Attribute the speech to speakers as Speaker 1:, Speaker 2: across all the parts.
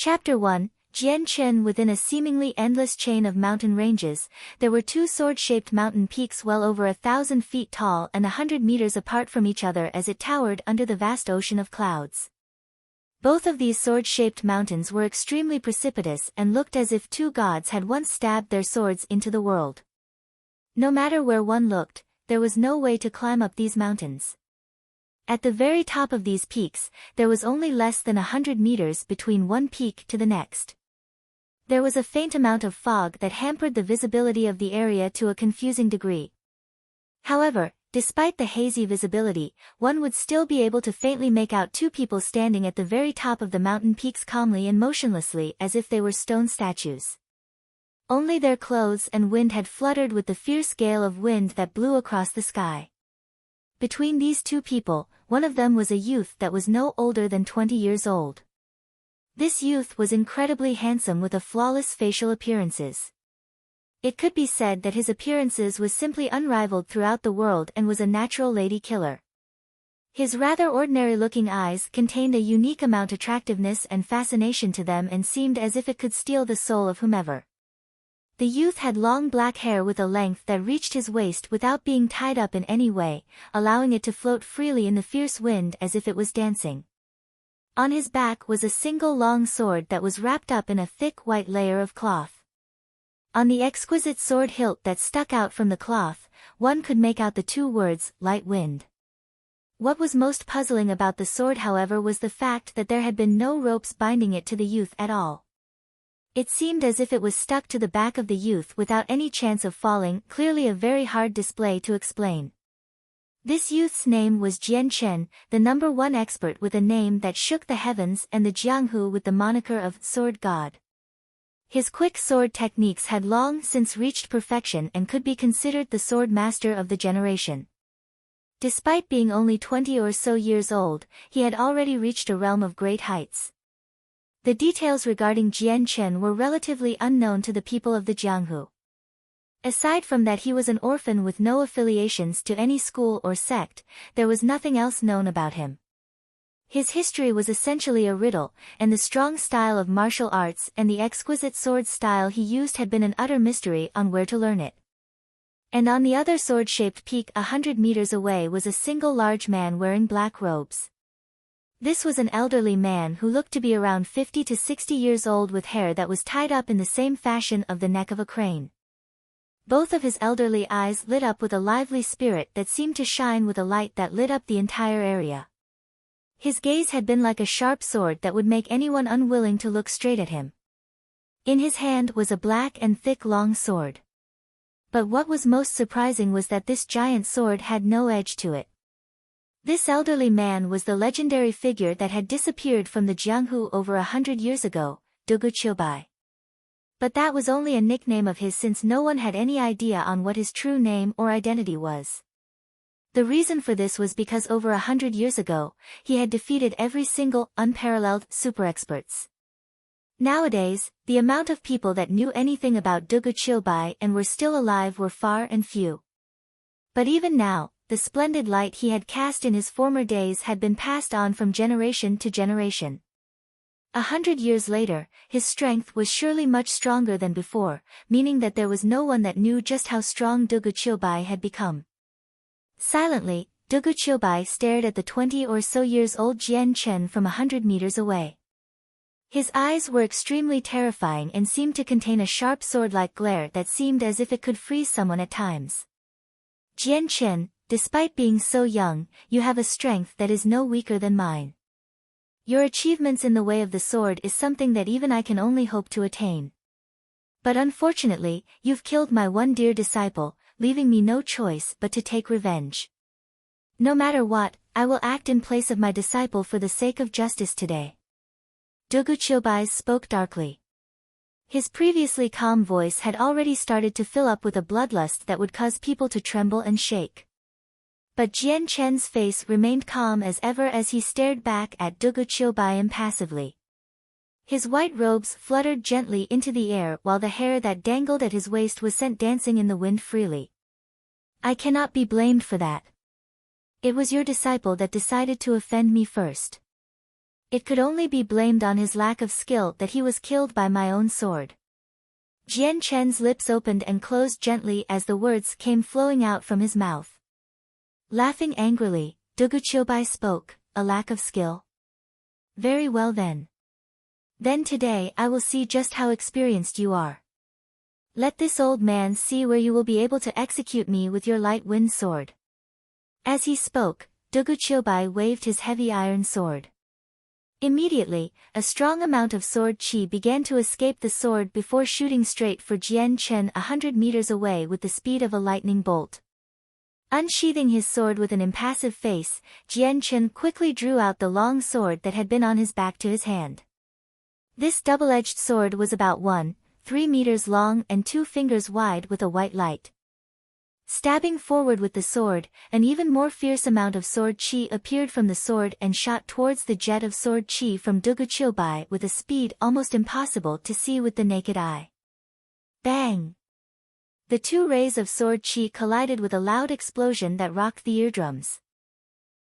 Speaker 1: Chapter 1, Jian Chen. Within a seemingly endless chain of mountain ranges, there were two sword-shaped mountain peaks well over 1,000 feet tall and 100 meters apart from each other as it towered under the vast ocean of clouds. Both of these sword-shaped mountains were extremely precipitous and looked as if two gods had once stabbed their swords into the world. No matter where one looked, there was no way to climb up these mountains. At the very top of these peaks, there was only less than 100 meters between one peak to the next. There was a faint amount of fog that hampered the visibility of the area to a confusing degree. However, despite the hazy visibility, one would still be able to faintly make out two people standing at the very top of the mountain peaks calmly and motionlessly as if they were stone statues. Only their clothes and wind had fluttered with the fierce gale of wind that blew across the sky. Between these two people, one of them was a youth that was no older than 20 years old. This youth was incredibly handsome with a flawless facial appearances. It could be said that his appearances was simply unrivaled throughout the world and was a natural lady killer. His rather ordinary-looking eyes contained a unique amount of attractiveness and fascination to them and seemed as if it could steal the soul of whomever. The youth had long black hair with a length that reached his waist without being tied up in any way, allowing it to float freely in the fierce wind as if it was dancing. On his back was a single long sword that was wrapped up in a thick white layer of cloth. On the exquisite sword hilt that stuck out from the cloth, one could make out the two words, light wind. What was most puzzling about the sword, however, was the fact that there had been no ropes binding it to the youth at all. It seemed as if it was stuck to the back of the youth without any chance of falling, clearly a very hard display to explain. This youth's name was Jian Chen, the #1 expert with a name that shook the heavens and the Jianghu with the moniker of Sword God. His quick sword techniques had long since reached perfection and could be considered the sword master of the generation. Despite being only 20 or so years old, he had already reached a realm of great heights. The details regarding Jian Chen were relatively unknown to the people of the Jianghu. Aside from that he was an orphan with no affiliations to any school or sect, there was nothing else known about him. His history was essentially a riddle, and the strong style of martial arts and the exquisite sword style he used had been an utter mystery on where to learn it. And on the other sword-shaped peak 100 meters away was a single large man wearing black robes. This was an elderly man who looked to be around 50 to 60 years old with hair that was tied up in the same fashion of the neck of a crane. Both of his elderly eyes lit up with a lively spirit that seemed to shine with a light that lit up the entire area. His gaze had been like a sharp sword that would make anyone unwilling to look straight at him. In his hand was a black and thick long sword. But what was most surprising was that this giant sword had no edge to it. This elderly man was the legendary figure that had disappeared from the Jianghu over 100 years ago, Dugu Qiubai. But that was only a nickname of his since no one had any idea on what his true name or identity was. The reason for this was because over 100 years ago, he had defeated every single, unparalleled, super experts. Nowadays, the amount of people that knew anything about Dugu Qiubai and were still alive were far and few. But even now, the splendid light he had cast in his former days had been passed on from generation to generation. 100 years later, his strength was surely much stronger than before, meaning that there was no one that knew just how strong Dugu Qiubai had become. Silently, Dugu Qiubai stared at the 20 or so years old Jian Chen from 100 meters away. His eyes were extremely terrifying and seemed to contain a sharp sword-like glare that seemed as if it could freeze someone at times. Jian Chen, despite being so young, you have a strength that is no weaker than mine. Your achievements in the way of the sword is something that even I can only hope to attain. But unfortunately, you've killed my one dear disciple, leaving me no choice but to take revenge. No matter what, I will act in place of my disciple for the sake of justice today. Dugu Qiubai spoke darkly. His previously calm voice had already started to fill up with a bloodlust that would cause people to tremble and shake. But Jian Chen's face remained calm as ever as he stared back at Dugu Qiubai impassively. His white robes fluttered gently into the air while the hair that dangled at his waist was sent dancing in the wind freely. I cannot be blamed for that. It was your disciple that decided to offend me first. It could only be blamed on his lack of skill that he was killed by my own sword. Jian Chen's lips opened and closed gently as the words came flowing out from his mouth. Laughing angrily, Dugu Qiubai spoke, a lack of skill? Very well then. Then today I will see just how experienced you are. Let this old man see where you will be able to execute me with your light wind sword. As he spoke, Dugu Qiubai waved his heavy iron sword. Immediately, a strong amount of sword qi began to escape the sword before shooting straight for Jian Chen 100 meters away with the speed of a lightning bolt. Unsheathing his sword with an impassive face, Jian Chen quickly drew out the long sword that had been on his back to his hand. This double-edged sword was about 1.3 meters long and 2 fingers wide with a white light. Stabbing forward with the sword, an even more fierce amount of sword qi appeared from the sword and shot towards the jet of sword qi from Dugu Qiubai with a speed almost impossible to see with the naked eye. Bang! The two rays of sword qi collided with a loud explosion that rocked the eardrums.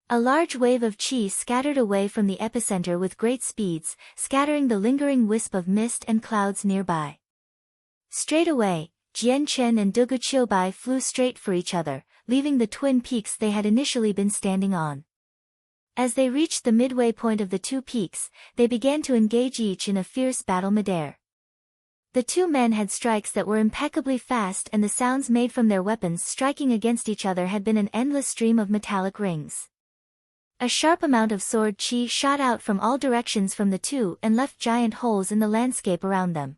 Speaker 1: A large wave of qi scattered away from the epicenter with great speeds, scattering the lingering wisp of mist and clouds nearby. Straight away, Jian Chen and Dugu Qiubai flew straight for each other, leaving the twin peaks they had initially been standing on. As they reached the midway point of the two peaks, they began to engage each in a fierce battle midair. The two men had strikes that were impeccably fast, and the sounds made from their weapons striking against each other had been an endless stream of metallic rings. A sharp amount of sword qi shot out from all directions from the two and left giant holes in the landscape around them.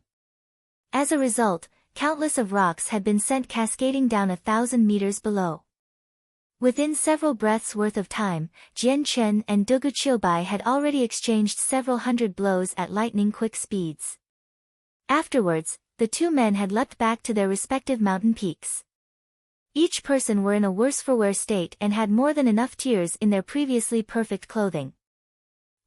Speaker 1: As a result, countless of rocks had been sent cascading down 1,000 meters below. Within several breaths' worth of time, Jian Chen and Dugu Qiubai had already exchanged several hundred blows at lightning-quick speeds. Afterwards, the two men had leapt back to their respective mountain peaks. Each person were in a worse-for-wear state and had more than enough tears in their previously perfect clothing.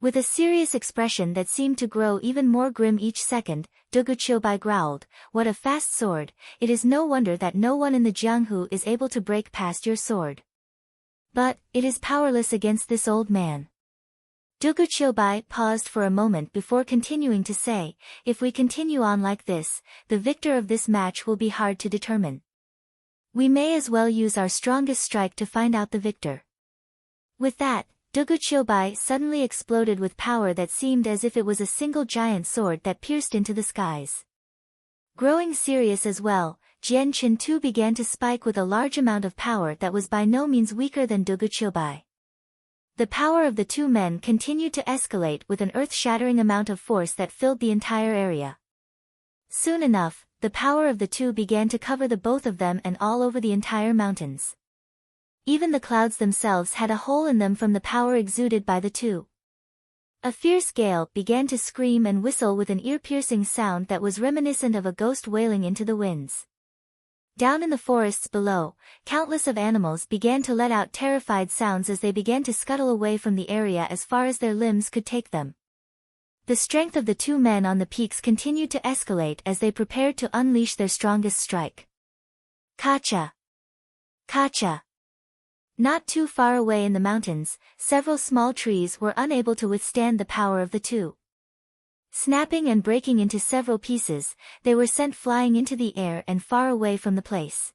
Speaker 1: With a serious expression that seemed to grow even more grim each second, Dugu Qiubai growled, "What a fast sword, it is no wonder that no one in the Jianghu is able to break past your sword. But, it is powerless against this old man." Dugu Qiubai paused for a moment before continuing to say, "If we continue on like this, the victor of this match will be hard to determine. We may as well use our strongest strike to find out the victor." With that, Dugu Qiubai suddenly exploded with power that seemed as if it was a single giant sword that pierced into the skies. Growing serious as well, Jian Chen too began to spike with a large amount of power that was by no means weaker than Dugu Qiubai. The power of the two men continued to escalate with an earth-shattering amount of force that filled the entire area. Soon enough, the power of the two began to cover the both of them and all over the entire mountains. Even the clouds themselves had a hole in them from the power exuded by the two. A fierce gale began to scream and whistle with an ear-piercing sound that was reminiscent of a ghost wailing into the winds. Down in the forests below, countless of animals began to let out terrified sounds as they began to scuttle away from the area as far as their limbs could take them. The strength of the two men on the peaks continued to escalate as they prepared to unleash their strongest strike. Kacha! Kacha! Not too far away in the mountains, several small trees were unable to withstand the power of the two. Snapping and breaking into several pieces, they were sent flying into the air and far away from the place.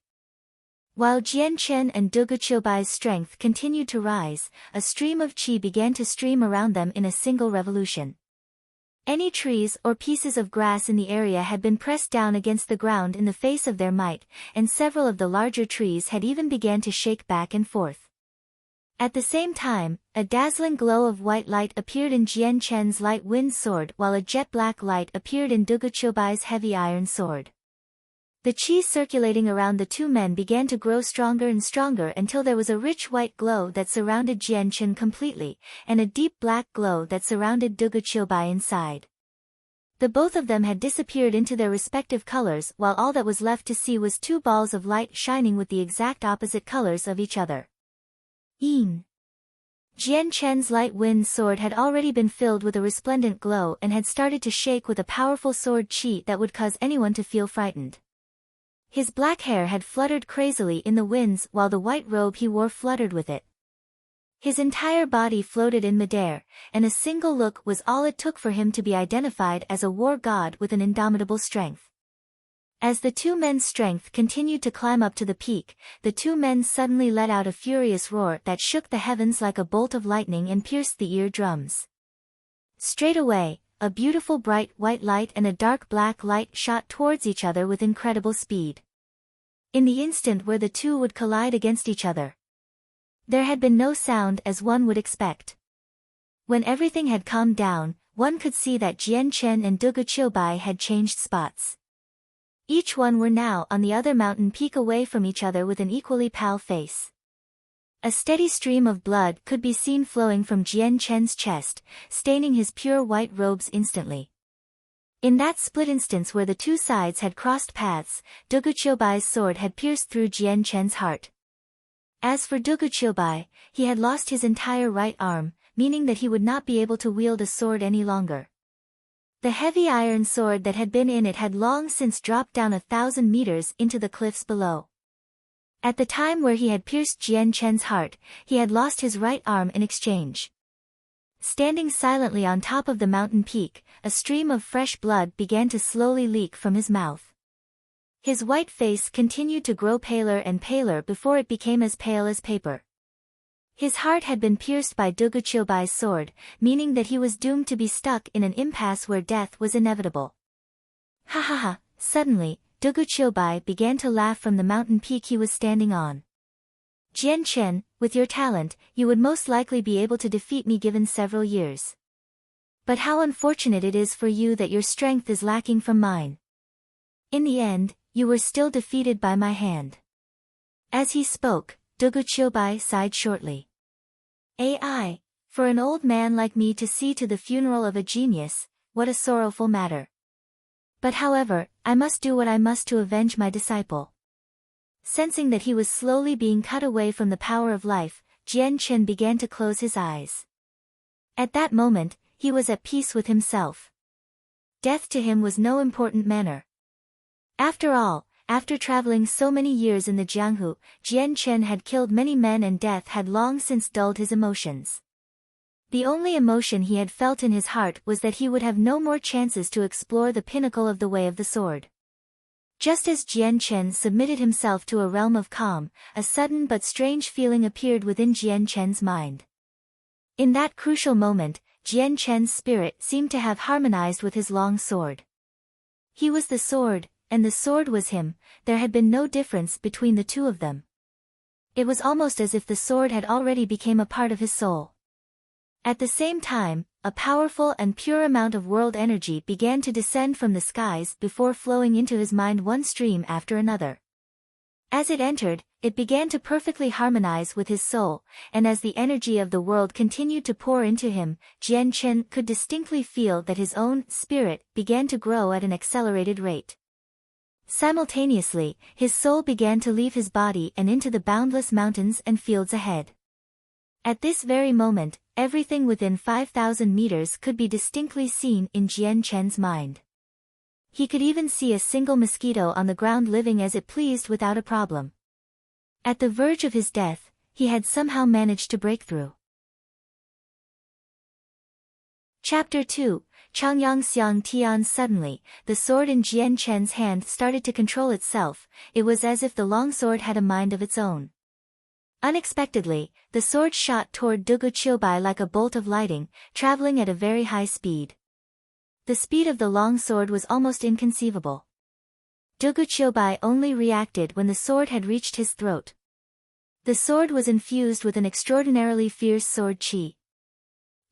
Speaker 1: While Jian Chen and Dugu Qiubai's strength continued to rise, a stream of qi began to stream around them in a single revolution. Any trees or pieces of grass in the area had been pressed down against the ground in the face of their might, and several of the larger trees had even begun to shake back and forth. At the same time, a dazzling glow of white light appeared in Jian Chen's light wind sword while a jet-black light appeared in Dugu Qiubai's heavy iron sword. The qi circulating around the two men began to grow stronger and stronger until there was a rich white glow that surrounded Jian Chen completely, and a deep black glow that surrounded Dugu Qiubai inside. The both of them had disappeared into their respective colors while all that was left to see was two balls of light shining with the exact opposite colors of each other. Yin. Jian Chen's light wind sword had already been filled with a resplendent glow and had started to shake with a powerful sword qi that would cause anyone to feel frightened. His black hair had fluttered crazily in the winds while the white robe he wore fluttered with it. His entire body floated in midair, and a single look was all it took for him to be identified as a war god with an indomitable strength. As the two men's strength continued to climb up to the peak, the two men suddenly let out a furious roar that shook the heavens like a bolt of lightning and pierced the eardrums. Straight away, a beautiful bright white light and a dark black light shot towards each other with incredible speed. In the instant where the two would collide against each other, there had been no sound as one would expect. When everything had calmed down, one could see that Jian Chen and Dugu Qiubai had changed spots. Each one were now on the other mountain peak away from each other with an equally pale face. A steady stream of blood could be seen flowing from Jian Chen's chest, staining his pure white robes instantly. In that split instance where the two sides had crossed paths, Dugu Qiubai's sword had pierced through Jian Chen's heart. As for Dugu Qiubai, he had lost his entire right arm, meaning that he would not be able to wield a sword any longer. The heavy iron sword that had been in it had long since dropped down 1,000 meters into the cliffs below. At the time where he had pierced Jian Chen's heart, he had lost his right arm in exchange. Standing silently on top of the mountain peak, a stream of fresh blood began to slowly leak from his mouth. His white face continued to grow paler and paler before it became as pale as paper. His heart had been pierced by Dugu Qiubai's sword, meaning that he was doomed to be stuck in an impasse where death was inevitable. Ha ha ha! Suddenly, Dugu Qiubai began to laugh from the mountain peak he was standing on. Jian Chen, with your talent, you would most likely be able to defeat me given several years. But how unfortunate it is for you that your strength is lacking from mine. In the end, you were still defeated by my hand. As he spoke, Dugu Qiubai sighed shortly. Ai, for an old man like me to see to the funeral of a genius, what a sorrowful matter. But however, I must do what I must to avenge my disciple. Sensing that he was slowly being cut away from the power of life, Jian Chen began to close his eyes. At that moment, he was at peace with himself. Death to him was no important matter. After all, after traveling so many years in the Jianghu, Jian Chen had killed many men and death had long since dulled his emotions. The only emotion he had felt in his heart was that he would have no more chances to explore the pinnacle of the way of the sword. Just as Jian Chen submitted himself to a realm of calm, a sudden but strange feeling appeared within Jian Chen's mind. In that crucial moment, Jian Chen's spirit seemed to have harmonized with his long sword. He was the sword, and the sword was him. There had been no difference between the two of them. It was almost as if the sword had already become a part of his soul. At the same time, a powerful and pure amount of world energy began to descend from the skies before flowing into his mind one stream after another. As it entered, it began to perfectly harmonize with his soul, and as the energy of the world continued to pour into him, Jian Chen could distinctly feel that his own spirit began to grow at an accelerated rate. Simultaneously, his soul began to leave his body and into the boundless mountains and fields ahead. At this very moment, everything within 5,000 meters could be distinctly seen in Jian Chen's mind. He could even see a single mosquito on the ground living as it pleased without a problem. At the verge of his death, he had somehow managed to break through. Chapter 2, Changyang Xiang Tian. Suddenly, the sword in Jian Chen's hand started to control itself. It was as if the long sword had a mind of its own. Unexpectedly, the sword shot toward Dugu Qiubai like a bolt of lightning, traveling at a very high speed. The speed of the long sword was almost inconceivable. Dugu Qiubai only reacted when the sword had reached his throat. The sword was infused with an extraordinarily fierce sword qi.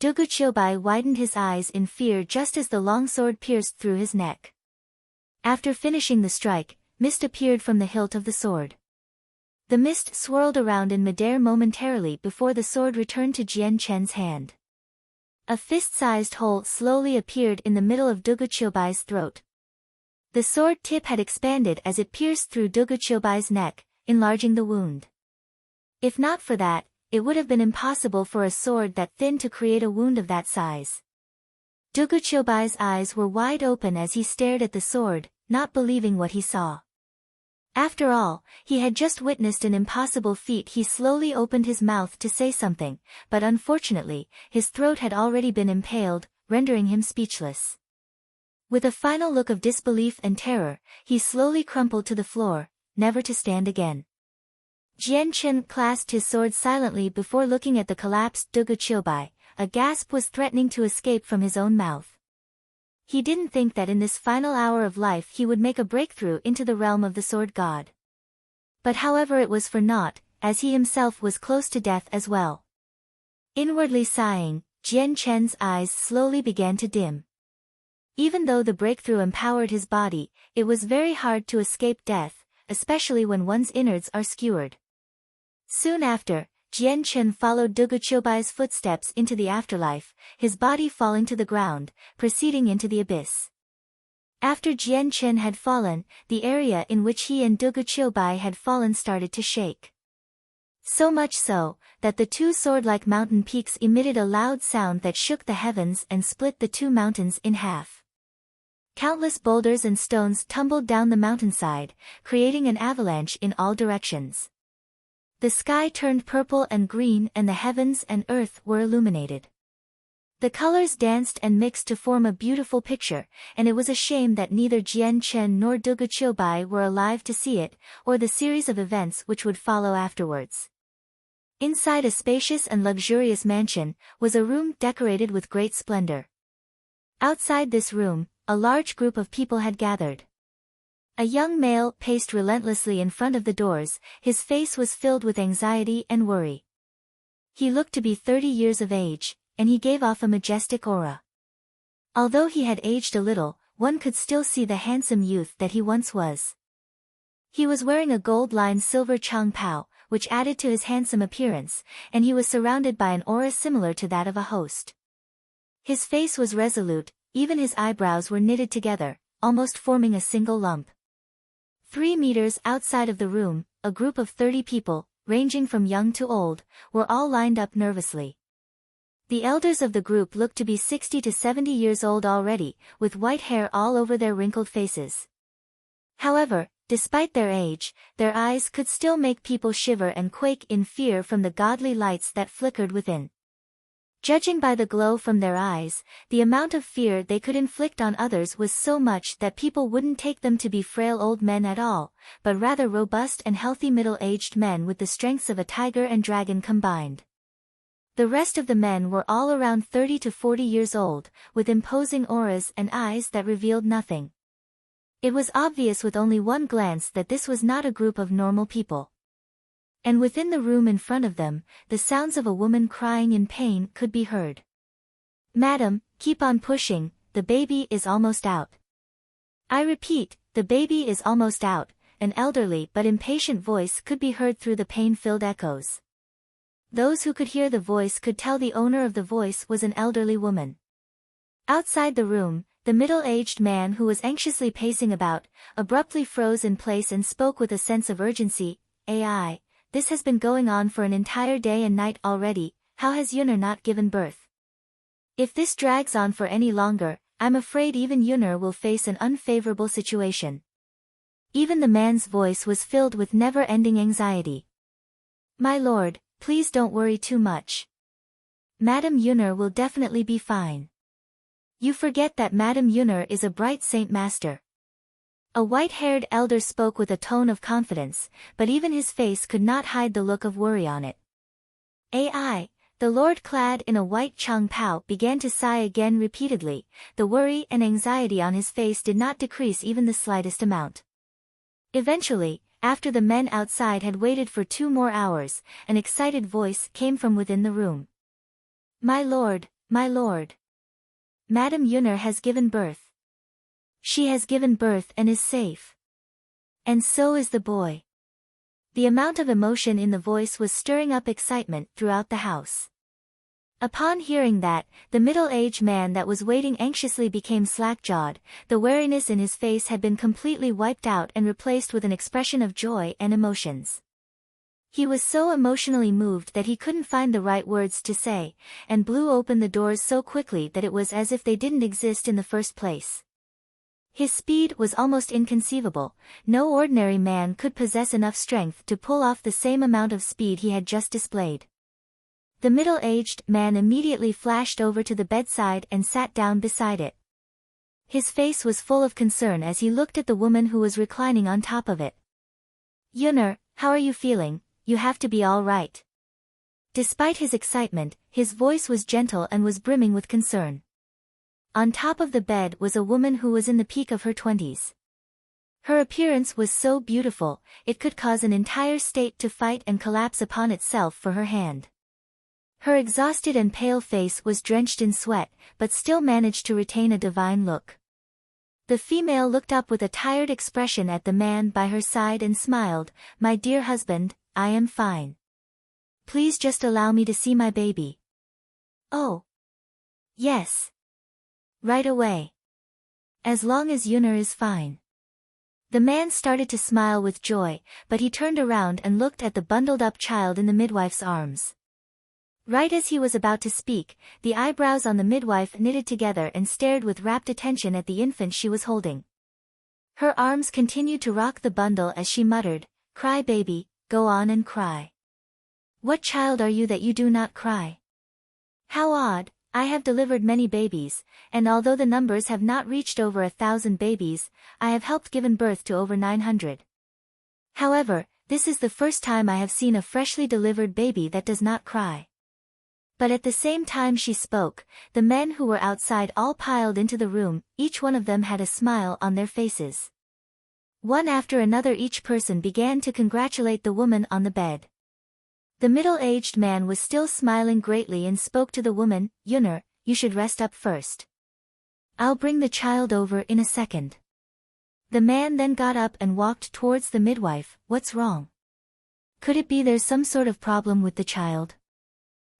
Speaker 1: Dugu Qiubai widened his eyes in fear just as the long sword pierced through his neck. After finishing the strike, mist appeared from the hilt of the sword. The mist swirled around in midair momentarily before the sword returned to Jian Chen's hand. A fist-sized hole slowly appeared in the middle of Dugu Qiubai's throat. The sword tip had expanded as it pierced through Dugu Qiubai's neck, enlarging the wound. If not for that, it would have been impossible for a sword that thin to create a wound of that size. Dugu Qiubai's eyes were wide open as he stared at the sword, not believing what he saw. After all, he had just witnessed an impossible feat. He slowly opened his mouth to say something, but unfortunately, his throat had already been impaled, rendering him speechless. With a final look of disbelief and terror, he slowly crumpled to the floor, never to stand again. Jian Chen clasped his sword silently before looking at the collapsed Dugu Qiubai. A gasp was threatening to escape from his own mouth. He didn't think that in this final hour of life he would make a breakthrough into the realm of the sword god. But however, it was for naught, as he himself was close to death as well. Inwardly sighing, Jian Chen's eyes slowly began to dim. Even though the breakthrough empowered his body, it was very hard to escape death, especially when one's innards are skewered. Soon after, Jian Chen followed Dugu Qiubai's footsteps into the afterlife, his body falling to the ground, proceeding into the abyss. After Jian Chen had fallen, the area in which he and Dugu Qiubai had fallen started to shake. So much so, that the two sword-like mountain peaks emitted a loud sound that shook the heavens and split the two mountains in half. Countless boulders and stones tumbled down the mountainside, creating an avalanche in all directions. The sky turned purple and green, and the heavens and earth were illuminated. The colors danced and mixed to form a beautiful picture, and it was a shame that neither Jian Chen nor Dugu Qiubai were alive to see it, or the series of events which would follow afterwards. Inside a spacious and luxurious mansion, was a room decorated with great splendor. Outside this room, a large group of people had gathered. A young male paced relentlessly in front of the doors, his face was filled with anxiety and worry. He looked to be 30 years of age, and he gave off a majestic aura. Although he had aged a little, one could still see the handsome youth that he once was. He was wearing a gold-lined silver chang pao, which added to his handsome appearance, and he was surrounded by an aura similar to that of a host. His face was resolute, even his eyebrows were knitted together, almost forming a single lump. 3 meters outside of the room, a group of 30 people, ranging from young to old, were all lined up nervously. The elders of the group looked to be 60 to 70 years old already, with white hair all over their wrinkled faces. However, despite their age, their eyes could still make people shiver and quake in fear from the godly lights that flickered within. Judging by the glow from their eyes, the amount of fear they could inflict on others was so much that people wouldn't take them to be frail old men at all, but rather robust and healthy middle-aged men with the strengths of a tiger and dragon combined. The rest of the men were all around 30 to 40 years old, with imposing auras and eyes that revealed nothing. It was obvious with only one glance that this was not a group of normal people. And within the room in front of them, the sounds of a woman crying in pain could be heard. "Madam, keep on pushing, the baby is almost out." "I repeat, the baby is almost out," an elderly but impatient voice could be heard through the pain-filled echoes. Those who could hear the voice could tell the owner of the voice was an elderly woman. Outside the room, the middle-aged man who was anxiously pacing about, abruptly froze in place and spoke with a sense of urgency. "AI. This has been going on for an entire day and night already. How has Yunner not given birth? If this drags on for any longer, I'm afraid even Yunner will face an unfavorable situation." Even the man's voice was filled with never-ending anxiety. "My lord, please don't worry too much. Madam Yunner will definitely be fine. You forget that Madam Yunner is a bright saint master." A white-haired elder spoke with a tone of confidence, but even his face could not hide the look of worry on it. "AI." The lord clad in a white chang pao began to sigh again repeatedly. The worry and anxiety on his face did not decrease even the slightest amount. Eventually, after the men outside had waited for 2 more hours, an excited voice came from within the room. My lord, Madam Yunner has given birth. She has given birth and is safe. And so is the boy." The amount of emotion in the voice was stirring up excitement throughout the house. Upon hearing that, the middle-aged man that was waiting anxiously became slack-jawed. The wariness in his face had been completely wiped out and replaced with an expression of joy and emotions. He was so emotionally moved that he couldn't find the right words to say, and blew open the doors so quickly that it was as if they didn't exist in the first place. His speed was almost inconceivable. No ordinary man could possess enough strength to pull off the same amount of speed he had just displayed. The middle-aged man immediately flashed over to the bedside and sat down beside it. His face was full of concern as he looked at the woman who was reclining on top of it. "Yunner, how are you feeling? You have to be all right." Despite his excitement, his voice was gentle and was brimming with concern. On top of the bed was a woman who was in the peak of her 20s. Her appearance was so beautiful, it could cause an entire state to fight and collapse upon itself for her hand. Her exhausted and pale face was drenched in sweat, but still managed to retain a divine look. The female looked up with a tired expression at the man by her side and smiled. "My dear husband, I am fine. Please just allow me to see my baby." "Oh. Yes. Right away. As long as Yunner is fine." The man started to smile with joy, but he turned around and looked at the bundled-up child in the midwife's arms. Right as he was about to speak, the eyebrows on the midwife knitted together and stared with rapt attention at the infant she was holding. Her arms continued to rock the bundle as she muttered, "Cry baby, go on and cry. What child are you that you do not cry? How odd, I have delivered many babies, and although the numbers have not reached over 1,000 babies, I have helped given birth to over 900. However, this is the first time I have seen a freshly delivered baby that does not cry." But at the same time she spoke, the men who were outside all piled into the room. Each one of them had a smile on their faces. One after another each person began to congratulate the woman on the bed. The middle-aged man was still smiling greatly and spoke to the woman, "Yunner, you should rest up first. I'll bring the child over in a second." The man then got up and walked towards the midwife. "What's wrong? Could it be there's some sort of problem with the child?"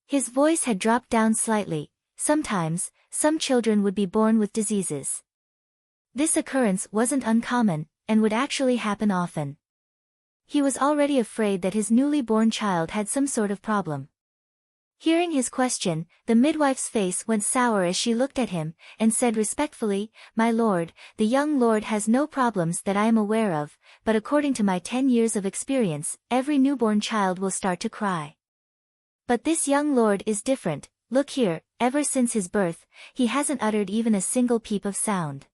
Speaker 1: His voice had dropped down slightly. Sometimes, some children would be born with diseases. This occurrence wasn't uncommon, and would actually happen often. He was already afraid that his newly born child had some sort of problem. Hearing his question, the midwife's face went sour as she looked at him, and said respectfully, "My lord, the young lord has no problems that I am aware of, but according to my 10 years of experience, every newborn child will start to cry. But this young lord is different. Look here, ever since his birth, he hasn't uttered even a single peep of sound.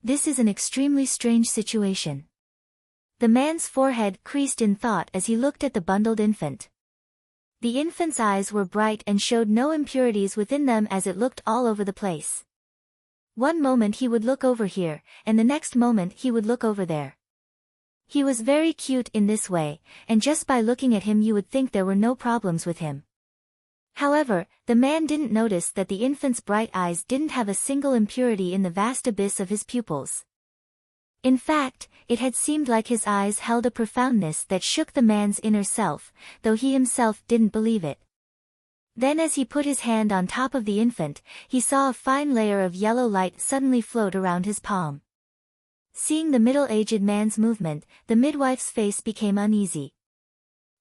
Speaker 1: This is an extremely strange situation." The man's forehead creased in thought as he looked at the bundled infant. The infant's eyes were bright and showed no impurities within them as it looked all over the place. One moment he would look over here, and the next moment he would look over there. He was very cute in this way, and just by looking at him you would think there were no problems with him. However, the man didn't notice that the infant's bright eyes didn't have a single impurity in the vast abyss of his pupils. In fact, it had seemed like his eyes held a profoundness that shook the man's inner self, though he himself didn't believe it. Then as he put his hand on top of the infant, he saw a fine layer of yellow light suddenly float around his palm. Seeing the middle-aged man's movement, the midwife's face became uneasy.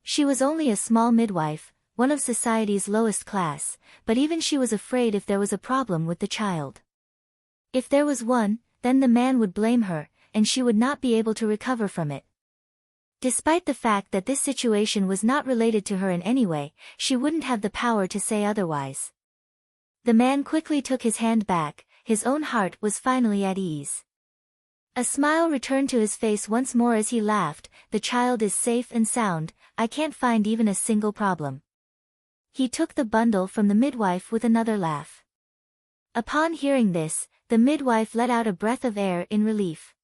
Speaker 1: She was only a small midwife, one of society's lowest class, but even she was afraid if there was a problem with the child. If there was one, then the man would blame her, and she would not be able to recover from it. Despite the fact that this situation was not related to her in any way, she wouldn't have the power to say otherwise. The man quickly took his hand back, his own heart was finally at ease. A smile returned to his face once more as he laughed. "The child is safe and sound, I can't find even a single problem." He took the bundle from the midwife with another laugh. Upon hearing this, the midwife let out a breath of air in relief.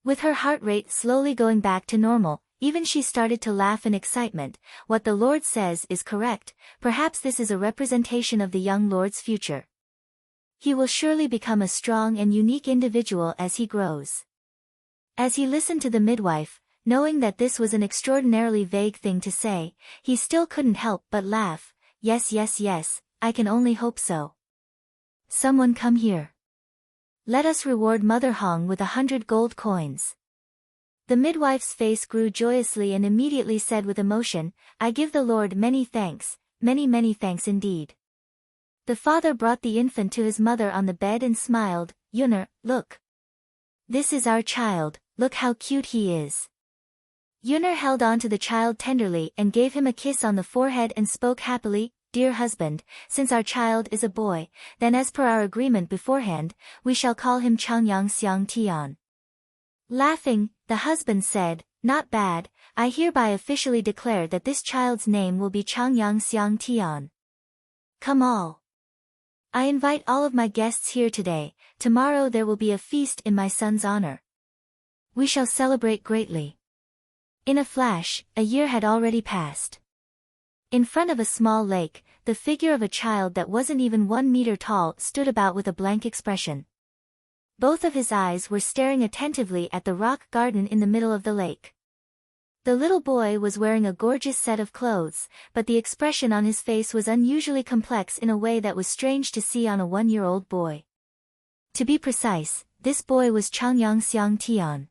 Speaker 1: With her heart rate slowly going back to normal, even she started to laugh in excitement. "What the Lord says is correct, perhaps this is a representation of the young Lord's future. He will surely become a strong and unique individual as he grows." As he listened to the midwife, knowing that this was an extraordinarily vague thing to say, he still couldn't help but laugh. Yes, I can only hope so. "Someone come here. Let us reward Mother Hong with 100 gold coins." The midwife's face grew joyously and immediately said with emotion, "I give the Lord many thanks, many thanks indeed." The father brought the infant to his mother on the bed and smiled. "Yunner, look. This is our child, look how cute he is. Yunner held on to the child tenderly and gave him a kiss on the forehead and spoke happily, Dear husband, since our child is a boy, then as per our agreement beforehand, we shall call him Changyang Xiang Tian. Laughing, the husband said, Not bad, I hereby officially declare that this child's name will be Changyang Xiang Tian. Come all. I invite all of my guests here today, tomorrow there will be a feast in my son's honor. We shall celebrate greatly. In a flash, a year had already passed. In front of a small lake, the figure of a child that wasn't even 1 meter tall stood about with a blank expression. Both of his eyes were staring attentively at the rock garden in the middle of the lake. The little boy was wearing a gorgeous set of clothes, but the expression on his face was unusually complex in a way that was strange to see on a 1-year-old boy. To be precise, this boy was Changyang Xiang Tian.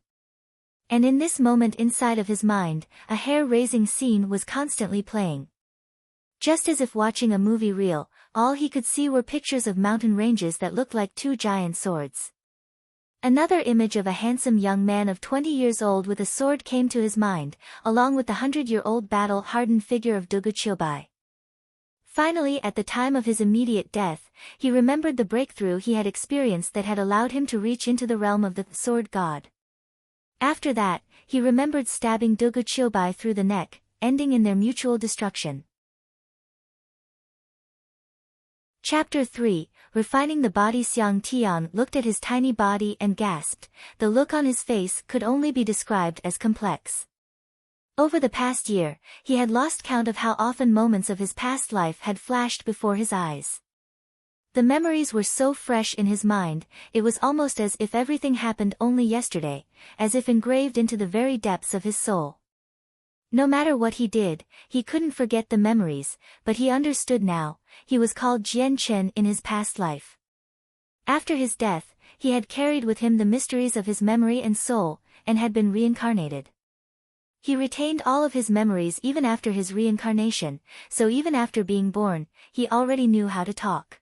Speaker 1: And in this moment inside of his mind, a hair-raising scene was constantly playing. Just as if watching a movie reel, all he could see were pictures of mountain ranges that looked like 2 giant swords. Another image of a handsome young man of 20 years old with a sword came to his mind, along with the 100-year-old battle-hardened figure of Dugu Qiubai. Finally, at the time of his immediate death, he remembered the breakthrough he had experienced that had allowed him to reach into the realm of the sword god. After that, he remembered stabbing Dugu Qiubai through the neck, ending in their mutual destruction. Chapter 3, Refining the Body. Xiang Tian looked at his tiny body and gasped. The look on his face could only be described as complex. Over the past year, he had lost count of how often moments of his past life had flashed before his eyes. The memories were so fresh in his mind, it was almost as if everything happened only yesterday, as if engraved into the very depths of his soul. No matter what he did, he couldn't forget the memories, but he understood now, he was called Jian Chen in his past life. After his death, he had carried with him the mysteries of his memory and soul, and had been reincarnated. He retained all of his memories even after his reincarnation, so even after being born, he already knew how to talk.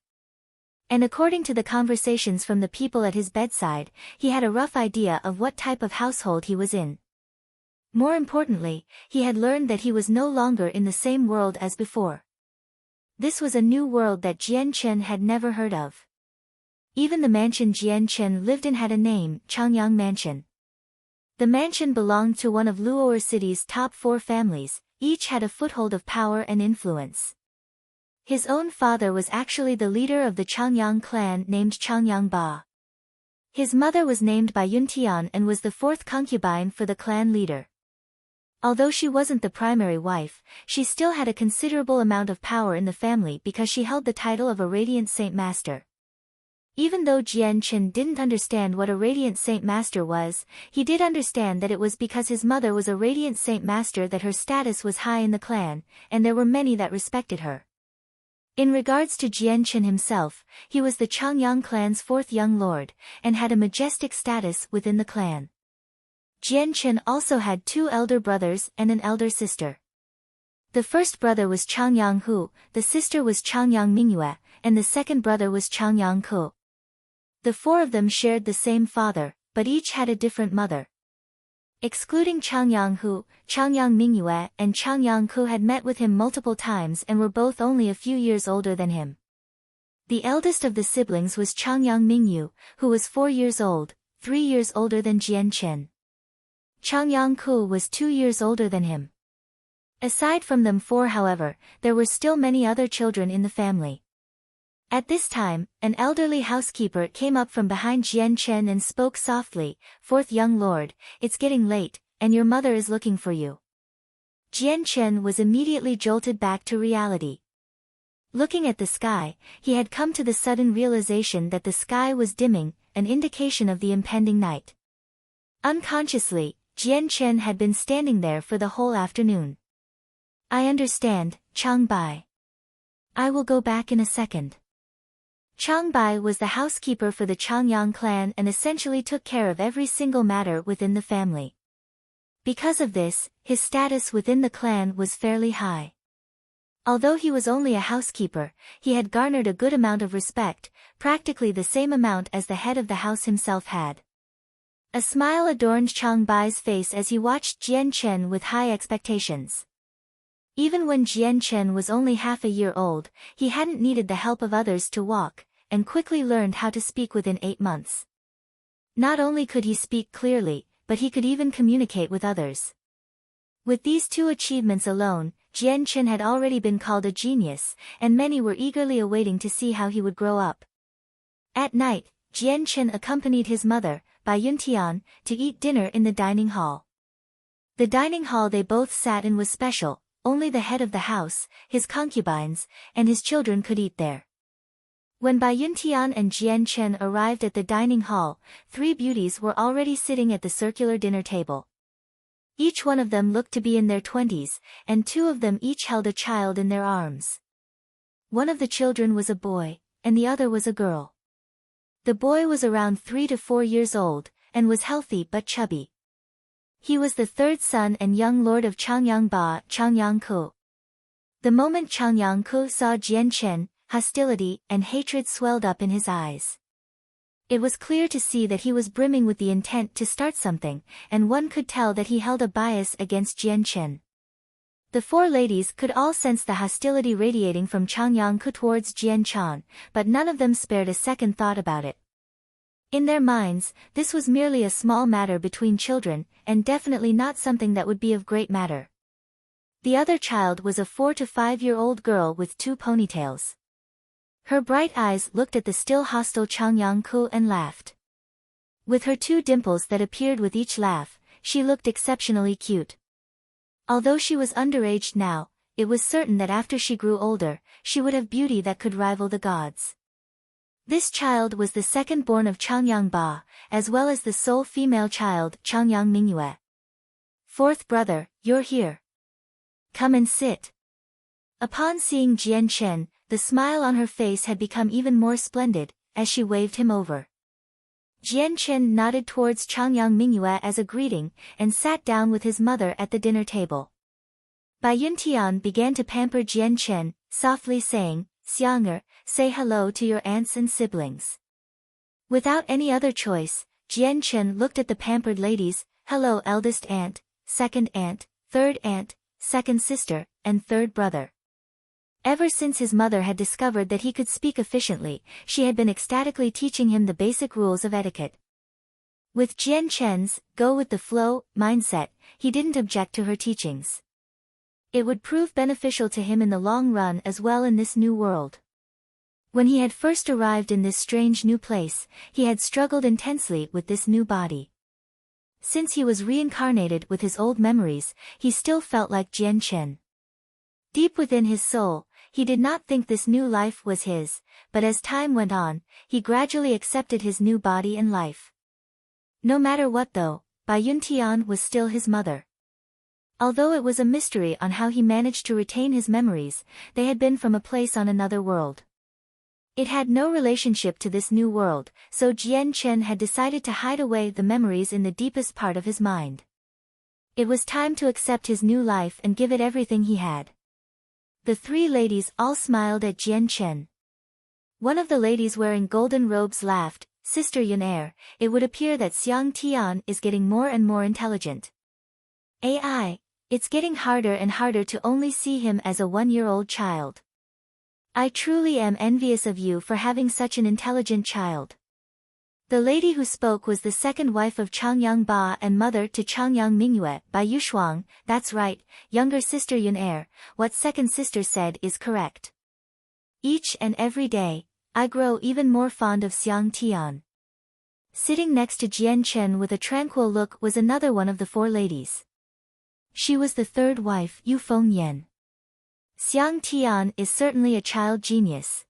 Speaker 1: And according to the conversations from the people at his bedside, he had a rough idea of what type of household he was in. More importantly, he had learned that he was no longer in the same world as before. This was a new world that Jian Chen had never heard of. Even the mansion Jian Chen lived in had a name, Changyang Mansion. The mansion belonged to one of Luo'er City's top 4 families, each had a foothold of power and influence. His own father was actually the leader of the Changyang clan named Changyang Ba. His mother was named by Yuntian and was the 4th concubine for the clan leader. Although she wasn't the primary wife, she still had a considerable amount of power in the family because she held the title of a Radiant Saint Master. Even though Jian Chen didn't understand what a Radiant Saint Master was, he did understand that it was because his mother was a Radiant Saint Master that her status was high in the clan, and there were many that respected her. In regards to Jian Chen himself, he was the Changyang clan's 4th young lord, and had a majestic status within the clan. Jian Chen also had 2 elder brothers and an elder sister. The first brother was Changyang Hu, the sister was Changyang Mingyue, and the second brother was Changyang Ku. The 4 of them shared the same father, but each had a different mother. Excluding Changyang Hu, Changyang Mingyue and Changyang Ku had met with him multiple times and were both only a few years older than him. The eldest of the siblings was Changyang Mingyu, who was 4 years old, 3 years older than Jian Chen. Changyang Ku was 2 years older than him. Aside from them 4, however, there were still many other children in the family. At this time, an elderly housekeeper came up from behind Jian Chen and spoke softly, 4th young lord, it's getting late, and your mother is looking for you. Jian Chen was immediately jolted back to reality. Looking at the sky, he had come to the sudden realization that the sky was dimming, an indication of the impending night. Unconsciously, Jian Chen had been standing there for the whole afternoon. I understand, Chang Bai. I will go back in a second. Chang Bai was the housekeeper for the Changyang clan and essentially took care of every single matter within the family. Because of this, his status within the clan was fairly high. Although he was only a housekeeper, he had garnered a good amount of respect, practically the same amount as the head of the house himself had. A smile adorned Chang Bai's face as he watched Jian Chen with high expectations. Even when Jian Chen was only half a year old, he hadn't needed the help of others to walk, and quickly learned how to speak within 8 months. Not only could he speak clearly, but he could even communicate with others. With these 2 achievements alone, Jian Chen had already been called a genius, and many were eagerly awaiting to see how he would grow up. At night, Jian Chen accompanied his mother, Bai Yuntian, to eat dinner in the dining hall. The dining hall they both sat in was special. Only the head of the house, his concubines, and his children could eat there. When Bai Yuntian and Jian Chen arrived at the dining hall, 3 beauties were already sitting at the circular dinner table. Each one of them looked to be in their 20s, and 2 of them each held a child in their arms. One of the children was a boy, and the other was a girl. The boy was around 3 to 4 years old, and was healthy but chubby. He was the 3rd son and young lord of Changyang Ba, Changyang Ku. The moment Changyang Ku saw Jian Chen, hostility and hatred swelled up in his eyes. It was clear to see that he was brimming with the intent to start something, and one could tell that he held a bias against Jian Chen. The 4 ladies could all sense the hostility radiating from Changyang Ku towards Jian Chen, but none of them spared a second thought about it. In their minds, this was merely a small matter between children, and definitely not something that would be of great matter. The other child was a 4 to 5-year-old girl with 2 ponytails. Her bright eyes looked at the still hostile Changyang Ku and laughed. With her 2 dimples that appeared with each laugh, she looked exceptionally cute. Although she was underage now, it was certain that after she grew older, she would have beauty that could rival the gods. This child was the second born of Changyang Ba, as well as the sole female child, Changyang Mingyue. 4th brother, you're here. Come and sit. Upon seeing Jian Chen, the smile on her face had become even more splendid, as she waved him over. Jian Chen nodded towards Changyang Mingyue as a greeting, and sat down with his mother at the dinner table. Bai Yuntian began to pamper Jian Chen, softly saying, Xianger, say hello to your aunts and siblings. Without any other choice, Jian Chen looked at the pampered ladies, hello eldest aunt, second aunt, third aunt, second sister, and third brother. Ever since his mother had discovered that he could speak efficiently, she had been ecstatically teaching him the basic rules of etiquette. With Jian Chen's go with the flow mindset, he didn't object to her teachings. It would prove beneficial to him in the long run as well in this new world. When he had first arrived in this strange new place, he had struggled intensely with this new body. Since he was reincarnated with his old memories, he still felt like Jian Chen. Deep within his soul, he did not think this new life was his, but as time went on, he gradually accepted his new body and life. No matter what though, Bai Yuntian was still his mother. Although it was a mystery on how he managed to retain his memories, they had been from a place on another world. It had no relationship to this new world, so Jian Chen had decided to hide away the memories in the deepest part of his mind. It was time to accept his new life and give it everything he had. The 3 ladies all smiled at Jian Chen. One of the ladies wearing golden robes laughed, Sister Yunair, it would appear that Xiang Tian is getting more and more intelligent. AI, it's getting harder and harder to only see him as a 1-year-old child. I truly am envious of you for having such an intelligent child. The lady who spoke was the second wife of Changyang Ba and mother to Changyang Mingyue, Bai Yushuang. That's right, younger sister Yunair, what second sister said is correct. Each and every day, I grow even more fond of Xiang Tian. Sitting next to Jian Chen with a tranquil look was another one of the 4 ladies. She was the 3rd wife, Yu Fengyan. Xiang Tian is certainly a child genius.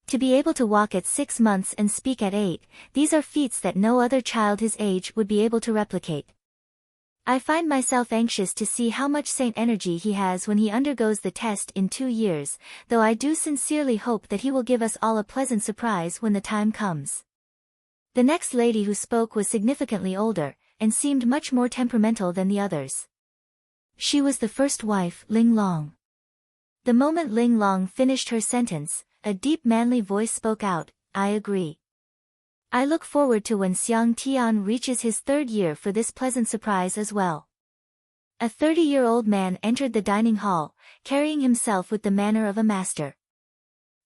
Speaker 1: To be able to walk at 6 months and speak at 8, these are feats that no other child his age would be able to replicate. I find myself anxious to see how much saint energy he has when he undergoes the test in 2 years, though I do sincerely hope that he will give us all a pleasant surprise when the time comes. The next lady who spoke was significantly older, and seemed much more temperamental than the others. She was the first wife, Ling Long. The moment Ling Long finished her sentence, a deep manly voice spoke out, I agree. I look forward to when Xiang Tian reaches his 3rd year for this pleasant surprise as well. A 30-year-old man entered the dining hall, carrying himself with the manner of a master.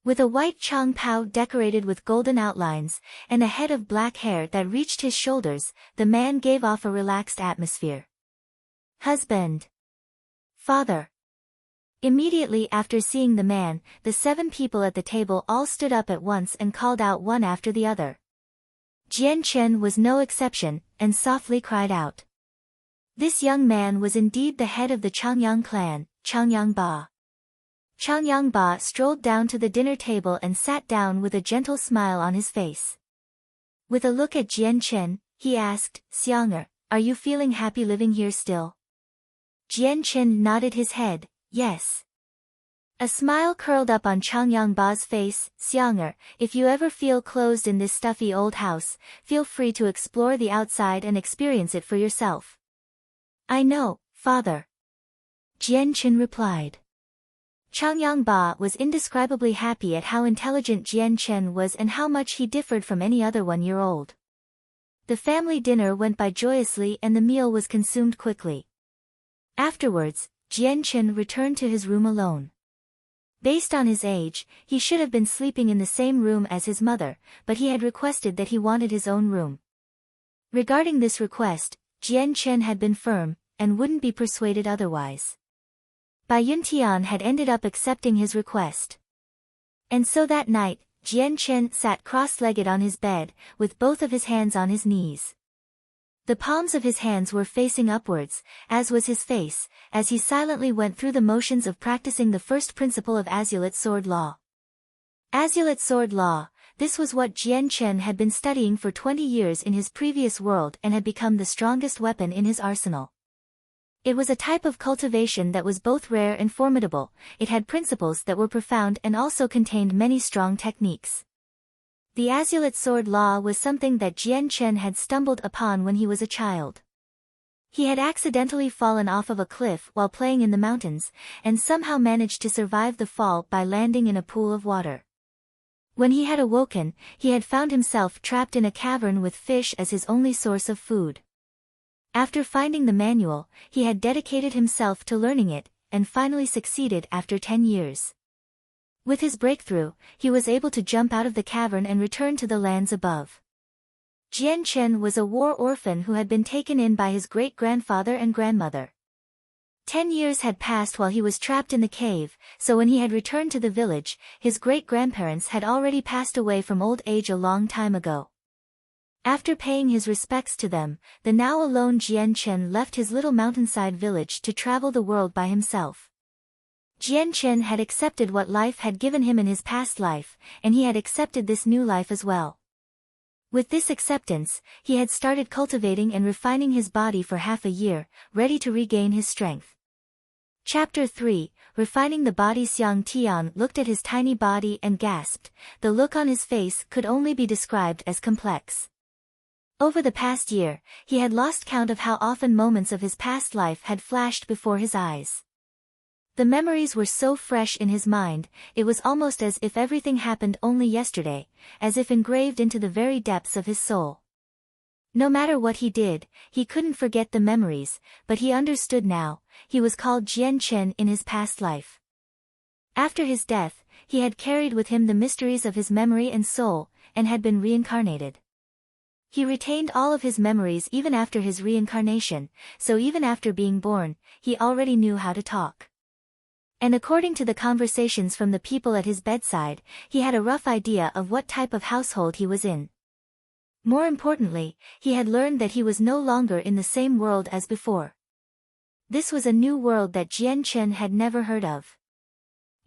Speaker 1: With a white chang pao decorated with golden outlines, and a head of black hair that reached his shoulders, the man gave off a relaxed atmosphere. Husband. Father. Immediately after seeing the man, the 7 people at the table all stood up at once and called out one after the other. Jian Chen was no exception, and softly cried out. This young man was indeed the head of the Changyang clan, Changyang Ba. Changyang Ba strolled down to the dinner table and sat down with a gentle smile on his face. With a look at Jian Chen, he asked, Xianger, are you feeling happy living here still? Jian Chen nodded his head, yes. A smile curled up on Changyang Ba's face. Xianger, if you ever feel closed in this stuffy old house, feel free to explore the outside and experience it for yourself. I know, father. Jian Chen replied. Changyang Ba was indescribably happy at how intelligent Jian Chen was and how much he differed from any other 1-year-old. The family dinner went by joyously and the meal was consumed quickly. Afterwards, Jian Chen returned to his room alone. Based on his age, he should have been sleeping in the same room as his mother, but he had requested that he wanted his own room. Regarding this request, Jian Chen had been firm, and wouldn't be persuaded otherwise. Bai Yuntian had ended up accepting his request. And so that night, Jian Chen sat cross-legged on his bed, with both of his hands on his knees. The palms of his hands were facing upwards, as was his face, as he silently went through the motions of practicing the first principle of Azulate Sword Law. Azulate Sword Law, this was what Jian Chen had been studying for 20 years in his previous world and had become the strongest weapon in his arsenal. It was a type of cultivation that was both rare and formidable, it had principles that were profound and also contained many strong techniques. The Azulate Sword Law was something that Jian Chen had stumbled upon when he was a child. He had accidentally fallen off of a cliff while playing in the mountains, and somehow managed to survive the fall by landing in a pool of water. When he had awoken, he had found himself trapped in a cavern with fish as his only source of food. After finding the manual, he had dedicated himself to learning it, and finally succeeded after 10 years. With his breakthrough, he was able to jump out of the cavern and return to the lands above. Jian Chen was a war orphan who had been taken in by his great-grandfather and grandmother. 10 years had passed while he was trapped in the cave, so when he had returned to the village, his great-grandparents had already passed away from old age a long time ago. After paying his respects to them, the now alone Jian Chen left his little mountainside village to travel the world by himself. Jian Chen had accepted what life had given him in his past life, and he had accepted this new life as well. With this acceptance, he had started cultivating and refining his body for half a year, ready to regain his strength. Chapter 3, Refining the Body. Xiang Tian looked at his tiny body and gasped. The look on his face could only be described as complex. Over the past year, he had lost count of how often moments of his past life had flashed before his eyes. The memories were so fresh in his mind, it was almost as if everything happened only yesterday, as if engraved into the very depths of his soul. No matter what he did, he couldn't forget the memories, but he understood now, he was called Jian Chen in his past life. After his death, he had carried with him the mysteries of his memory and soul, and had been reincarnated. He retained all of his memories even after his reincarnation, so even after being born, he already knew how to talk. And according to the conversations from the people at his bedside, he had a rough idea of what type of household he was in. More importantly, he had learned that he was no longer in the same world as before. This was a new world that Jian Chen had never heard of.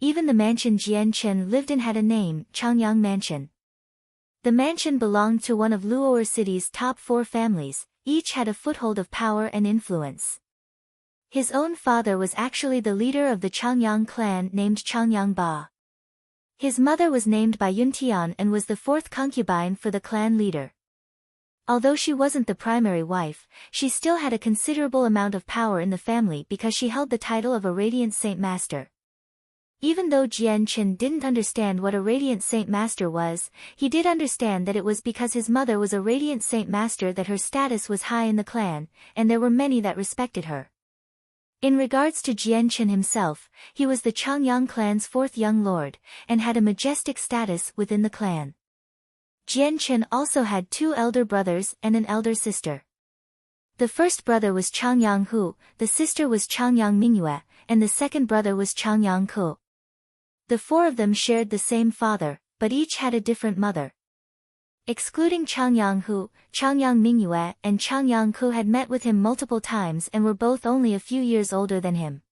Speaker 1: Even the mansion Jian Chen lived in had a name, Changyang Mansion. The mansion belonged to one of Luo'er City's top 4 families, each had a foothold of power and influence. His own father was actually the leader of the Changyang clan named Changyang Ba. His mother was named Bai Yuntian and was the 4th concubine for the clan leader. Although she wasn't the primary wife, she still had a considerable amount of power in the family because she held the title of a radiant saint master. Even though Jian Chen didn't understand what a Radiant Saint Master was, he did understand that it was because his mother was a Radiant Saint Master that her status was high in the clan, and there were many that respected her. In regards to Jian Chen himself, he was the Changyang clan's fourth young lord, and had a majestic status within the clan. Jian Chen also had two elder brothers and an elder sister. The first brother was Changyang Hu, the sister was Changyang Mingyue, and the second brother was Changyang Ku. The four of them shared the same father, but each had a different mother. Excluding Changyang Hu, Changyang Mingyue and Changyang Ku had met with him multiple times and were both only a few years older than him.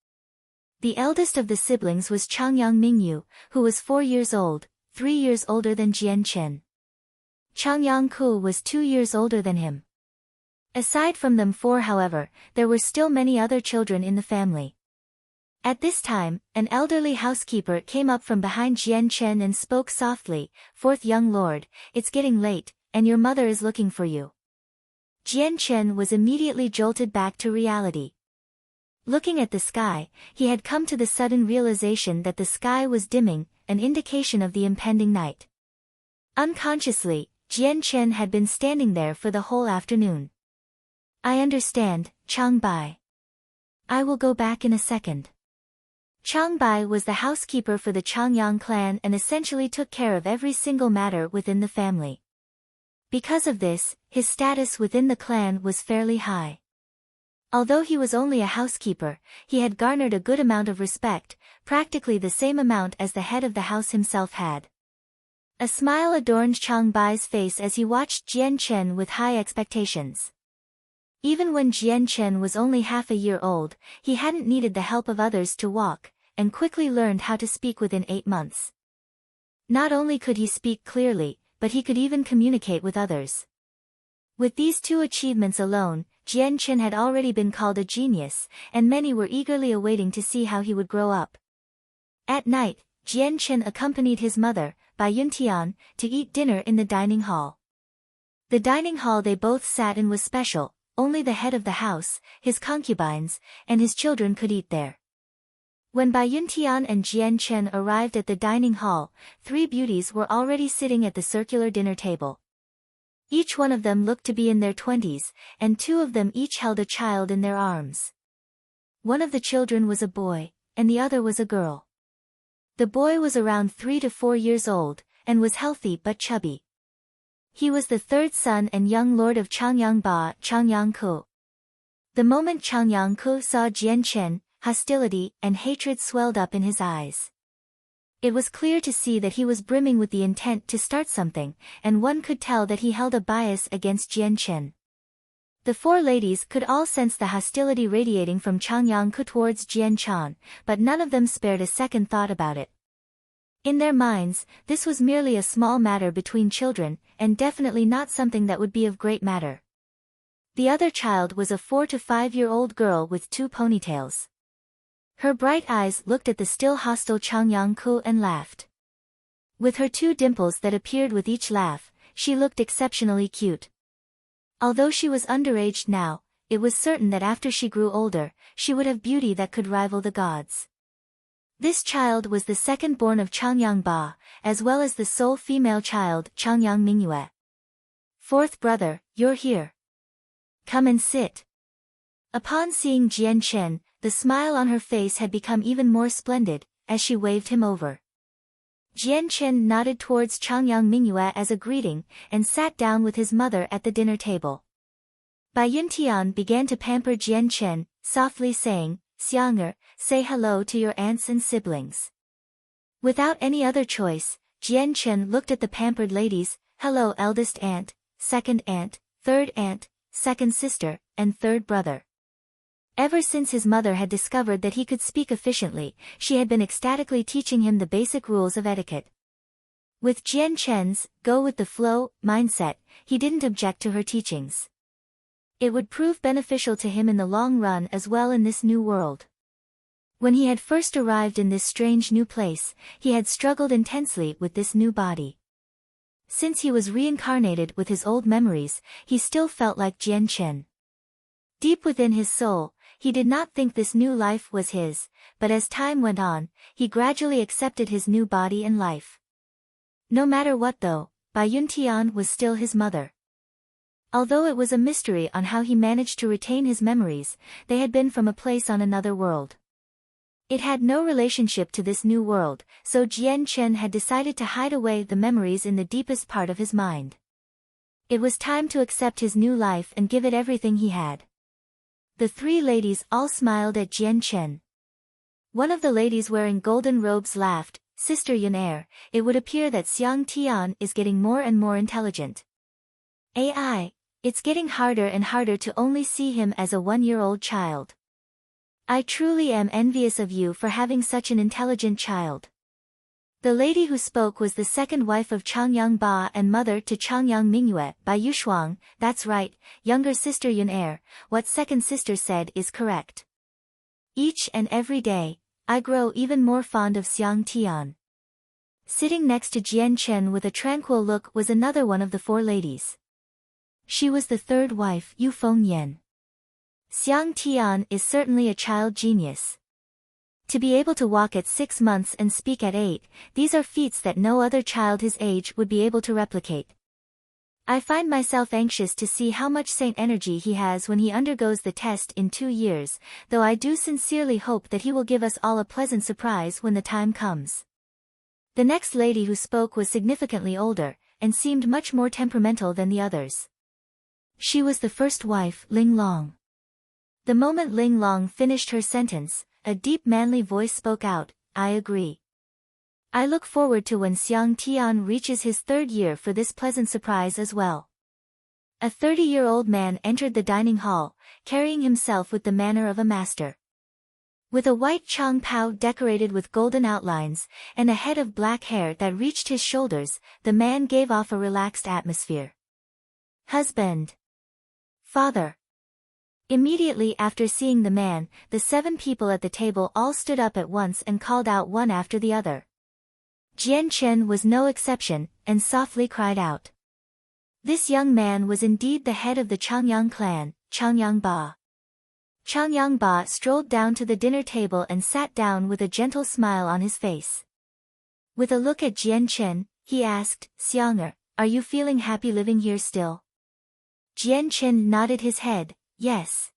Speaker 1: The eldest of the siblings was Changyang Mingyu, who was 4 years old, 3 years older than Jian Chen. Changyang Ku was 2 years older than him. Aside from them four, however, there were still many other children in the family. At this time, an elderly housekeeper came up from behind Jian Chen and spoke softly, "Fourth young lord, it's getting late, and your mother is looking for you." Jian Chen was immediately jolted back to reality. Looking at the sky, he had come to the sudden realization that the sky was dimming, an indication of the impending night. Unconsciously, Jian Chen had been standing there for the whole afternoon. "I understand, Chang Bai. I will go back in a second." Chang Bai was the housekeeper for the Changyang clan and essentially took care of every single matter within the family. Because of this, his status within the clan was fairly high. Although he was only a housekeeper, he had garnered a good amount of respect, practically the same amount as the head of the house himself had. A smile adorned Chang Bai's face as he watched Jian Chen with high expectations. Even when Jian Chen was only half a year old, he hadn't needed the help of others to walk, and quickly learned how to speak within 8 months. Not only could he speak clearly, but he could even communicate with others. With these two achievements alone, Jian Chen had already been called a genius, and many were eagerly awaiting to see how he would grow up. At night, Jian Chen accompanied his mother, Bai Yuntian, to eat dinner in the dining hall. The dining hall they both sat in was special. Only the head of the house, his concubines, and his children could eat there. When Bai Yuntian and Jian Chen arrived at the dining hall, 3 beauties were already sitting at the circular dinner table. Each one of them looked to be in their 20s, and 2 of them each held a child in their arms. One of the children was a boy, and the other was a girl. The boy was around 3 to 4 years old, and was healthy but chubby. He was the 3rd son and young lord of Changyang Ba, Changyang Ku. The moment Changyang Ku saw Jian Chen, hostility and hatred swelled up in his eyes. It was clear to see that he was brimming with the intent to start something, and one could tell that he held a bias against Jian Chen. The 4 ladies could all sense the hostility radiating from Changyang Ku towards Jian Chen, but none of them spared a second thought about it. In their minds, this was merely a small matter between children, and definitely not something that would be of great matter. The other child was a 4 to 5-year-old girl with 2 ponytails. Her bright eyes looked at the still hostile Changyang Ku and laughed. With her 2 dimples that appeared with each laugh, she looked exceptionally cute. Although she was underage now, it was certain that after she grew older, she would have beauty that could rival the gods. This child was the second born of Changyang Ba, as well as the sole female child, Changyang Mingyue. "Fourth brother, you're here. Come and sit." Upon seeing Jian Chen, the smile on her face had become even more splendid, as she waved him over. Jian Chen nodded towards Changyang Mingyue as a greeting, and sat down with his mother at the dinner table. Bai Yuntian began to pamper Jian Chen, softly saying, "Xianger, say hello to your aunts and siblings." Without any other choice, Jian Chen looked at the pampered ladies. "Hello eldest aunt, second aunt, third aunt, second sister, and third brother." Ever since his mother had discovered that he could speak efficiently, she had been ecstatically teaching him the basic rules of etiquette. With Jian Chen's go-with-the-flow mindset, he didn't object to her teachings. It would prove beneficial to him in the long run as well in this new world. When he had first arrived in this strange new place, he had struggled intensely with this new body. Since he was reincarnated with his old memories, he still felt like Jian Chen. Deep within his soul, He did not think this new life was his, but as time went on, he gradually accepted his new body and life. No matter what though, Bai Yuntian was still his mother. Although it was a mystery on how he managed to retain his memories, they had been from a place on another world. It had no relationship to this new world, so Jian Chen had decided to hide away the memories in the deepest part of his mind. It was time to accept his new life and give it everything he had. The three ladies all smiled at Jian Chen. One of the ladies wearing golden robes laughed, "Sister Yunair, it would appear that Xiang Tian is getting more and more intelligent. AI, it's getting harder and harder to only see him as a 1-year-old child. I truly am envious of you for having such an intelligent child." The lady who spoke was the second wife of Changyang Ba and mother to Changyang Mingyue, Bai Yushuang. "That's right, younger sister Yunair, what second sister said is correct. Each and every day, I grow even more fond of Xiang Tian." Sitting next to Jian Chen with a tranquil look was another one of the four ladies. She was the third wife, Yu Fengyan. "Xiang Tian is certainly a child genius. To be able to walk at 6 months and speak at 8, these are feats that no other child his age would be able to replicate. I find myself anxious to see how much saint energy he has when he undergoes the test in 2 years, though I do sincerely hope that he will give us all a pleasant surprise when the time comes." The next lady who spoke was significantly older, and seemed much more temperamental than the others. She was the first wife, Ling Long. The moment Ling Long finished her sentence, a deep manly voice spoke out, "I agree. I look forward to when Xiang Tian reaches his 3rd year for this pleasant surprise as well." A 30-year-old man entered the dining hall, carrying himself with the manner of a master. With a white chang pao decorated with golden outlines, and a head of black hair that reached his shoulders, the man gave off a relaxed atmosphere. "Husband. Father." Immediately after seeing the man, the 7 people at the table all stood up at once and called out one after the other. Jian Chen was no exception, and softly cried out. This young man was indeed the head of the Changyang clan, Changyang Ba. Changyang Ba strolled down to the dinner table and sat down with a gentle smile on his face. With a look at Jian Chen, he asked, "Xianger, are you feeling happy living here still?" Jian Chen nodded his head, "Yes."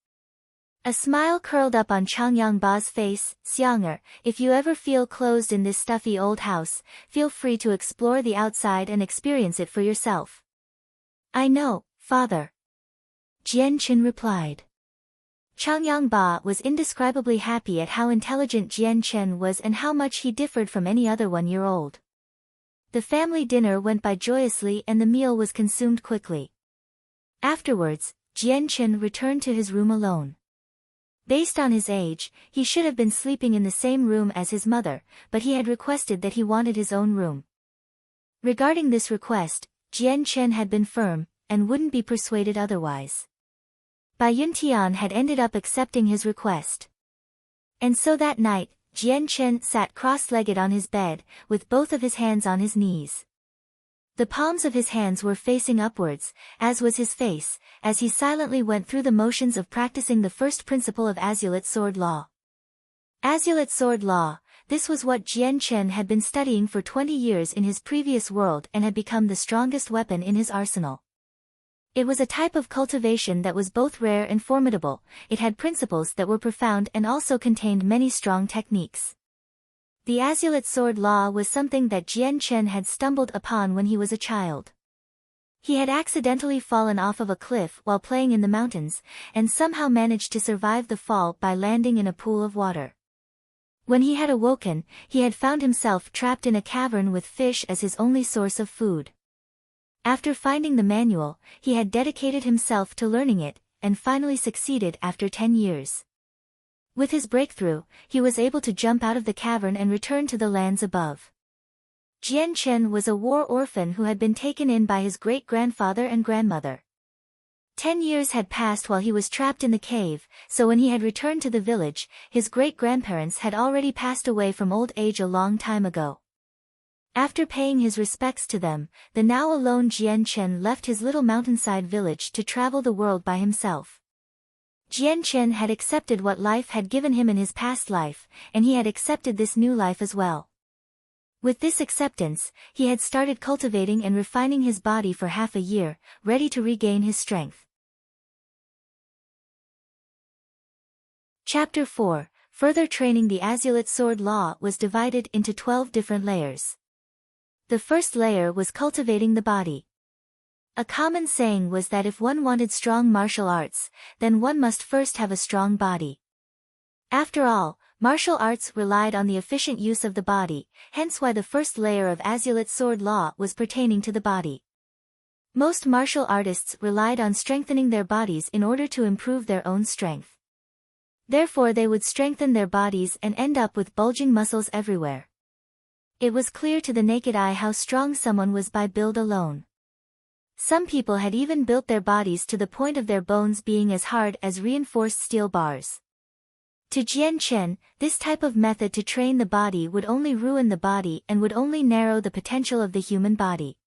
Speaker 1: A smile curled up on Changyang Ba's face. "Xianger, if you ever feel closed in this stuffy old house, feel free to explore the outside and experience it for yourself." "I know, father," Jian Chen replied. Changyang Ba was indescribably happy at how intelligent Jian Chen was and how much he differed from any other 1-year-old. The family dinner went by joyously and the meal was consumed quickly. Afterwards, Jian Chen returned to his room alone. Based on his age, he should have been sleeping in the same room as his mother, but he had requested that he wanted his own room. Regarding this request, Jian Chen had been firm, and wouldn't be persuaded otherwise. Bai Yuntian had ended up accepting his request. And so that night, Jian Chen sat cross-legged on his bed, with both of his hands on his knees. The palms of his hands were facing upwards, as was his face, as he silently went through the motions of practicing the first principle of Azulate Sword Law. Azulate Sword Law, this was what Jian Chen had been studying for 20 years in his previous world and had become the strongest weapon in his arsenal. It was a type of cultivation that was both rare and formidable. It had principles that were profound and also contained many strong techniques. The Azulate Sword Law was something that Jian Chen had stumbled upon when he was a child. He had accidentally fallen off of a cliff while playing in the mountains, and somehow managed to survive the fall by landing in a pool of water. When he had awoken, he had found himself trapped in a cavern with fish as his only source of food. After finding the manual, he had dedicated himself to learning it, and finally succeeded after 10 years. With his breakthrough, he was able to jump out of the cavern and return to the lands above. Jian Chen was a war orphan who had been taken in by his great-grandfather and grandmother. 10 years had passed while he was trapped in the cave, so when he had returned to the village, his great-grandparents had already passed away from old age a long time ago. After paying his respects to them, the now alone Jian Chen left his little mountainside village to travel the world by himself. Jian Chen had accepted what life had given him in his past life, and he had accepted this new life as well. With this acceptance, he had started cultivating and refining his body for half a year, ready to regain his strength. Chapter 4. Further training. The Azulite Sword Law was divided into 12 different layers. The first layer was cultivating the body. A common saying was that if one wanted strong martial arts, then one must first have a strong body. After all, martial arts relied on the efficient use of the body, hence why the first layer of Azulite Sword Law was pertaining to the body. Most martial artists relied on strengthening their bodies in order to improve their own strength. Therefore they would strengthen their bodies and end up with bulging muscles everywhere. It was clear to the naked eye how strong someone was by build alone. Some people had even built their bodies to the point of their bones being as hard as reinforced steel bars. To Jian Chen, this type of method to train the body would only ruin the body and would only narrow the potential of the human body.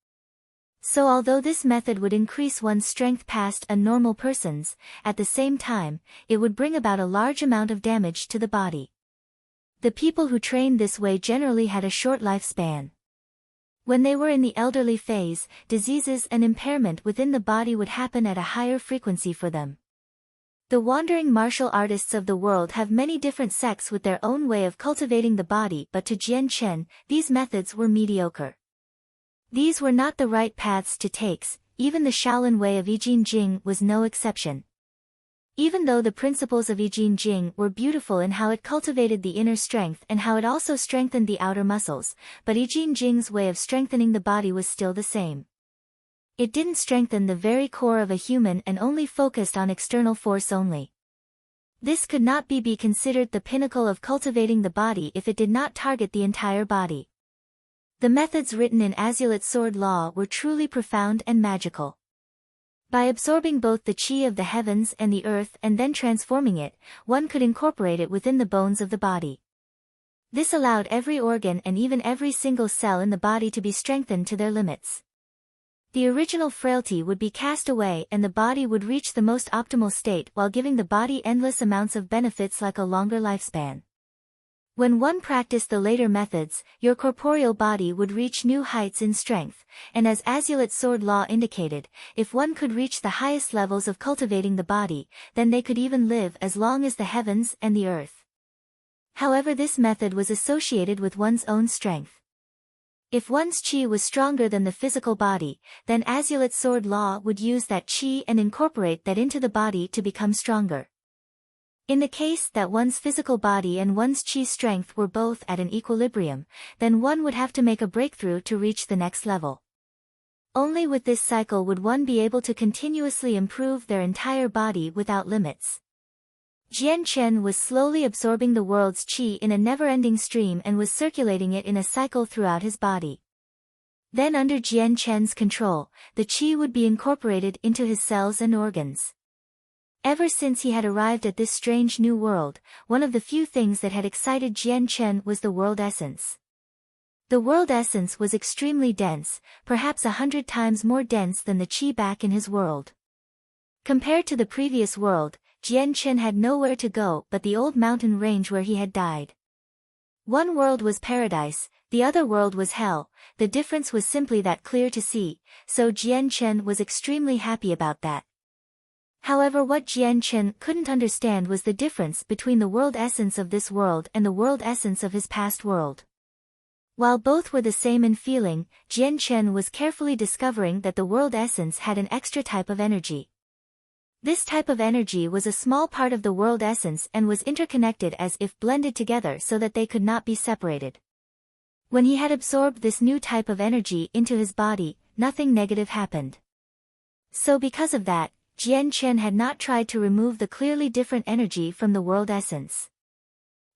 Speaker 1: So although this method would increase one's strength past a normal person's, at the same time, it would bring about a large amount of damage to the body. The people who trained this way generally had a short lifespan. When they were in the elderly phase, diseases and impairment within the body would happen at a higher frequency for them. The wandering martial artists of the world have many different sects with their own way of cultivating the body, but to Jian Chen, these methods were mediocre. These were not the right paths to take. Even the Shaolin way of Yijin Jing was no exception. Even though the principles of Yijin Jing were beautiful in how it cultivated the inner strength and how it also strengthened the outer muscles, but Yijin Jing's way of strengthening the body was still the same. It didn't strengthen the very core of a human and only focused on external force only. This could not be considered the pinnacle of cultivating the body if it did not target the entire body. The methods written in Azulite Sword Law were truly profound and magical. By absorbing both the qi of the heavens and the earth and then transforming it, one could incorporate it within the bones of the body. This allowed every organ and even every single cell in the body to be strengthened to their limits. The original frailty would be cast away and the body would reach the most optimal state while giving the body endless amounts of benefits like a longer lifespan. When one practiced the later methods, your corporeal body would reach new heights in strength, and as Azulite Sword Law indicated, if one could reach the highest levels of cultivating the body, then they could even live as long as the heavens and the earth. However, this method was associated with one's own strength. If one's qi was stronger than the physical body, then Azulite Sword Law would use that qi and incorporate that into the body to become stronger. In the case that one's physical body and one's qi strength were both at an equilibrium, then one would have to make a breakthrough to reach the next level. Only with this cycle would one be able to continuously improve their entire body without limits. Jian Chen was slowly absorbing the world's qi in a never-ending stream and was circulating it in a cycle throughout his body. Then under Jian Chen's control, the qi would be incorporated into his cells and organs. Ever since he had arrived at this strange new world, one of the few things that had excited Jian Chen was the world essence. The world essence was extremely dense, perhaps 100 times more dense than the qi back in his world. Compared to the previous world, Jian Chen had nowhere to go but the old mountain range where he had died. One world was paradise, the other world was hell. The difference was simply that clear to see, so Jian Chen was extremely happy about that. However, what Jian Chen couldn't understand was the difference between the world essence of this world and the world essence of his past world. While both were the same in feeling, Jian Chen was carefully discovering that the world essence had an extra type of energy. This type of energy was a small part of the world essence and was interconnected as if blended together so that they could not be separated. When he had absorbed this new type of energy into his body, nothing negative happened. So because of that, Jian Chen had not tried to remove the clearly different energy from the world essence.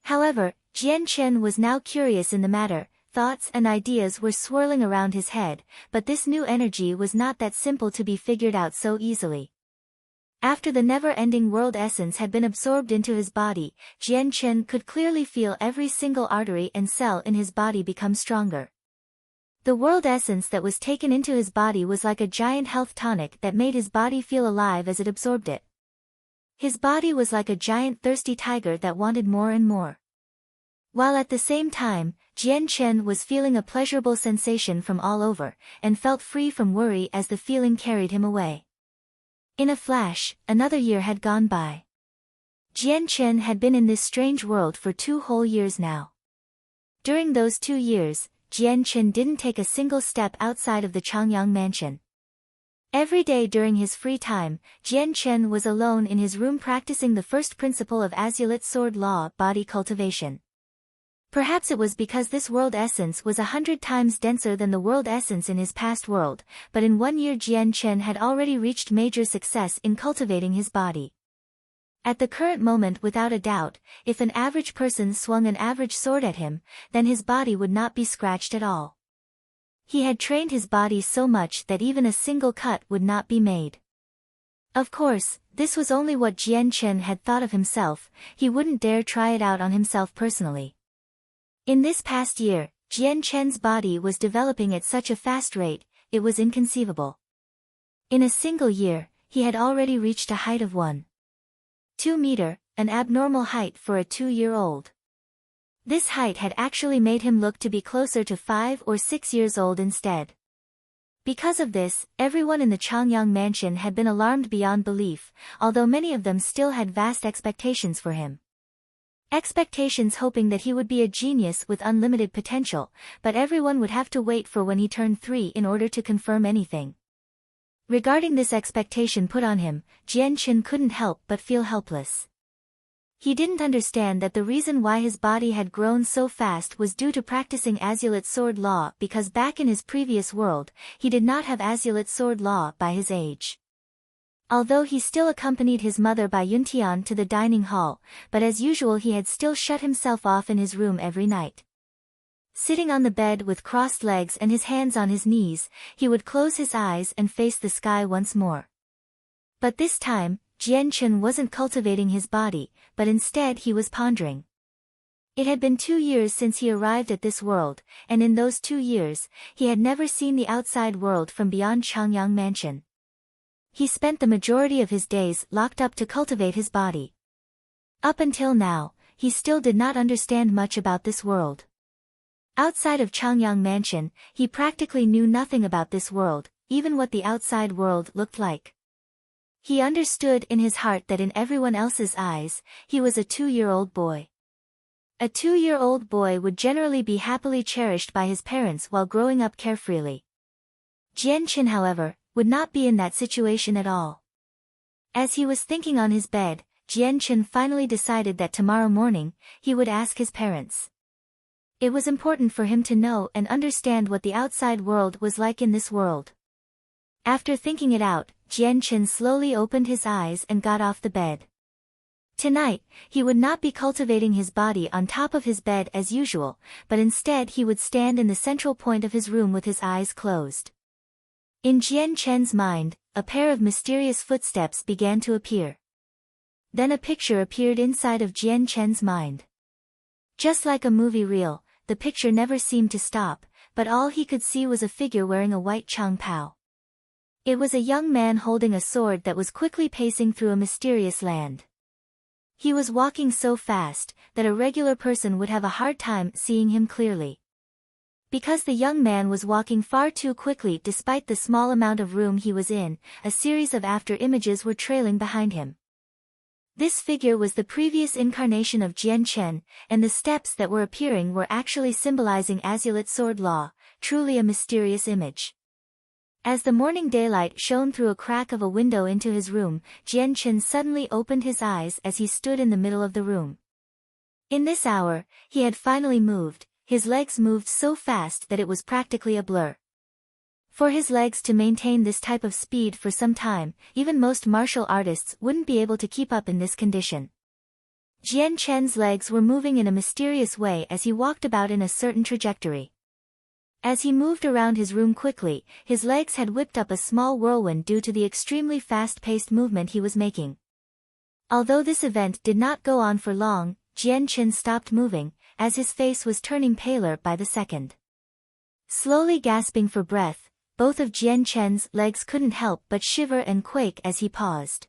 Speaker 1: However, Jian Chen was now curious in the matter. Thoughts and ideas were swirling around his head, but this new energy was not that simple to be figured out so easily. After the never-ending world essence had been absorbed into his body, Jian Chen could clearly feel every single artery and cell in his body become stronger. The world essence that was taken into his body was like a giant health tonic that made his body feel alive as it absorbed it. His body was like a giant thirsty tiger that wanted more and more. While at the same time, Jian Chen was feeling a pleasurable sensation from all over, and felt free from worry as the feeling carried him away. In a flash, another year had gone by. Jian Chen had been in this strange world for 2 whole years now. During those 2 years, Jian Chen didn't take a single step outside of the Changyang mansion. Every day during his free time, Jian Chen was alone in his room practicing the first principle of Azulite Sword Law, body cultivation. Perhaps it was because this world essence was 100 times denser than the world essence in his past world, but in 1 year Jian Chen had already reached major success in cultivating his body. At the current moment, without a doubt, if an average person swung an average sword at him, then his body would not be scratched at all. He had trained his body so much that even a single cut would not be made. Of course, this was only what Jian Chen had thought of himself. He wouldn't dare try it out on himself personally. In this past year, Jian Chen's body was developing at such a fast rate, it was inconceivable. In a single year, he had already reached a height of 1.2 meters, an abnormal height for a 2-year-old. This height had actually made him look to be closer to 5 or 6 years old instead. Because of this, everyone in the Changyang mansion had been alarmed beyond belief, although many of them still had vast expectations for him. Expectations hoping that he would be a genius with unlimited potential, but everyone would have to wait for when he turned 3 in order to confirm anything. Regarding this expectation put on him, Jian Chen couldn't help but feel helpless. He didn't understand that the reason why his body had grown so fast was due to practicing Azulite Sword Law, because back in his previous world, he did not have Azulite Sword Law by his age. Although he still accompanied his mother by Yuntian to the dining hall, but as usual he had still shut himself off in his room every night. Sitting on the bed with crossed legs and his hands on his knees, he would close his eyes and face the sky once more. But this time, Jian Chen wasn't cultivating his body, but instead he was pondering. It had been 2 years since he arrived at this world, and in those 2 years, he had never seen the outside world from beyond Changyang Mansion. He spent the majority of his days locked up to cultivate his body. Up until now, he still did not understand much about this world. Outside of Changyang Mansion, he practically knew nothing about this world, even what the outside world looked like. He understood in his heart that in everyone else's eyes, he was a 2-year-old boy. A 2-year-old boy would generally be happily cherished by his parents while growing up carefreely. Jian Chen, however, would not be in that situation at all. As he was thinking on his bed, Jian Chen finally decided that tomorrow morning, he would ask his parents. It was important for him to know and understand what the outside world was like in this world. After thinking it out, Jian Chen slowly opened his eyes and got off the bed. Tonight, he would not be cultivating his body on top of his bed as usual, but instead he would stand in the central point of his room with his eyes closed. In Jian Chen's mind, a pair of mysterious footsteps began to appear. Then a picture appeared inside of Jian Chen's mind. Just like a movie reel, the picture never seemed to stop, but all he could see was a figure wearing a white changpao. It was a young man holding a sword that was quickly pacing through a mysterious land. He was walking so fast that a regular person would have a hard time seeing him clearly. Because the young man was walking far too quickly despite the small amount of room he was in, a series of after images were trailing behind him. This figure was the previous incarnation of Jian Chen, and the steps that were appearing were actually symbolizing Azulite Sword Law, truly a mysterious image. As the morning daylight shone through a crack of a window into his room, Jian Chen suddenly opened his eyes as he stood in the middle of the room. In this hour, he had finally moved. His legs moved so fast that it was practically a blur. For his legs to maintain this type of speed for some time, even most martial artists wouldn't be able to keep up in this condition. Jian Chen's legs were moving in a mysterious way as he walked about in a certain trajectory. As he moved around his room quickly, his legs had whipped up a small whirlwind due to the extremely fast-paced movement he was making. Although this event did not go on for long, Jian Chen stopped moving, as his face was turning paler by the second. Slowly gasping for breath, both of Jian Chen's legs couldn't help but shiver and quake as he paused.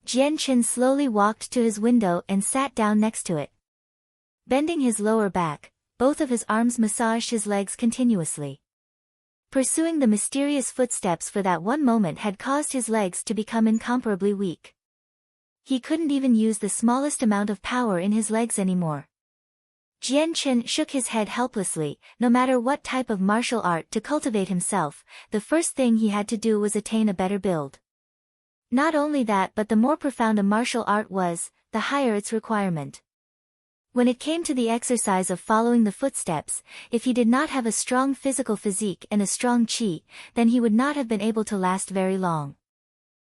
Speaker 1: Jian Chen slowly walked to his window and sat down next to it. Bending his lower back, both of his arms massaged his legs continuously. Pursuing the mysterious footsteps for that one moment had caused his legs to become incomparably weak. He couldn't even use the smallest amount of power in his legs anymore. Jian Chen shook his head helplessly. No matter what type of martial art to cultivate himself, the first thing he had to do was attain a better build. Not only that, but the more profound a martial art was, the higher its requirement. When it came to the exercise of following the footsteps, if he did not have a strong physical physique and a strong qi, then he would not have been able to last very long.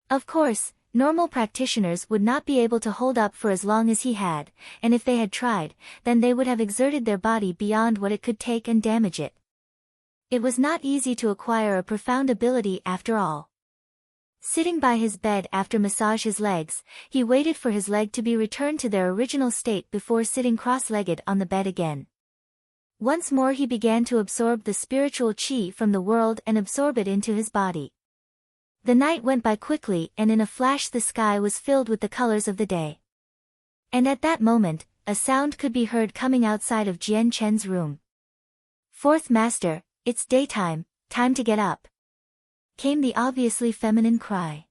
Speaker 1: Of course, normal practitioners would not be able to hold up for as long as he had, and if they had tried, then they would have exerted their body beyond what it could take and damage it. It was not easy to acquire a profound ability after all. Sitting by his bed after massage his legs, he waited for his leg to be returned to their original state before sitting cross-legged on the bed again. Once more he began to absorb the spiritual qi from the world and absorb it into his body. The night went by quickly, and in a flash the sky was filled with the colors of the day. And at that moment, a sound could be heard coming outside of Jian Chen's room. "Fourth Master, it's daytime, time to get up," came the obviously feminine cry.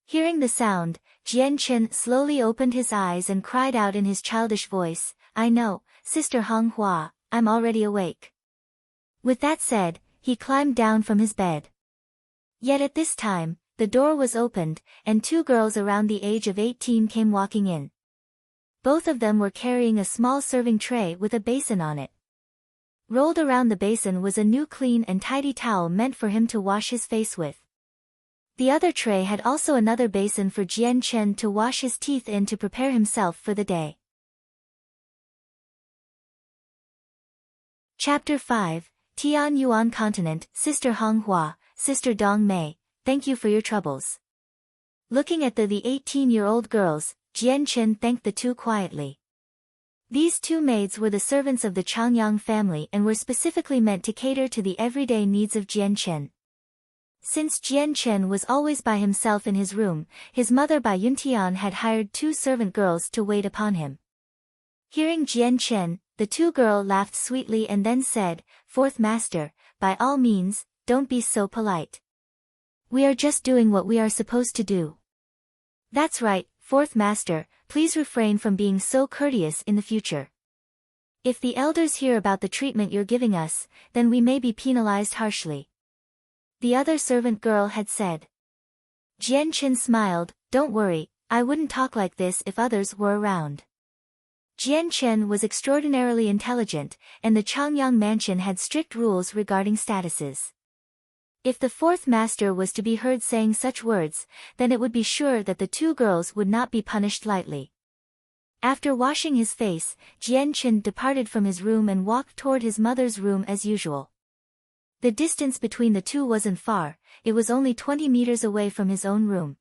Speaker 1: Hearing the sound, Jian Chen slowly opened his eyes and cried out in his childish voice, "I know, Sister Hong Hua, I'm already awake." With that said, he climbed down from his bed. Yet at this time, the door was opened, and two girls around the age of 18 came walking in. Both of them were carrying a small serving tray with a basin on it. Rolled around the basin was a new clean and tidy towel meant for him to wash his face with. The other tray had also another basin for Jian Chen to wash his teeth in to prepare himself for the day. Chapter 5, Tian Yuan Continent. Sister Hong Hua, Sister Dong Mei, thank you for your troubles. Looking at the 18-year-old girls, Jian Chen thanked the two quietly. These two maids were the servants of the Changyang family and were specifically meant to cater to the everyday needs of Jian Chen. Since Jian Chen was always by himself in his room, his mother Bai Yuntian had hired two servant girls to wait upon him. Hearing Jian Chen, the two girls laughed sweetly and then said, "Fourth Master, by all means, don't be so polite. We are just doing what we are supposed to do." "That's right, Fourth Master, please refrain from being so courteous in the future. If the elders hear about the treatment you're giving us, then we may be penalized harshly," the other servant girl had said. Jian Chen smiled, "Don't worry, I wouldn't talk like this if others were around." Jian Chen was extraordinarily intelligent, and the Changyang mansion had strict rules regarding statuses. If the fourth master was to be heard saying such words, then it would be sure that the two girls would not be punished lightly. After washing his face, Jian Chen departed from his room and walked toward his mother's room as usual. The distance between the two wasn't far, it was only 20 meters away from his own room.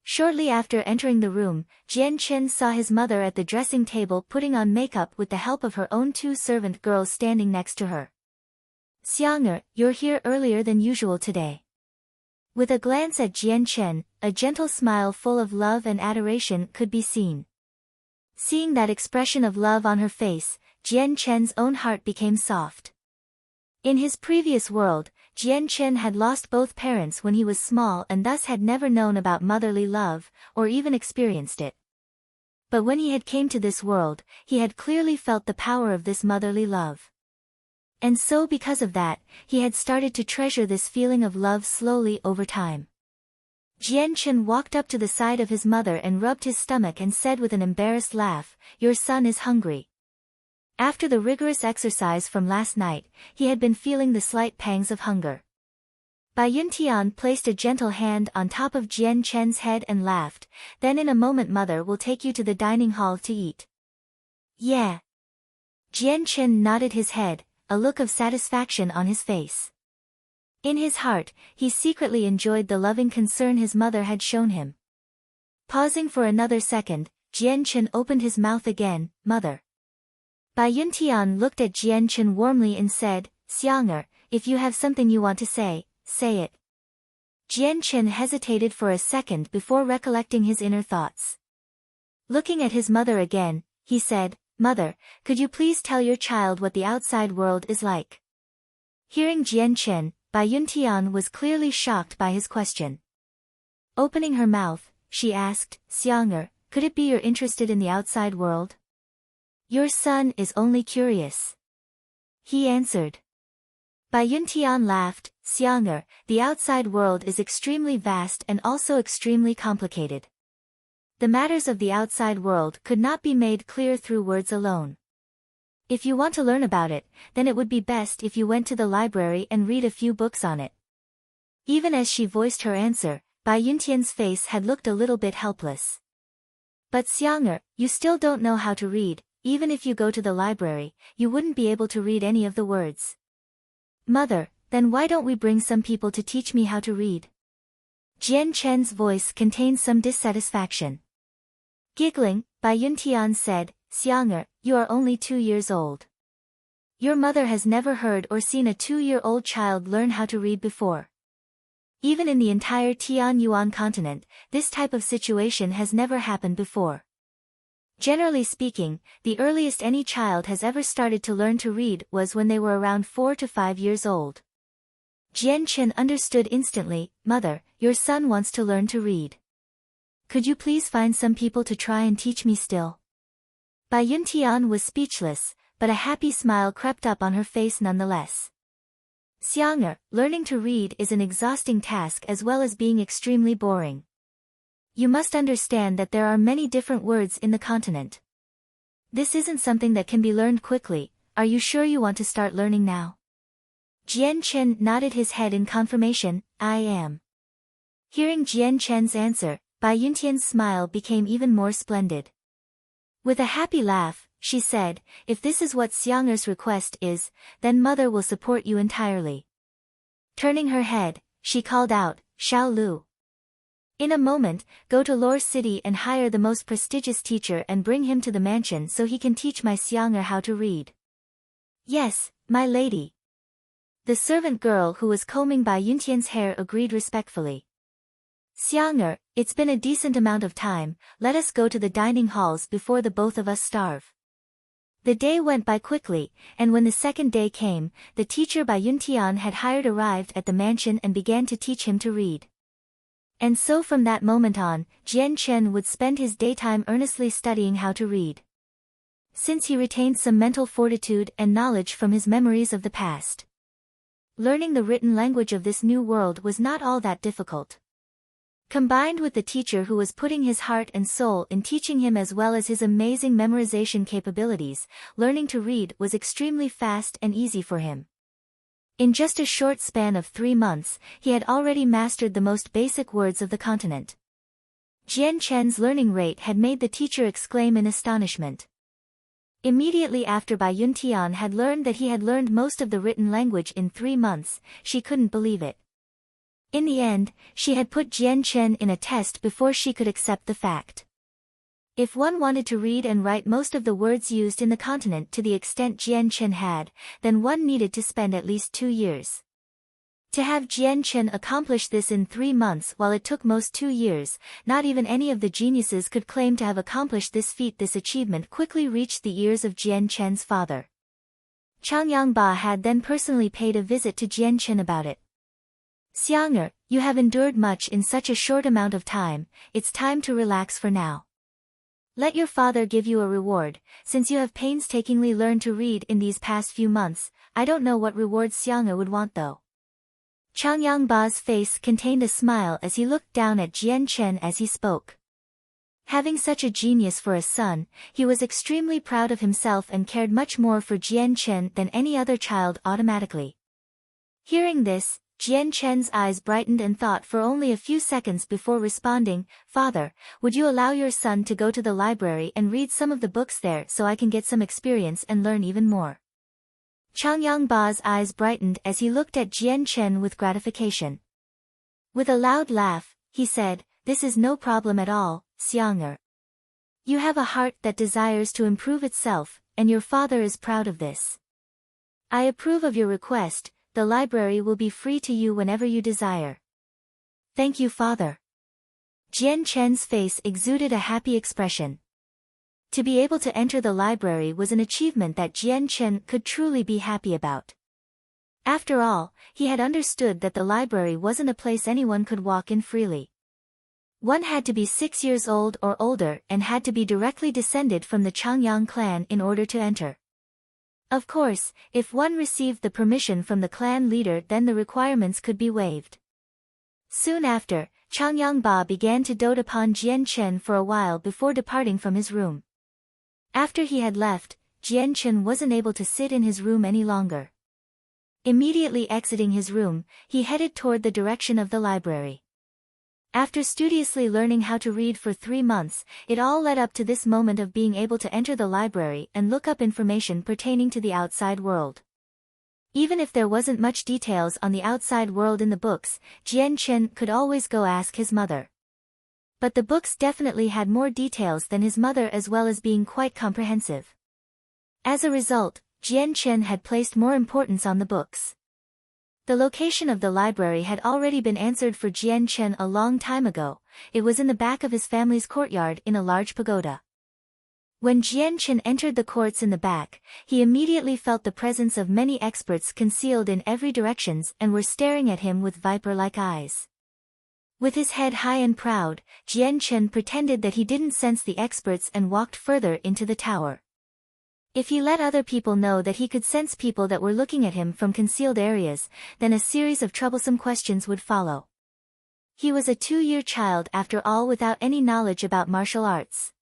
Speaker 1: Shortly after entering the room, Jian Chen saw his mother at the dressing table putting on makeup with the help of her own two servant girls standing next to her. "Xiang'er, you're here earlier than usual today." With a glance at Jian Chen, a gentle smile full of love and adoration could be seen. Seeing that expression of love on her face, Jian Chen's own heart became soft. In his previous world, Jian Chen had lost both parents when he was small and thus had never known about motherly love, or even experienced it. But when he had came to this world, he had clearly felt the power of this motherly love. And so because of that, he had started to treasure this feeling of love slowly over time. Jian Chen walked up to the side of his mother and rubbed his stomach and said with an embarrassed laugh, "Your son is hungry." After the rigorous exercise from last night, he had been feeling the slight pangs of hunger. Bai Yuntian placed a gentle hand on top of Jian Chen's head and laughed, "Then in a moment mother will take you to the dining hall to eat." "Yeah." Jian Chen nodded his head, a look of satisfaction on his face. In his heart, he secretly enjoyed the loving concern his mother had shown him. Pausing for another second, Jian Chen opened his mouth again, "Mother." Bai Yuntian looked at Jian Chen warmly and said, "Xiang'er, if you have something you want to say, say it." Jian Chen hesitated for a second before recollecting his inner thoughts. Looking at his mother again, he said, "Mother, could you please tell your child what the outside world is like?" Hearing Jian Chen, Bai Yuntian was clearly shocked by his question. Opening her mouth, she asked, "Xiang'er, could it be you're interested in the outside world?" "Your son is only curious," he answered. Bai Yuntian laughed, "Xiang'er, the outside world is extremely vast and also extremely complicated. The matters of the outside world could not be made clear through words alone. If you want to learn about it, then it would be best if you went to the library and read a few books on it." Even as she voiced her answer, Bai Yuntian's face had looked a little bit helpless. "But Xiang'er, you still don't know how to read. Even if you go to the library, you wouldn't be able to read any of the words." "Mother, then why don't we bring some people to teach me how to read?" Jian Chen's voice contained some dissatisfaction. Giggling, Bai Yuntian said, "Xiang'er, you are only 2 years old. Your mother has never heard or seen a 2-year-old child learn how to read before. Even in the entire Tianyuan continent, this type of situation has never happened before. Generally speaking, the earliest any child has ever started to learn to read was when they were around 4 to 5 years old." Jian Chen understood instantly, "Mother, your son wants to learn to read. Could you please find some people to try and teach me still?" Bai Yuntian was speechless, but a happy smile crept up on her face nonetheless. "Xiang'er, learning to read is an exhausting task as well as being extremely boring. You must understand that there are many different words in the continent. This isn't something that can be learned quickly. Are you sure you want to start learning now?" Jian Chen nodded his head in confirmation, "I am." Hearing Jian Chen's answer, Bai Yuntian's smile became even more splendid. With a happy laugh, she said, "If this is what Xiang'er's request is, then mother will support you entirely." Turning her head, she called out, "Xiao Lu. In a moment, go to Lore City and hire the most prestigious teacher and bring him to the mansion so he can teach my Xiang'er how to read." "Yes, my lady." The servant girl who was combing Bai Yuntian's hair agreed respectfully. "Xiang'er, it's been a decent amount of time, let us go to the dining halls before the both of us starve." The day went by quickly, and when the second day came, the teacher Bai Yuntian had hired arrived at the mansion and began to teach him to read. And so from that moment on, Jian Chen would spend his daytime earnestly studying how to read. Since he retained some mental fortitude and knowledge from his memories of the past, learning the written language of this new world was not all that difficult. Combined with the teacher who was putting his heart and soul in teaching him as well as his amazing memorization capabilities, learning to read was extremely fast and easy for him. In just a short span of 3 months, he had already mastered the most basic words of the continent. Jian Chen's learning rate had made the teacher exclaim in astonishment. Immediately after Bai Yuntian had learned that he had learned most of the written language in 3 months, she couldn't believe it. In the end, she had put Jian Chen in a test before she could accept the fact. If one wanted to read and write most of the words used in the continent to the extent Jian Chen had, then one needed to spend at least 2 years. To have Jian Chen accomplish this in 3 months while it took most 2 years, not even any of the geniuses could claim to have accomplished this feat. This achievement quickly reached the ears of Jian Chen's father. Changyang Ba had then personally paid a visit to Jian Chen about it. "Xiang'er, you have endured much in such a short amount of time, it's time to relax for now. Let your father give you a reward, since you have painstakingly learned to read in these past few months. I don't know what reward Xiang'er would want though." Changyang Ba's face contained a smile as he looked down at Jian Chen as he spoke. Having such a genius for a son, he was extremely proud of himself and cared much more for Jian Chen than any other child automatically. Hearing this, Jian Chen's eyes brightened and thought for only a few seconds before responding, "Father, would you allow your son to go to the library and read some of the books there so I can get some experience and learn even more?" Changyang Ba's eyes brightened as he looked at Jian Chen with gratification. With a loud laugh, he said, "This is no problem at all, Xiang'er. You have a heart that desires to improve itself, and your father is proud of this. I approve of your request. The library will be free to you whenever you desire." Thank you, father. Jian Chen's face exuded a happy expression. To be able to enter the library was an achievement that Jian Chen could truly be happy about. After all, he had understood that the library wasn't a place anyone could walk in freely. One had to be 6 years old or older and had to be directly descended from the Changyang clan in order to enter. Of course, if one received the permission from the clan leader, then the requirements could be waived. Soon after, Changyang Ba began to dote upon Jian Chen for a while before departing from his room. After he had left, Jian Chen wasn't able to sit in his room any longer. Immediately exiting his room, he headed toward the direction of the library. After studiously learning how to read for 3 months, it all led up to this moment of being able to enter the library and look up information pertaining to the outside world. Even if there wasn't much details on the outside world in the books, Jian Chen could always go ask his mother. But the books definitely had more details than his mother, as well as being quite comprehensive. As a result, Jian Chen had placed more importance on the books. The location of the library had already been answered for Jian Chen a long time ago. It was in the back of his family's courtyard in a large pagoda. When Jian Chen entered the courts in the back, he immediately felt the presence of many experts concealed in every direction and were staring at him with viper-like eyes. With his head high and proud, Jian Chen pretended that he didn't sense the experts and walked further into the tower. If he let other people know that he could sense people that were looking at him from concealed areas, then a series of troublesome questions would follow. He was a 2-year child after all, without any knowledge about martial arts.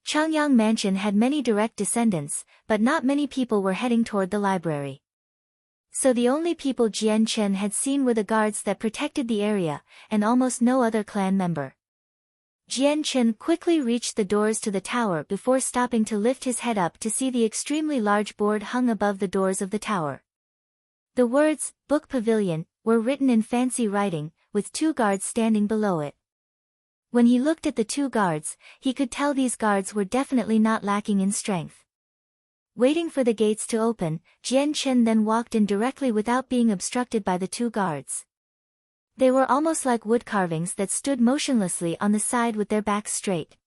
Speaker 1: Changyang Mansion had many direct descendants, but not many people were heading toward the library. So the only people Jian Chen had seen were the guards that protected the area, and almost no other clan member. Jian Chen quickly reached the doors to the tower before stopping to lift his head up to see the extremely large board hung above the doors of the tower. The words, "Book Pavilion," were written in fancy writing, with 2 guards standing below it. When he looked at the 2 guards, he could tell these guards were definitely not lacking in strength. Waiting for the gates to open, Jian Chen then walked in directly without being obstructed by the 2 guards. They were almost like wood carvings that stood motionlessly on the side with their backs straight.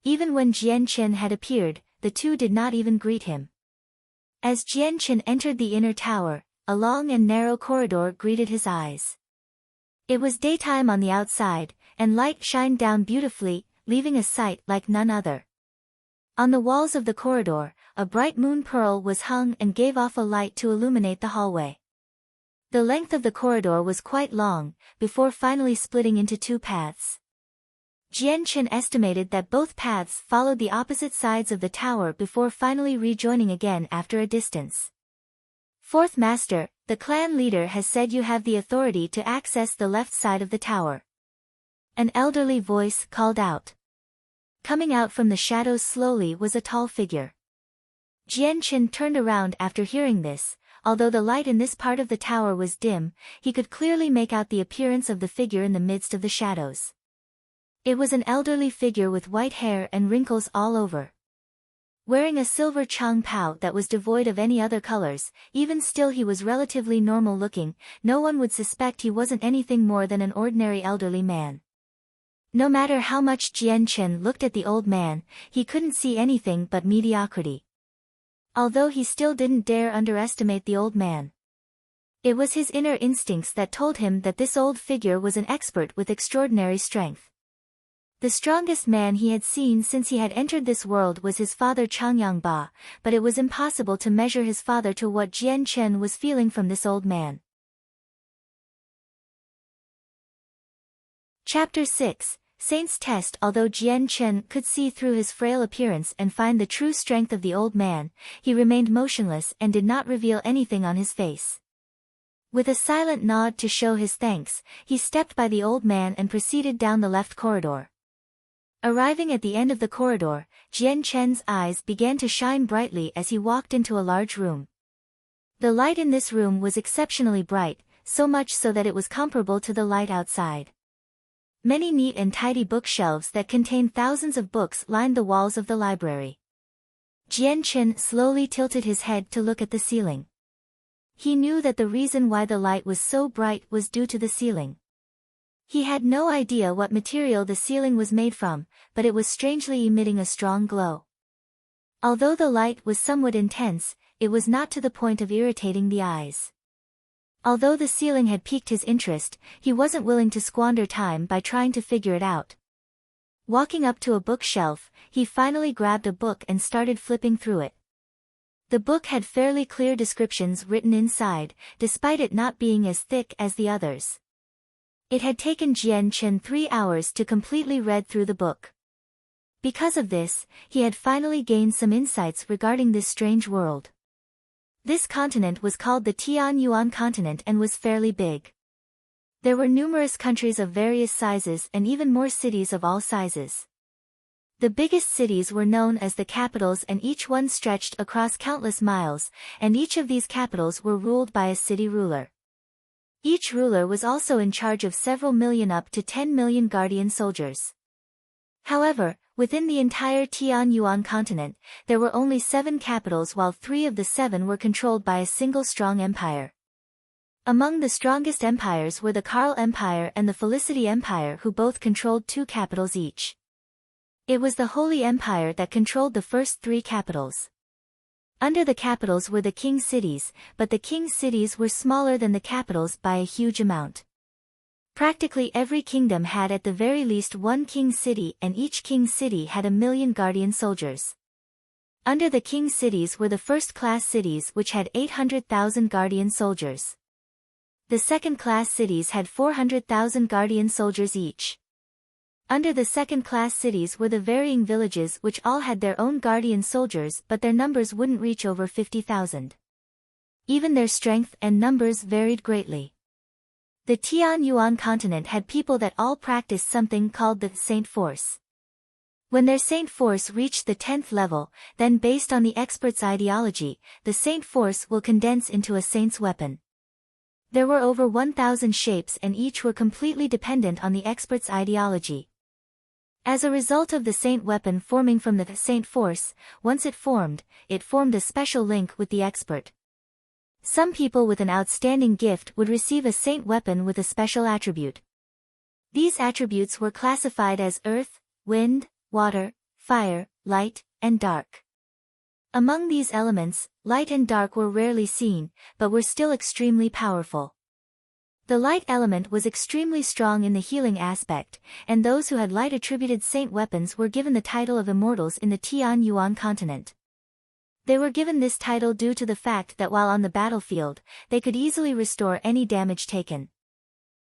Speaker 1: Even when Jian Chen had appeared, the 2 did not even greet him. As Jian Chen entered the inner tower, a long and narrow corridor greeted his eyes. It was daytime on the outside, and light shined down beautifully, leaving a sight like none other. On the walls of the corridor, a bright moon pearl was hung and gave off a light to illuminate the hallway. The length of the corridor was quite long, before finally splitting into 2 paths. Jian Chen estimated that both paths followed the opposite sides of the tower before finally rejoining again after a distance. "Fourth Master, the clan leader has said you have the authority to access the left side of the tower." An elderly voice called out. Coming out from the shadows slowly was a tall figure. Jian Chen turned around after hearing this. Although the light in this part of the tower was dim, he could clearly make out the appearance of the figure in the midst of the shadows. It was an elderly figure with white hair and wrinkles all over. Wearing a silver chang pao that was devoid of any other colors, even still he was relatively normal looking. No one would suspect he wasn't anything more than an ordinary elderly man. No matter how much Jian Chen looked at the old man, he couldn't see anything but mediocrity. Although he still didn't dare underestimate the old man. It was his inner instincts that told him that this old figure was an expert with extraordinary strength. The strongest man he had seen since he had entered this world was his father Changyang Ba, but it was impossible to measure his father to what Jian Chen was feeling from this old man. Chapter 6, Saint's Test. Although Jian Chen could see through his frail appearance and find the true strength of the old man, he remained motionless and did not reveal anything on his face. With a silent nod to show his thanks, he stepped by the old man and proceeded down the left corridor. Arriving at the end of the corridor, Jian Chen's eyes began to shine brightly as he walked into a large room. The light in this room was exceptionally bright, so much so that it was comparable to the light outside. Many neat and tidy bookshelves that contained thousands of books lined the walls of the library. Jian Chen slowly tilted his head to look at the ceiling. He knew that the reason why the light was so bright was due to the ceiling. He had no idea what material the ceiling was made from, but it was strangely emitting a strong glow. Although the light was somewhat intense, it was not to the point of irritating the eyes. Although the ceiling had piqued his interest, he wasn't willing to squander time by trying to figure it out. Walking up to a bookshelf, he finally grabbed a book and started flipping through it. The book had fairly clear descriptions written inside, despite it not being as thick as the others. It had taken Jian Chen 3 hours to completely read through the book. Because of this, he had finally gained some insights regarding this strange world. This continent was called the Tianyuan continent and was fairly big. There were numerous countries of various sizes and even more cities of all sizes. The biggest cities were known as the capitals, and each one stretched across countless miles, and each of these capitals were ruled by a city ruler. Each ruler was also in charge of several million up to 10 million guardian soldiers. However, within the entire Tianyuan continent, there were only 7 capitals, while 3 of the 7 were controlled by a single strong empire. Among the strongest empires were the Karl Empire and the Felicity Empire, who both controlled 2 capitals each. It was the Holy Empire that controlled the first 3 capitals. Under the capitals were the king cities, but the king cities were smaller than the capitals by a huge amount. Practically every kingdom had at the very least 1 king city, and each king city had 1 million guardian soldiers. Under the king cities were the first-class cities, which had 800,000 guardian soldiers. The second-class cities had 400,000 guardian soldiers each. Under the second-class cities were the varying villages, which all had their own guardian soldiers, but their numbers wouldn't reach over 50,000. Even their strength and numbers varied greatly. The Tianyuan continent had people that all practiced something called the Saint Force. When their Saint Force reached the 10th level, then based on the expert's ideology, the Saint Force will condense into a Saint's weapon. There were over 1,000 shapes, and each were completely dependent on the expert's ideology. As a result of the Saint weapon forming from the Saint Force, once it formed a special link with the expert. Some people with an outstanding gift would receive a Saint weapon with a special attribute. These attributes were classified as earth, wind, water, fire, light, and dark. Among these elements, light and dark were rarely seen, but were still extremely powerful. The light element was extremely strong in the healing aspect, and those who had light-attributed saint weapons were given the title of immortals in the Tianyuan continent. They were given this title due to the fact that while on the battlefield, they could easily restore any damage taken.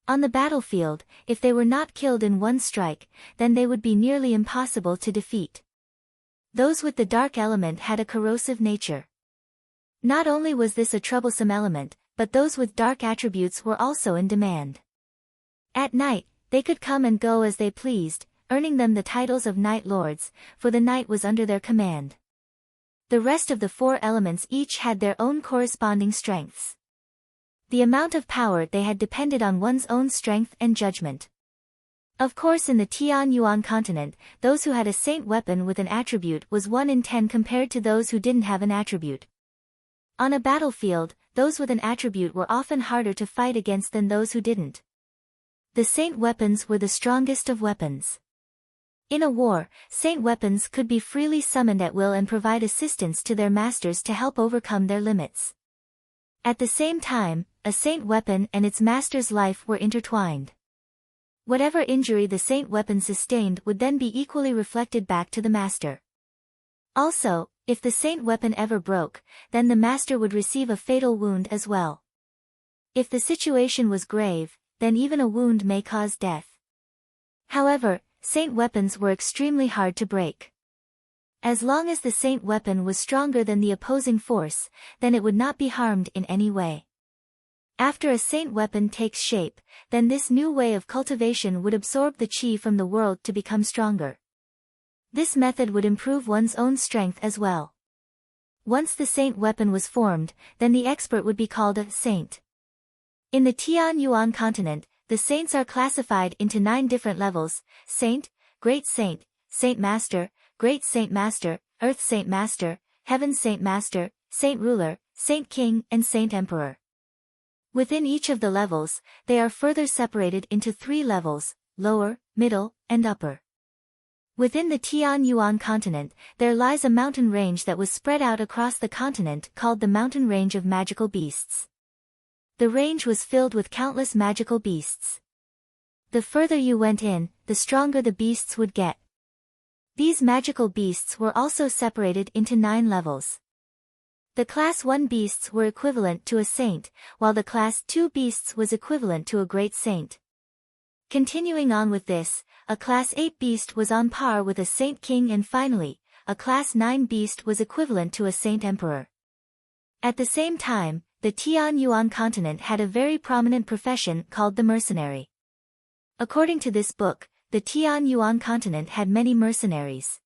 Speaker 1: On the battlefield, if they were not killed in one strike, then they would be nearly impossible to defeat. Those with the dark element had a corrosive nature. Not only was this a troublesome element, but those with dark attributes were also in demand. At night, they could come and go as they pleased, earning them the titles of Night Lords, for the night was under their command. The rest of the 4 elements each had their own corresponding strengths. The amount of power they had depended on one's own strength and judgment. Of course, in the Tianyuan continent, those who had a saint weapon with an attribute was 1 in 10 compared to those who didn't have an attribute. On a battlefield, those with an attribute were often harder to fight against than those who didn't. The saint weapons were the strongest of weapons. In a war, saint weapons could be freely summoned at will and provide assistance to their masters to help overcome their limits. At the same time, a saint weapon and its master's life were intertwined. Whatever injury the saint weapon sustained would then be equally reflected back to the master. Also, if the saint weapon ever broke, then the master would receive a fatal wound as well. If the situation was grave, then even a wound may cause death. However, saint weapons were extremely hard to break. As long as the saint weapon was stronger than the opposing force, then it would not be harmed in any way. After a saint weapon takes shape, then this new way of cultivation would absorb the chi from the world to become stronger. This method would improve one's own strength as well. Once the saint weapon was formed, then the expert would be called a saint. In the Tianyuan continent, the saints are classified into 9 different levels: saint, great saint, saint master, great saint master, earth saint master, heaven saint master, saint ruler, saint king, and saint emperor. Within each of the levels, they are further separated into 3 levels: lower, middle, and upper. Within the Tianyuan continent, there lies a mountain range that was spread out across the continent called the Mountain Range of Magical Beasts. The range was filled with countless magical beasts. The further you went in, the stronger the beasts would get. These magical beasts were also separated into 9 levels. The Class 1 beasts were equivalent to a saint, while the Class 2 beasts was equivalent to a great saint. Continuing on with this, a Class 8 beast was on par with a Saint King, and finally, a Class 9 beast was equivalent to a Saint Emperor. At the same time, the Tianyuan continent had a very prominent profession called the mercenary. According to this book, the Tianyuan continent had many mercenaries.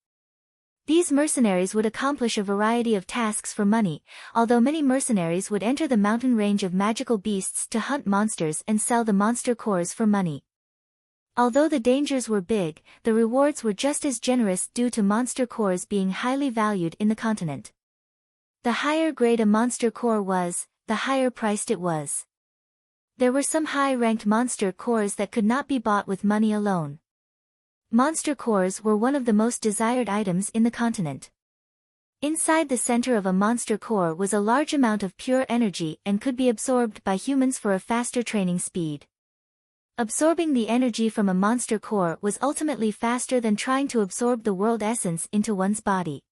Speaker 1: These mercenaries would accomplish a variety of tasks for money, although many mercenaries would enter the mountain range of magical beasts to hunt monsters and sell the monster cores for money. Although the dangers were big, the rewards were just as generous due to monster cores being highly valued in the continent. The higher grade a monster core was, the higher priced it was. There were some high-ranked monster cores that could not be bought with money alone. Monster cores were one of the most desired items in the continent. Inside the center of a monster core was a large amount of pure energy and could be absorbed by humans for a faster training speed. Absorbing the energy from a monster core was ultimately faster than trying to absorb the world essence into one's body.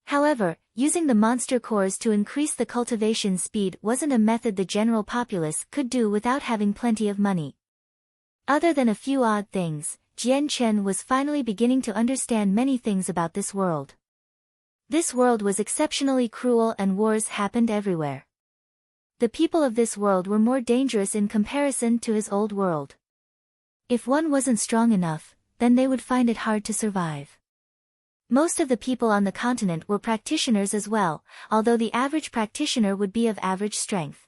Speaker 1: However, using the monster cores to increase the cultivation speed wasn't a method the general populace could do without having plenty of money. Other than a few odd things, Jian Chen was finally beginning to understand many things about this world. This world was exceptionally cruel and wars happened everywhere. The people of this world were more dangerous in comparison to his old world. If one wasn't strong enough, then they would find it hard to survive. Most of the people on the continent were practitioners as well, although the average practitioner would be of average strength.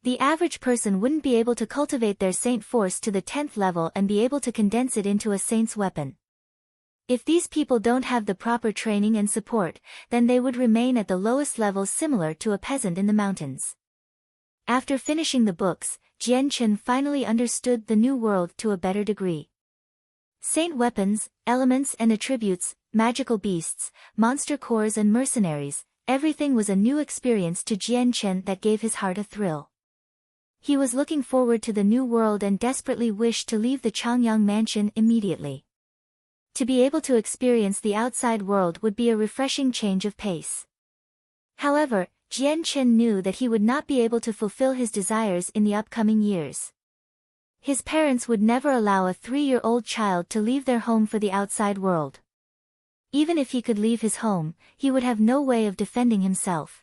Speaker 1: The average person wouldn't be able to cultivate their saint force to the 10th level and be able to condense it into a saint's weapon. If these people don't have the proper training and support, then they would remain at the lowest level, similar to a peasant in the mountains. After finishing the books, Jian Chen finally understood the new world to a better degree. Saint weapons, elements and attributes, magical beasts, monster cores and mercenaries, everything was a new experience to Jian Chen that gave his heart a thrill. He was looking forward to the new world and desperately wished to leave the Changyang mansion immediately. To be able to experience the outside world would be a refreshing change of pace. However, Jian Chen knew that he would not be able to fulfill his desires in the upcoming years. His parents would never allow a 3-year-old child to leave their home for the outside world. Even if he could leave his home, he would have no way of defending himself.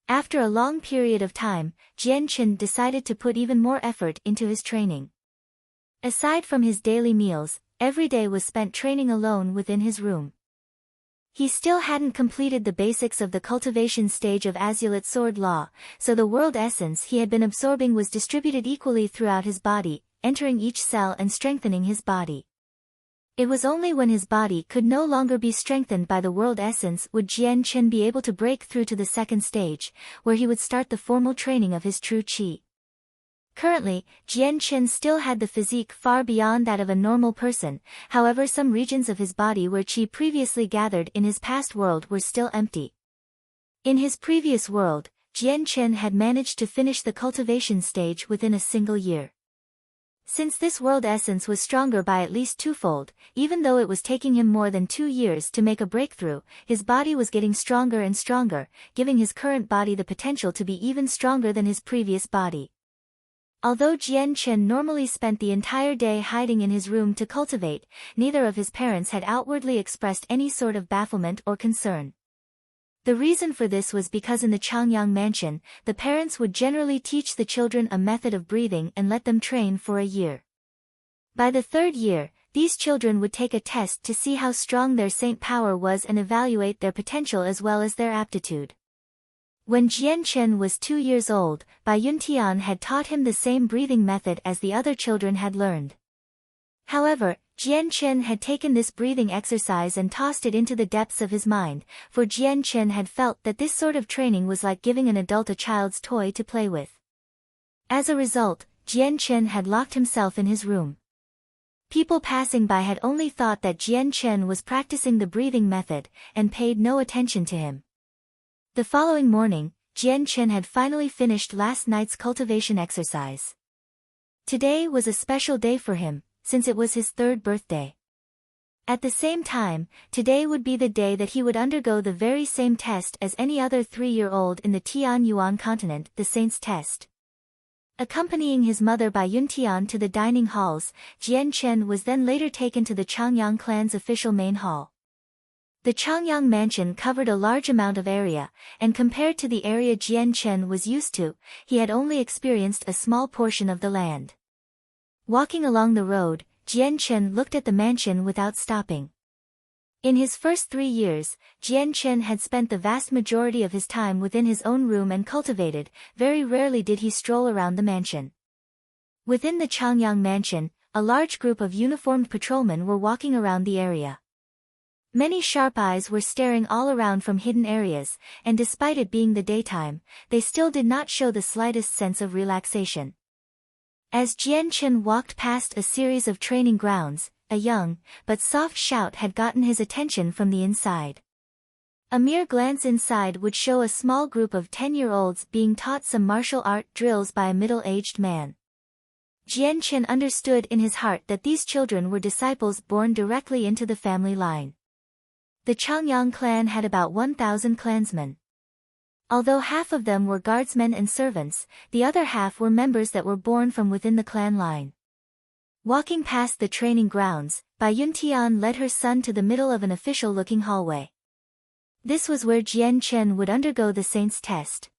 Speaker 1: After a long period of time, Jian Chen decided to put even more effort into his training. Aside from his daily meals, every day was spent training alone within his room. He still hadn't completed the basics of the cultivation stage of Azulite Sword Law, so the world essence he had been absorbing was distributed equally throughout his body, entering each cell and strengthening his body. It was only when his body could no longer be strengthened by the world essence would Jian Chen be able to break through to the second stage, where he would start the formal training of his true qi. Currently, Jian Chen still had the physique far beyond that of a normal person, however some regions of his body where qi previously gathered in his past world were still empty. In his previous world, Jian Chen had managed to finish the cultivation stage within a single year. Since this world essence was stronger by at least twofold, even though it was taking him more than 2 years to make a breakthrough, his body was getting stronger and stronger, giving his current body the potential to be even stronger than his previous body. Although Jian Chen normally spent the entire day hiding in his room to cultivate, neither of his parents had outwardly expressed any sort of bafflement or concern. The reason for this was because in the Changyang mansion, the parents would generally teach the children a method of breathing and let them train for a year. By the 3rd year, these children would take a test to see how strong their saint power was and evaluate their potential as well as their aptitude. When Jian Chen was 2 years old, Bai Yuntian had taught him the same breathing method as the other children had learned. However, Jian Chen had taken this breathing exercise and tossed it into the depths of his mind, for Jian Chen had felt that this sort of training was like giving an adult a child's toy to play with. As a result, Jian Chen had locked himself in his room. People passing by had only thought that Jian Chen was practicing the breathing method, and paid no attention to him. The following morning, Jian Chen had finally finished last night's cultivation exercise. Today was a special day for him, since it was his 3rd birthday. At the same time, today would be the day that he would undergo the very same test as any other 3-year-old in the Tianyuan continent, the Saint's Test. Accompanying his mother by Yuntian to the dining halls, Jian Chen was then later taken to the Changyang clan's official main hall. The Changyang mansion covered a large amount of area, and compared to the area Jian Chen was used to, he had only experienced a small portion of the land. Walking along the road, Jian Chen looked at the mansion without stopping. In his first 3 years, Jian Chen had spent the vast majority of his time within his own room and cultivated. Very rarely did he stroll around the mansion. Within the Changyang mansion, a large group of uniformed patrolmen were walking around the area. Many sharp eyes were staring all around from hidden areas, and despite it being the daytime, they still did not show the slightest sense of relaxation. As Jian Chen walked past a series of training grounds, a young, but soft shout had gotten his attention from the inside. A mere glance inside would show a small group of 10-year-olds being taught some martial art drills by a middle-aged man. Jian Chen understood in his heart that these children were disciples born directly into the family line. The Changyang clan had about 1,000 clansmen. Although half of them were guardsmen and servants, the other half were members that were born from within the clan line. Walking past the training grounds, Bai Yuntian led her son to the middle of an official-looking hallway. This was where Jian Chen would undergo the Saint's Test.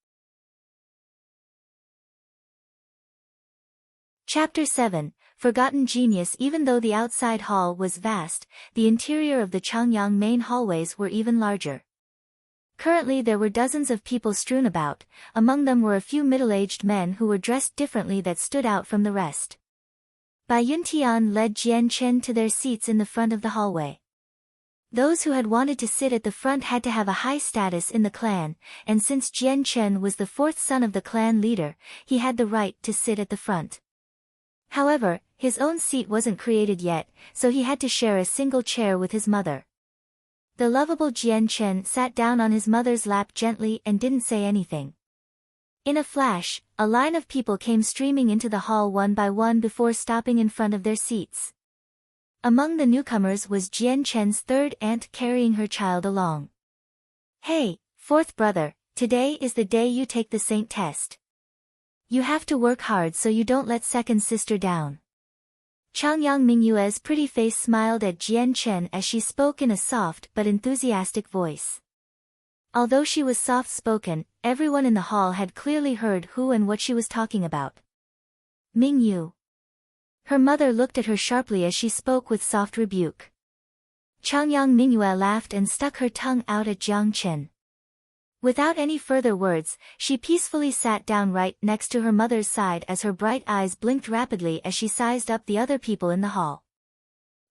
Speaker 1: Chapter 7, Forgotten Genius. Even though the outside hall was vast, the interior of the Changyang main hallways were even larger. Currently there were dozens of people strewn about, among them were a few middle-aged men who were dressed differently that stood out from the rest. Bai Yuntian led Jian Chen to their seats in the front of the hallway. Those who had wanted to sit at the front had to have a high status in the clan, and since Jian Chen was the 4th son of the clan leader, he had the right to sit at the front. However, his own seat wasn't created yet, so he had to share a single chair with his mother. The lovable Jian Chen sat down on his mother's lap gently and didn't say anything. In a flash, a line of people came streaming into the hall one by one before stopping in front of their seats. Among the newcomers was Jian Chen's 3rd aunt carrying her child along. "Hey, 4th brother, today is the day you take the Saint Test. You have to work hard so you don't let 2nd sister down." Changyang Mingyue's pretty face smiled at Jian Chen as she spoke in a soft but enthusiastic voice. Although she was soft-spoken, everyone in the hall had clearly heard who and what she was talking about. "Mingyu." Her mother looked at her sharply as she spoke with soft rebuke. Changyang Mingyue laughed and stuck her tongue out at Jiang Chen. Without any further words, she peacefully sat down right next to her mother's side as her bright eyes blinked rapidly as she sized up the other people in the hall.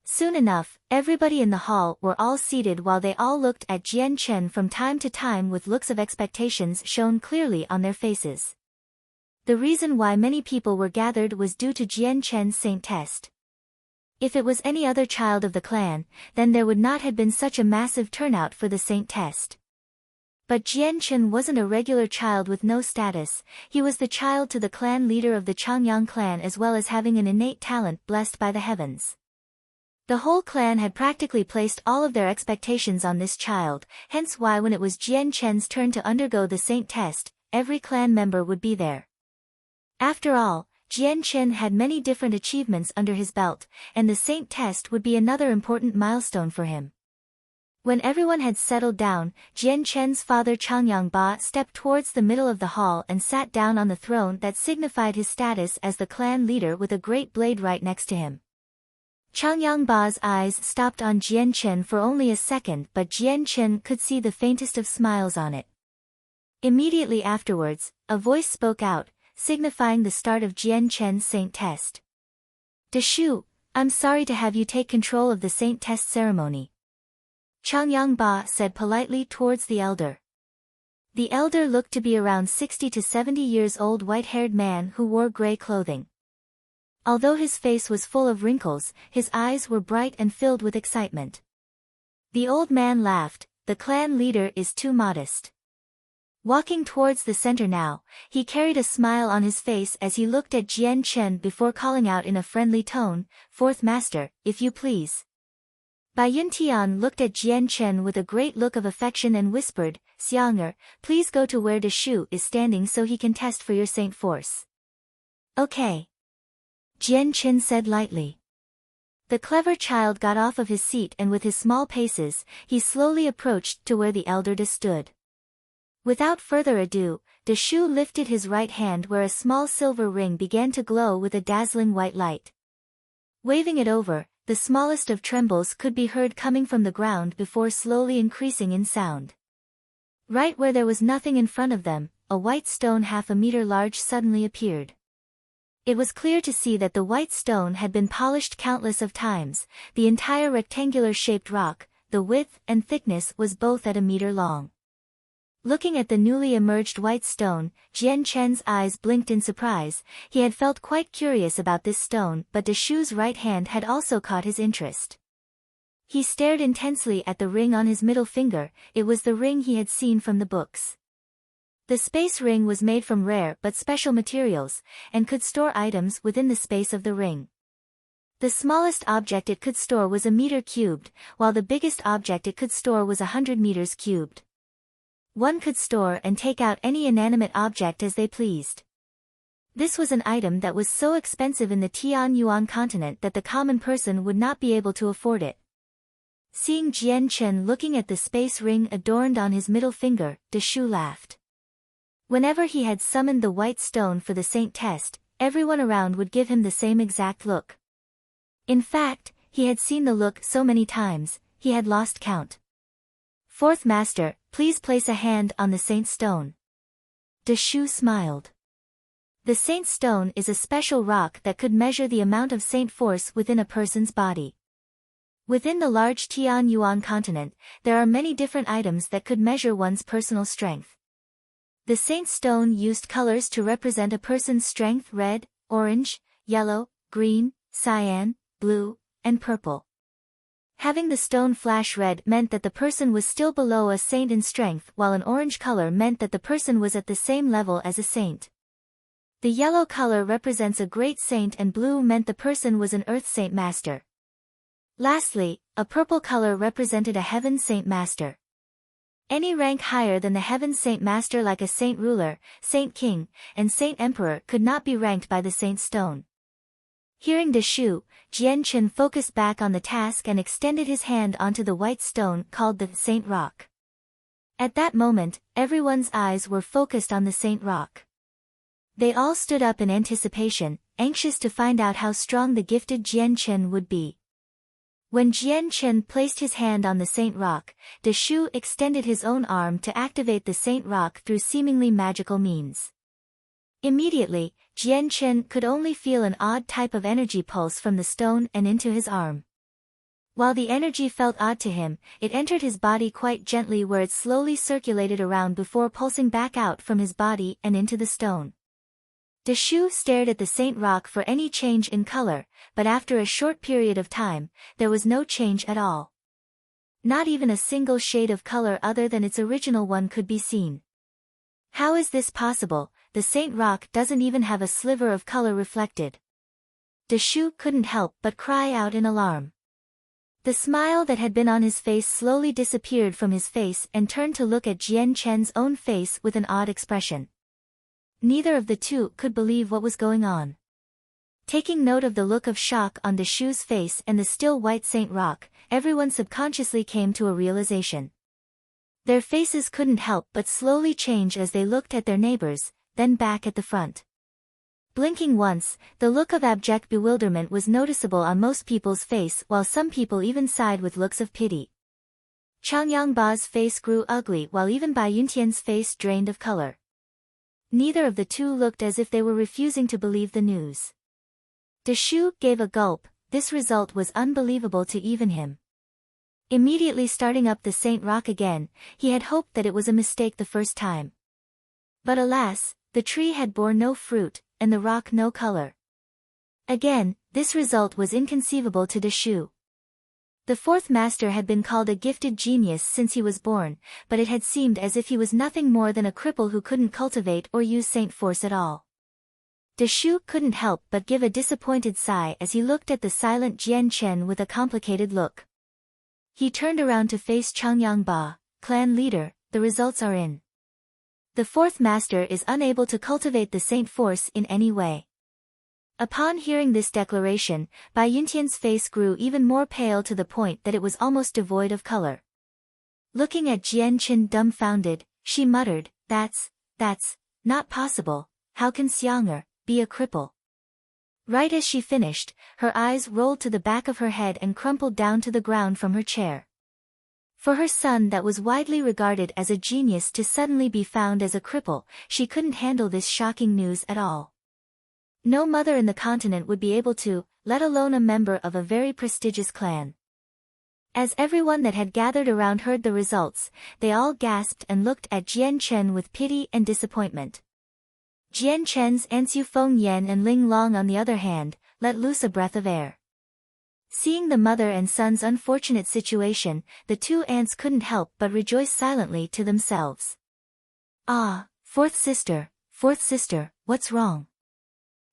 Speaker 1: Soon enough, everybody in the hall were all seated while they all looked at Jian Chen from time to time with looks of expectations shown clearly on their faces. The reason why many people were gathered was due to Jian Chen's Saint Test. If it was any other child of the clan, then there would not have been such a massive turnout for the Saint Test. But Jian Chen wasn't a regular child with no status, he was the child to the clan leader of the Changyang clan as well as having an innate talent blessed by the heavens. The whole clan had practically placed all of their expectations on this child, hence why when it was Jian Chen's turn to undergo the Saint Test, every clan member would be there. After all, Jian Chen had many different achievements under his belt, and the Saint Test would be another important milestone for him. When everyone had settled down, Jian Chen's father Changyang Ba stepped towards the middle of the hall and sat down on the throne that signified his status as the clan leader with a great blade right next to him. Changyang Ba's eyes stopped on Jian Chen for only a second, but Jian Chen could see the faintest of smiles on it. Immediately afterwards, a voice spoke out, signifying the start of Jian Chen's Saint Test. "Deshu, I'm sorry to have you take control of the Saint Test ceremony," Changyang Ba said politely towards the elder. The elder looked to be around 60 to 70 years old, white-haired man who wore gray clothing. Although his face was full of wrinkles, his eyes were bright and filled with excitement. The old man laughed. The clan leader is too modest. Walking towards the center now, he carried a smile on his face as he looked at Jian Chen before calling out in a friendly tone, "Fourth master, if you please." Bai Yuntian looked at Jian Chen with a great look of affection and whispered, "Xianger, please go to where De Shu is standing so he can test for your saint force." "Okay." Jian Chen said lightly. The clever child got off of his seat and with his small paces, he slowly approached to where the elder stood. Without further ado, De Shu lifted his right hand where a small silver ring began to glow with a dazzling white light. Waving it over, the smallest of trembles could be heard coming from the ground before slowly increasing in sound. Right where there was nothing in front of them, a white stone half a meter large suddenly appeared. It was clear to see that the white stone had been polished countless of times. The entire rectangular-shaped rock, the width and thickness was both at a meter long. Looking at the newly emerged white stone, Jian Chen's eyes blinked in surprise. He had felt quite curious about this stone, but De Shu's right hand had also caught his interest. He stared intensely at the ring on his middle finger. It was the ring he had seen from the books. The space ring was made from rare but special materials, and could store items within the space of the ring. The smallest object it could store was a meter cubed, while the biggest object it could store was 100 meters cubed. One could store and take out any inanimate object as they pleased. This was an item that was so expensive in the Tianyuan continent that the common person would not be able to afford it. Seeing Jian Chen looking at the space ring adorned on his middle finger, De Shu laughed. Whenever he had summoned the white stone for the saint test, everyone around would give him the same exact look. In fact, he had seen the look so many times, he had lost count. "Fourth master, please place a hand on the saint stone." De Shu smiled. The saint stone is a special rock that could measure the amount of saint force within a person's body. Within the large Tianyuan continent, there are many different items that could measure one's personal strength. The saint stone used colors to represent a person's strength: red, orange, yellow, green, cyan, blue, and purple. Having the stone flash red meant that the person was still below a saint in strength, while an orange color meant that the person was at the same level as a saint. The yellow color represents a great saint and blue meant the person was an earth saint master. Lastly, a purple color represented a heaven saint master. Any rank higher than the heaven saint master, like a saint ruler, saint king, and saint emperor, could not be ranked by the saint stone. Hearing De Shu, Jian Chen focused back on the task and extended his hand onto the white stone called the saint rock. At that moment, everyone's eyes were focused on the saint rock. They all stood up in anticipation, anxious to find out how strong the gifted Jian Chen would be. When Jian Chen placed his hand on the saint rock, De Shu extended his own arm to activate the saint rock through seemingly magical means. Immediately, Jian Chen could only feel an odd type of energy pulse from the stone and into his arm. While the energy felt odd to him, it entered his body quite gently, where it slowly circulated around before pulsing back out from his body and into the stone. De Shu stared at the saint rock for any change in color, but after a short period of time, there was no change at all. Not even a single shade of color other than its original one could be seen. How is this possible? The saint rock doesn't even have a sliver of color reflected. De Shu couldn't help but cry out in alarm. The smile that had been on his face slowly disappeared from his face and turned to look at Jian Chen's own face with an odd expression. Neither of the two could believe what was going on. Taking note of the look of shock on De Shu's face and the still white saint rock, everyone subconsciously came to a realization. Their faces couldn't help but slowly change as they looked at their neighbors, then back at the front. Blinking once, the look of abject bewilderment was noticeable on most people's face, while some people even sighed with looks of pity. Chang Yangba's face grew ugly, while even Bai Yuntian's face drained of color. Neither of the two looked as if they were refusing to believe the news. De Shu gave a gulp. This result was unbelievable to even him. Immediately starting up the Saint Rock again, he had hoped that it was a mistake the first time. But alas, the tree had borne no fruit, and the rock no color. Again, this result was inconceivable to Deshu. The fourth master had been called a gifted genius since he was born, but it had seemed as if he was nothing more than a cripple who couldn't cultivate or use Saint Force at all. Deshu couldn't help but give a disappointed sigh as he looked at the silent Jian Chen with a complicated look. He turned around to face Changyang Ba, clan leader. The results are in. The fourth master is unable to cultivate the Saint Force in any way. Upon hearing this declaration, Bai Yuntian's face grew even more pale to the point that it was almost devoid of color. Looking at Jian Chen dumbfounded, she muttered, That's not possible. How can Xiang'er be a cripple?" Right as she finished, her eyes rolled to the back of her head and crumpled down to the ground from her chair. For her son that was widely regarded as a genius to suddenly be found as a cripple, she couldn't handle this shocking news at all. No mother in the continent would be able to, let alone a member of a very prestigious clan. As everyone that had gathered around heard the results, they all gasped and looked at Jian Chen with pity and disappointment. Jian Chen's Ansu Feng Yen and Ling Long on the other hand, let loose a breath of air. Seeing the mother and son's unfortunate situation, the two aunts couldn't help but rejoice silently to themselves. "Ah, fourth sister, what's wrong?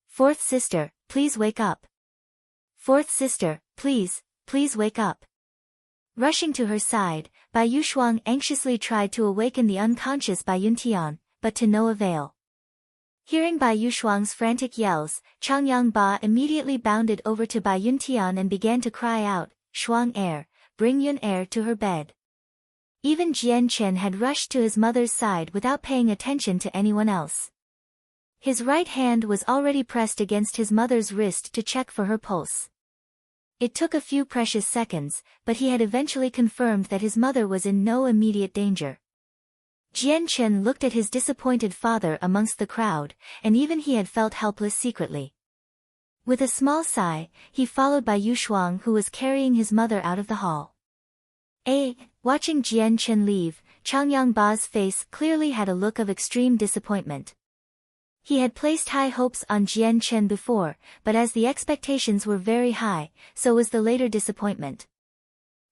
Speaker 1: Fourth sister, please wake up. Fourth sister, please wake up." Rushing to her side, Bai Yushuang anxiously tried to awaken the unconscious Bai Yuntian, but to no avail. Hearing Bai Yushuang's frantic yells, Changyang Ba immediately bounded over to Bai Yuntian and began to cry out, "Shuang Er, bring Yun Er to her bed." Even Jian Chen had rushed to his mother's side without paying attention to anyone else. His right hand was already pressed against his mother's wrist to check for her pulse. It took a few precious seconds, but he had eventually confirmed that his mother was in no immediate danger. Jian Chen looked at his disappointed father amongst the crowd, and even he had felt helpless secretly. With a small sigh, he followed Bai Yushuang who was carrying his mother out of the hall. Watching Jian Chen leave, Changyang Ba's face clearly had a look of extreme disappointment. He had placed high hopes on Jian Chen before, but as the expectations were very high, so was the later disappointment.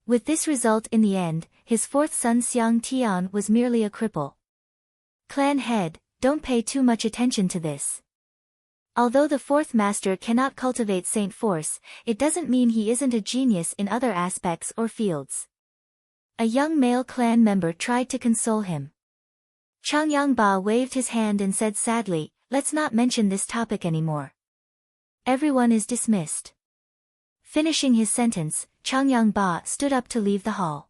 Speaker 1: With this result in the end, his fourth son Xiang Tian was merely a cripple. Clan head, don't pay too much attention to this. Although the fourth master cannot cultivate Saint Force, it doesn't mean he isn't a genius in other aspects or fields. A young male clan member tried to console him. Changyang Ba waved his hand and said sadly, "Let's not mention this topic anymore. Everyone is dismissed." Finishing his sentence, Changyang Ba stood up to leave the hall.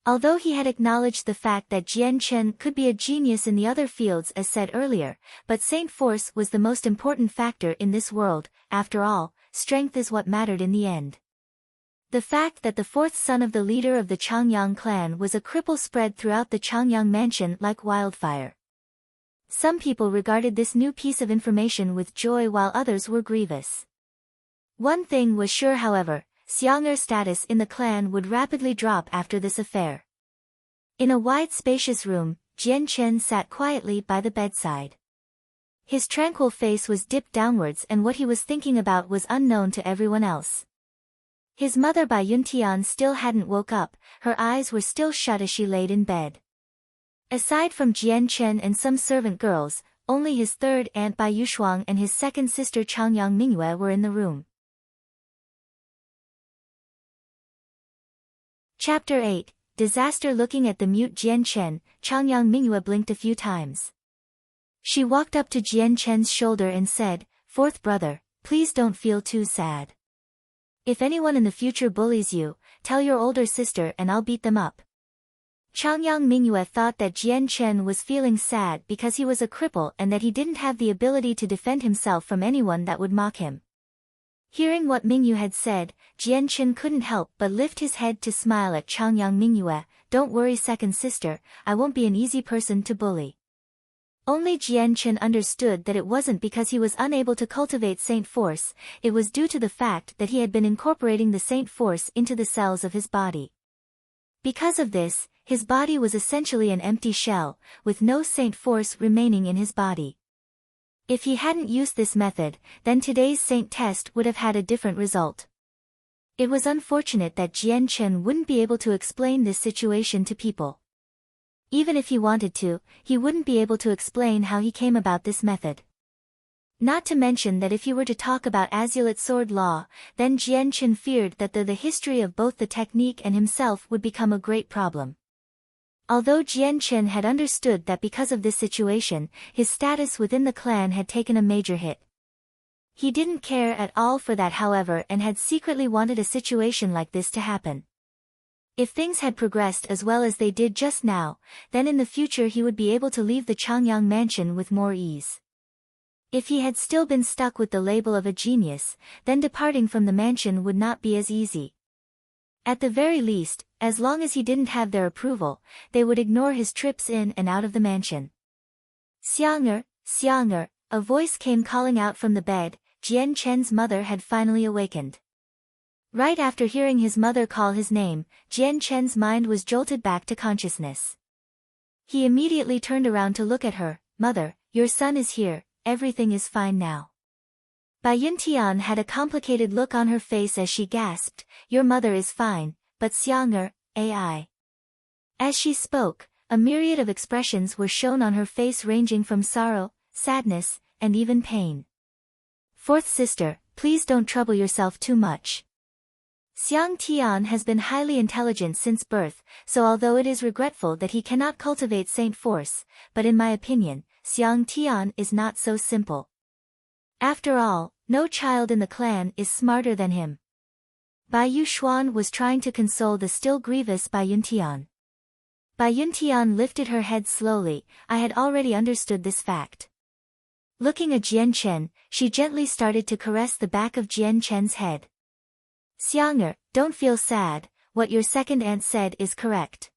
Speaker 1: Although he had acknowledged the fact that Jian Chen could be a genius in the other fields as said earlier, but Saint Force was the most important factor in this world. After all, strength is what mattered in the end. The fact that the fourth son of the leader of the Changyang clan was a cripple spread throughout the Changyang mansion like wildfire. Some people regarded this new piece of information with joy while others were grievous. One thing was sure however, Xiang'er's status in the clan would rapidly drop after this affair. In a wide spacious room, Jian Chen sat quietly by the bedside. His tranquil face was dipped downwards and what he was thinking about was unknown to everyone else. His mother Bai Yuntian still hadn't woke up, her eyes were still shut as she laid in bed. Aside from Jian Chen and some servant girls, only his third aunt Bai Yushuang and his second sister Changyang Mingyue were in the room. Chapter 8, Disaster. Looking at the mute Jian Chen, Changyang Mingyue blinked a few times. She walked up to Jian Chen's shoulder and said, "Fourth brother, please don't feel too sad. If anyone in the future bullies you, tell your older sister and I'll beat them up." Changyang Mingyue thought that Jian Chen was feeling sad because he was a cripple and that he didn't have the ability to defend himself from anyone that would mock him. Hearing what Mingyue had said, Jian Chen couldn't help but lift his head to smile at Changyang Mingyue. "Don't worry second sister, I won't be an easy person to bully." Only Jian Chen understood that it wasn't because he was unable to cultivate Saint Force, it was due to the fact that he had been incorporating the Saint Force into the cells of his body. Because of this, his body was essentially an empty shell, with no saint force remaining in his body. If he hadn't used this method, then today's saint test would have had a different result. It was unfortunate that Jian Chen wouldn't be able to explain this situation to people. Even if he wanted to, he wouldn't be able to explain how he came about this method. Not to mention that if he were to talk about Azulate Sword Law, then Jian Chen feared that the history of both the technique and himself would become a great problem. Although Jian Chen had understood that because of this situation, his status within the clan had taken a major hit. He didn't care at all for that, however, and had secretly wanted a situation like this to happen. If things had progressed as well as they did just now, then in the future he would be able to leave the Changyang mansion with more ease. If he had still been stuck with the label of a genius, then departing from the mansion would not be as easy. At the very least, as long as he didn't have their approval, they would ignore his trips in and out of the mansion. Xiang'er, Xiang'er, a voice came calling out from the bed. Jian Chen's mother had finally awakened. Right after hearing his mother call his name, Jian Chen's mind was jolted back to consciousness. He immediately turned around to look at her. "Mother, your son is here, everything is fine now." Bai Yuntian had a complicated look on her face as she gasped, "Your mother is fine, but Xiang'er, AI." As she spoke, a myriad of expressions were shown on her face ranging from sorrow, sadness, and even pain. "Fourth sister, please don't trouble yourself too much. Xiang Tian has been highly intelligent since birth, so although it is regretful that he cannot cultivate saint force, but in my opinion, Xiang Tian is not so simple. After all, no child in the clan is smarter than him." Bai Yuxuan was trying to console the still grievous Bai Yuntian. Bai Yuntian lifted her head slowly. "I had already understood this fact." Looking at Jian Chen, she gently started to caress the back of Jian Chen's head. "Xiang'er, don't feel sad, what your second aunt said is correct.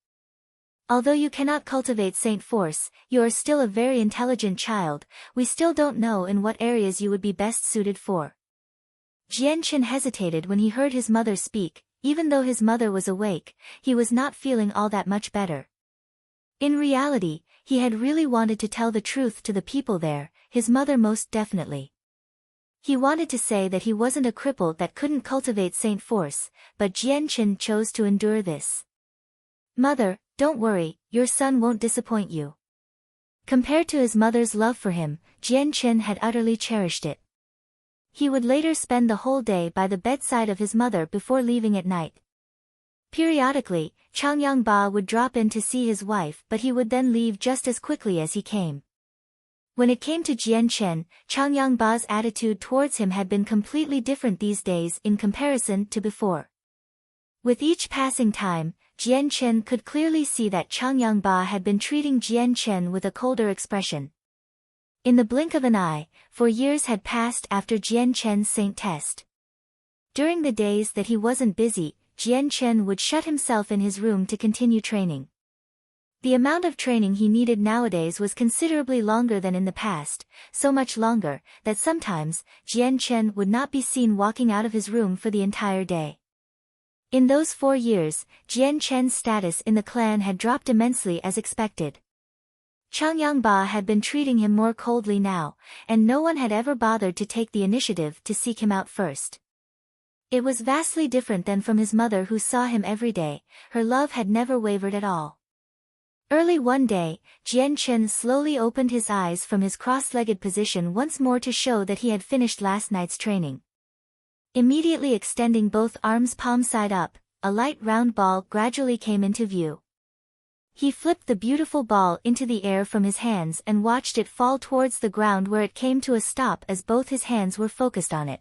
Speaker 1: Although you cannot cultivate saint force, you are still a very intelligent child. We still don't know in what areas you would be best suited for." Jian Chen hesitated when he heard his mother speak. Even though his mother was awake, he was not feeling all that much better. In reality, he had really wanted to tell the truth to the people there, his mother most definitely. He wanted to say that he wasn't a cripple that couldn't cultivate saint force, but Jian Chen chose to endure this. "Mother, don't worry, your son won't disappoint you." Compared to his mother's love for him, Jian Chen had utterly cherished it. He would later spend the whole day by the bedside of his mother before leaving at night. Periodically, Changyang Ba would drop in to see his wife, but he would then leave just as quickly as he came. When it came to Jian Chen, Changyang Ba's attitude towards him had been completely different these days in comparison to before. With each passing time, Jian Chen could clearly see that Changyang Ba had been treating Jian Chen with a colder expression. In the blink of an eye, 4 years had passed after Jian Chen's saint test. During the days that he wasn't busy, Jian Chen would shut himself in his room to continue training. The amount of training he needed nowadays was considerably longer than in the past, so much longer, that sometimes, Jian Chen would not be seen walking out of his room for the entire day. In those 4 years, Jian Chen's status in the clan had dropped immensely as expected. Changyang Ba had been treating him more coldly now, and no one had ever bothered to take the initiative to seek him out first. It was vastly different than from his mother who saw him every day. Her love had never wavered at all. Early one day, Jian Chen slowly opened his eyes from his cross-legged position once more to show that he had finished last night's training. Immediately extending both arms palm side up, a light round ball gradually came into view. He flipped the beautiful ball into the air from his hands and watched it fall towards the ground, where it came to a stop as both his hands were focused on it.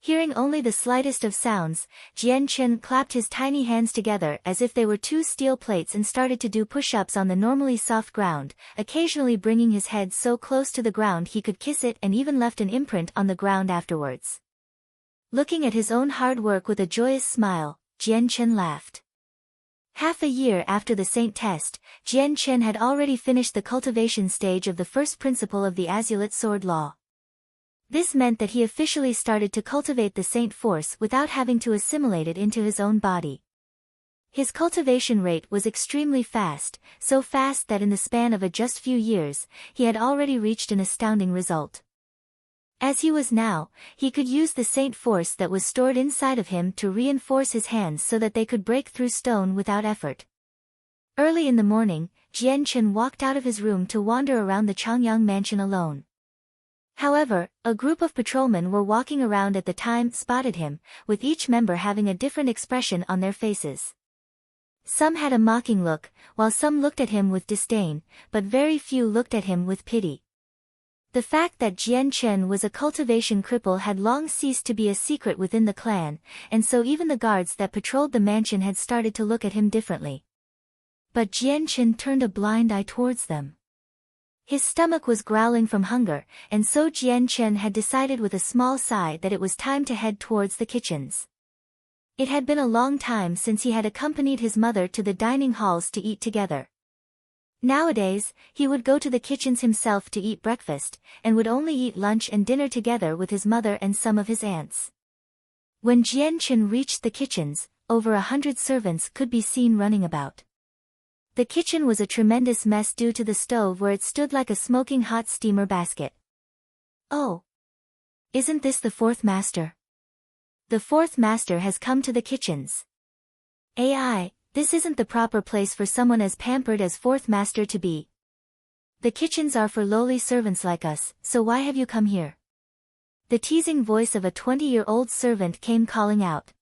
Speaker 1: Hearing only the slightest of sounds, Jian Chen clapped his tiny hands together as if they were 2 steel plates and started to do push-ups on the normally soft ground, occasionally bringing his head so close to the ground he could kiss it, and even left an imprint on the ground afterwards. Looking at his own hard work with a joyous smile, Jian Chen laughed. Half a year after the saint test, Jian Chen had already finished the cultivation stage of the first principle of the Azulate Sword Law. This meant that he officially started to cultivate the saint force without having to assimilate it into his own body. His cultivation rate was extremely fast, so fast that in the span of just few years, he had already reached an astounding result. As he was now, he could use the saint force that was stored inside of him to reinforce his hands so that they could break through stone without effort. Early in the morning, Jian Chen walked out of his room to wander around the Changyang mansion alone. However, a group of patrolmen were walking around at the time spotted him, with each member having a different expression on their faces. Some had a mocking look, while some looked at him with disdain, but very few looked at him with pity. The fact that Jian Chen was a cultivation cripple had long ceased to be a secret within the clan, and so even the guards that patrolled the mansion had started to look at him differently. But Jian Chen turned a blind eye towards them. His stomach was growling from hunger, and so Jian Chen had decided with a small sigh that it was time to head towards the kitchens. It had been a long time since he had accompanied his mother to the dining halls to eat together. Nowadays, he would go to the kitchens himself to eat breakfast, and would only eat lunch and dinner together with his mother and some of his aunts. When Jian Chen reached the kitchens, over 100 servants could be seen running about. The kitchen was a tremendous mess due to the stove where it stood like a smoking hot steamer basket. Oh! Isn't this the fourth master? The fourth master has come to the kitchens. AI, this isn't the proper place for someone as pampered as fourth master to be. The kitchens are for lowly servants like us, so why have you come here? The teasing voice of a 20-year-old servant came calling out.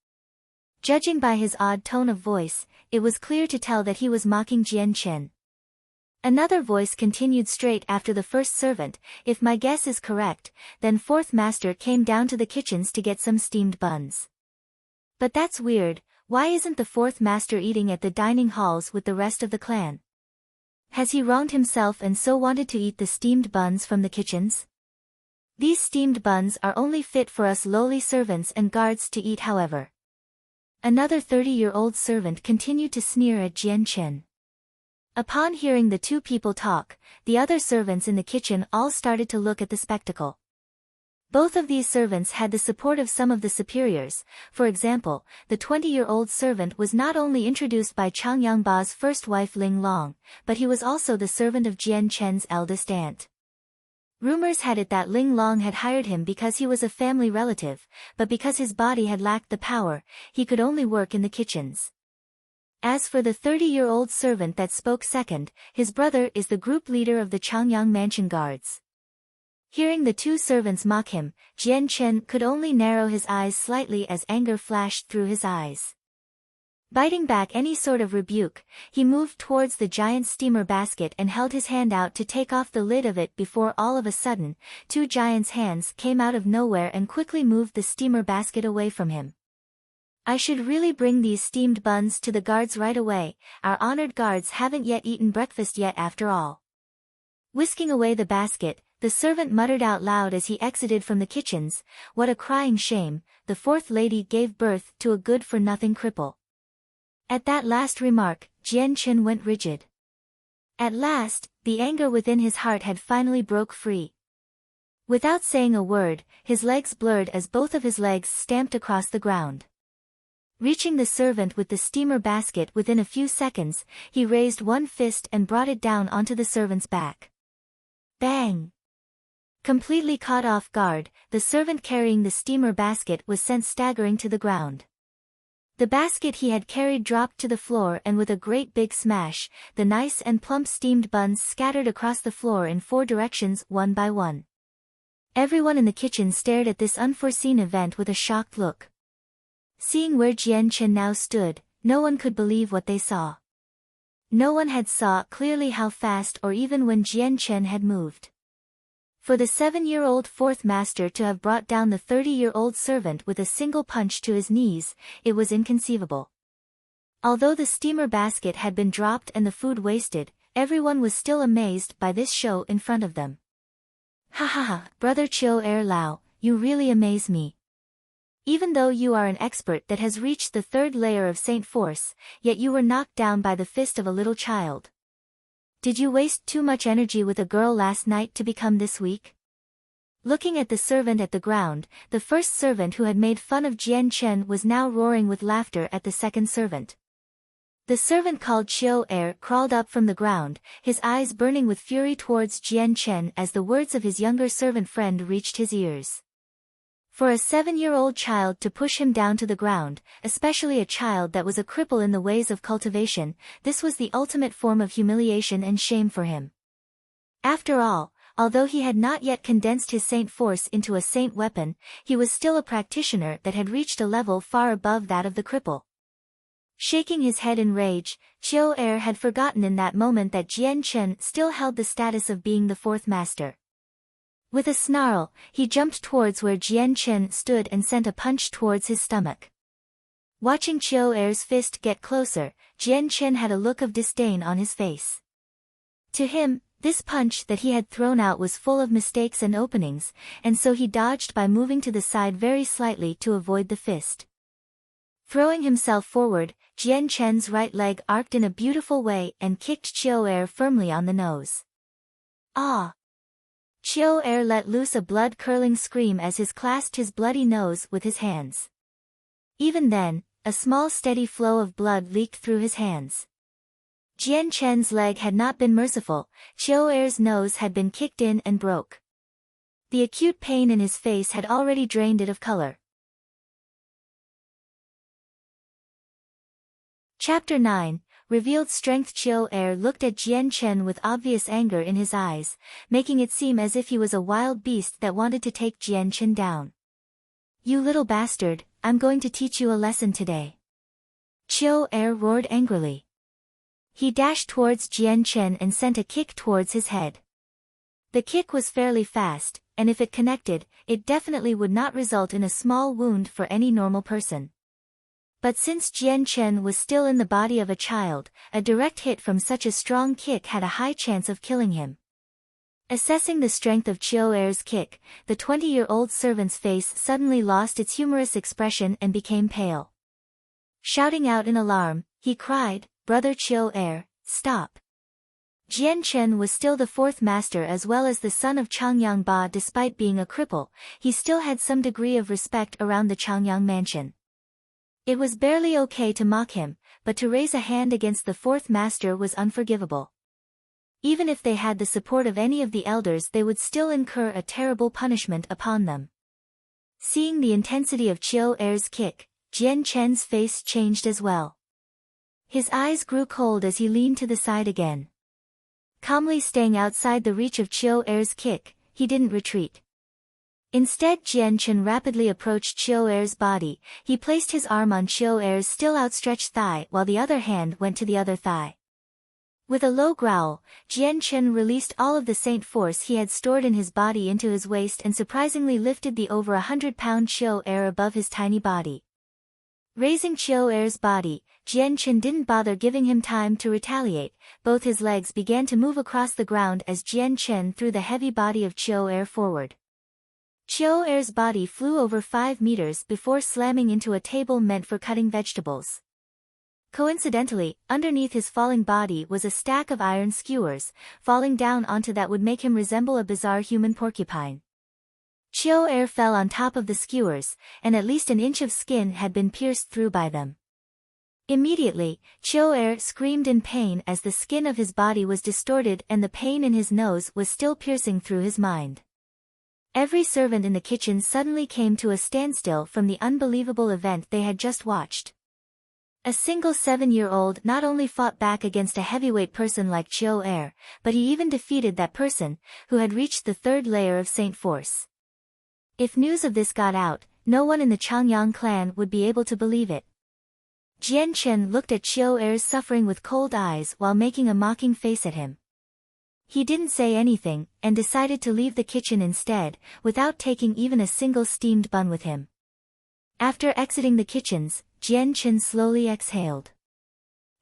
Speaker 1: Judging by his odd tone of voice, it was clear to tell that he was mocking Jian Chen. Another voice continued straight after the first servant. If my guess is correct, then fourth master came down to the kitchens to get some steamed buns. But that's weird, why isn't the fourth master eating at the dining halls with the rest of the clan? Has he wronged himself and so wanted to eat the steamed buns from the kitchens? These steamed buns are only fit for us lowly servants and guards to eat, however. Another 30-year-old servant continued to sneer at Jian Chen. Upon hearing the two people talk, the other servants in the kitchen all started to look at the spectacle. Both of these servants had the support of some of the superiors. For example, the 20-year-old servant was not only introduced by Chang Yangba's first wife Ling Long, but he was also the servant of Jian Chen's eldest aunt. Rumors had it that Ling Long had hired him because he was a family relative, but because his body had lacked the power, he could only work in the kitchens. As for the 30-year-old servant that spoke second, his brother is the group leader of the Changyang Mansion guards. Hearing the two servants mock him, Jian Chen could only narrow his eyes slightly as anger flashed through his eyes. Biting back any sort of rebuke, he moved towards the giant steamer basket and held his hand out to take off the lid of it before all of a sudden, two giants' hands came out of nowhere and quickly moved the steamer basket away from him. I should really bring these steamed buns to the guards right away, our honored guards haven't yet eaten breakfast yet after all. Whisking away the basket, the servant muttered out loud as he exited from the kitchens, what a crying shame, the fourth lady gave birth to a good-for-nothing cripple. At that last remark, Jian Chen went rigid. At last, the anger within his heart had finally broke free. Without saying a word, his legs blurred as both of his legs stamped across the ground. Reaching the servant with the steamer basket within a few seconds, he raised one fist and brought it down onto the servant's back. Bang! Completely caught off guard, the servant carrying the steamer basket was sent staggering to the ground. The basket he had carried dropped to the floor and with a great big smash, the nice and plump steamed buns scattered across the floor in 4 directions one by one. Everyone in the kitchen stared at this unforeseen event with a shocked look. Seeing where Jian Chen now stood, no one could believe what they saw. No one had saw clearly how fast or even when Jian Chen had moved. For the 7-year-old fourth master to have brought down the 30-year-old servant with a single punch to his knees, it was inconceivable. Although the steamer basket had been dropped and the food wasted, everyone was still amazed by this show in front of them. Ha ha ha, brother Chiu Er Lao, you really amaze me. Even though you are an expert that has reached the 3rd layer of Saint Force, yet you were knocked down by the fist of a little child. Did you waste too much energy with a girl last night to become this weak? Looking at the servant at the ground, the first servant who had made fun of Jian Chen was now roaring with laughter at the second servant. The servant called Chiu crawled up from the ground, his eyes burning with fury towards Jian Chen as the words of his younger servant friend reached his ears. For a 7-year-old child to push him down to the ground, especially a child that was a cripple in the ways of cultivation, this was the ultimate form of humiliation and shame for him. After all, although he had not yet condensed his saint force into a saint weapon, he was still a practitioner that had reached a level far above that of the cripple. Shaking his head in rage, Chiu had forgotten in that moment that Jian Chen still held the status of being the fourth master. With a snarl, he jumped towards where Jian Chen stood and sent a punch towards his stomach. Watching Chiu's fist get closer, Jian Chen had a look of disdain on his face. To him, this punch that he had thrown out was full of mistakes and openings, and so he dodged by moving to the side very slightly to avoid the fist. Throwing himself forward, Jian Chen's right leg arced in a beautiful way and kicked Chiu firmly on the nose. Ah! Chiu let loose a blood-curdling scream as he clasped his bloody nose with his hands. Even then, a small steady flow of blood leaked through his hands. Jian Chen's leg had not been merciful, Chiu's nose had been kicked in and broke. The acute pain in his face had already drained it of color. Chapter 9, Revealed Strength. Chiu looked at Jian Chen with obvious anger in his eyes, making it seem as if he was a wild beast that wanted to take Jian Chen down. "You little bastard, I'm going to teach you a lesson today." Chiu roared angrily. He dashed towards Jian Chen and sent a kick towards his head. The kick was fairly fast, and if it connected, it definitely would not result in a small wound for any normal person. But since Jian Chen was still in the body of a child, a direct hit from such a strong kick had a high chance of killing him. Assessing the strength of Chiu's kick, the 20-year-old servant's face suddenly lost its humorous expression and became pale. Shouting out in alarm, he cried, "Brother Chiu, stop!" Jian Chen was still the fourth master as well as the son of Changyang Ba. Despite being a cripple, he still had some degree of respect around the Changyang mansion. It was barely okay to mock him, but to raise a hand against the fourth master was unforgivable. Even if they had the support of any of the elders, they would still incur a terrible punishment upon them. Seeing the intensity of Chiu's kick, Jian Chen's face changed as well. His eyes grew cold as he leaned to the side again. Calmly staying outside the reach of Chiu's kick, he didn't retreat. Instead, Jian Chen rapidly approached Chiu's body. He placed his arm on Chiu's still outstretched thigh while the other hand went to the other thigh. With a low growl, Jian Chen released all of the saint force he had stored in his body into his waist and surprisingly lifted the over 100-pound Chiu above his tiny body. Raising Chiu's body, Jian Chen didn't bother giving him time to retaliate. Both his legs began to move across the ground as Jian Chen threw the heavy body of Chiu forward. Chiu's body flew over 5 meters before slamming into a table meant for cutting vegetables. Coincidentally, underneath his falling body was a stack of iron skewers. Falling down onto that would make him resemble a bizarre human porcupine. Chiu fell on top of the skewers, and at least an inch of skin had been pierced through by them. Immediately, Chiu screamed in pain as the skin of his body was distorted and the pain in his nose was still piercing through his mind. Every servant in the kitchen suddenly came to a standstill from the unbelievable event they had just watched. A single 7-year-old not only fought back against a heavyweight person like Chiu, but he even defeated that person, who had reached the 3rd layer of Saint Force. If news of this got out, no one in the Changyang clan would be able to believe it. Jian Chen looked at Chiu's suffering with cold eyes while making a mocking face at him. He didn't say anything, and decided to leave the kitchen instead, without taking even a single steamed bun with him. After exiting the kitchens, Jian Chen slowly exhaled.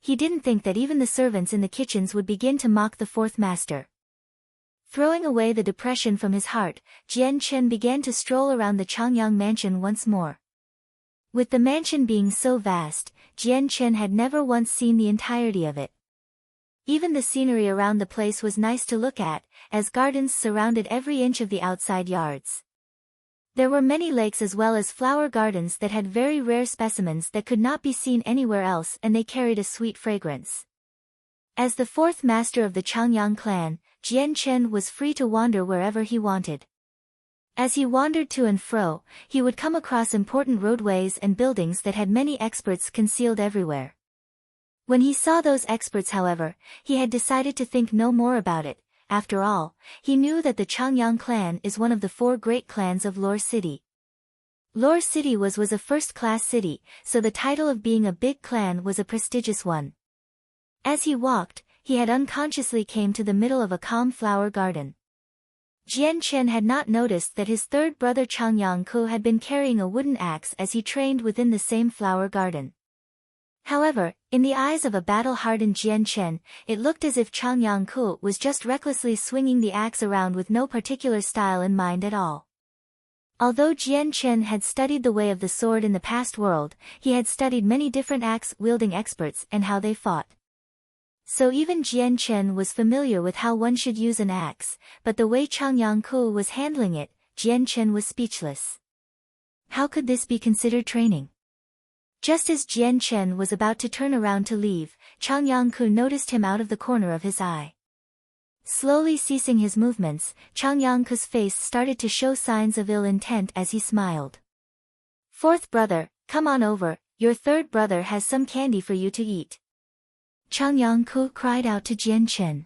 Speaker 1: He didn't think that even the servants in the kitchens would begin to mock the fourth master. Throwing away the depression from his heart, Jian Chen began to stroll around the Changyang mansion once more. With the mansion being so vast, Jian Chen had never once seen the entirety of it. Even the scenery around the place was nice to look at, as gardens surrounded every inch of the outside yards. There were many lakes as well as flower gardens that had very rare specimens that could not be seen anywhere else, and they carried a sweet fragrance. As the fourth master of the Changyang clan, Jian Chen was free to wander wherever he wanted. As he wandered to and fro, he would come across important roadways and buildings that had many experts concealed everywhere. When he saw those experts, however, he had decided to think no more about it. After all, he knew that the Changyang clan is one of the four great clans of Lore City. Lore City was a first-class city, so the title of being a big clan was a prestigious one. As he walked, he had unconsciously came to the middle of a calm flower garden. Jian Chen had not noticed that his third brother Changyang Ku had been carrying a wooden axe as he trained within the same flower garden. However, in the eyes of a battle-hardened Jian Chen, it looked as if Changyang Ku was just recklessly swinging the axe around with no particular style in mind at all. Although Jian Chen had studied the way of the sword in the past world, he had studied many different axe-wielding experts and how they fought. So even Jian Chen was familiar with how one should use an axe, but the way Changyang Ku was handling it, Jian Chen was speechless. How could this be considered training? Just as Jian Chen was about to turn around to leave, Changyang Ku noticed him out of the corner of his eye. Slowly ceasing his movements, Changyang Ku's face started to show signs of ill intent as he smiled. "Fourth brother, come on over, your third brother has some candy for you to eat." Changyang Ku cried out to Jian Chen.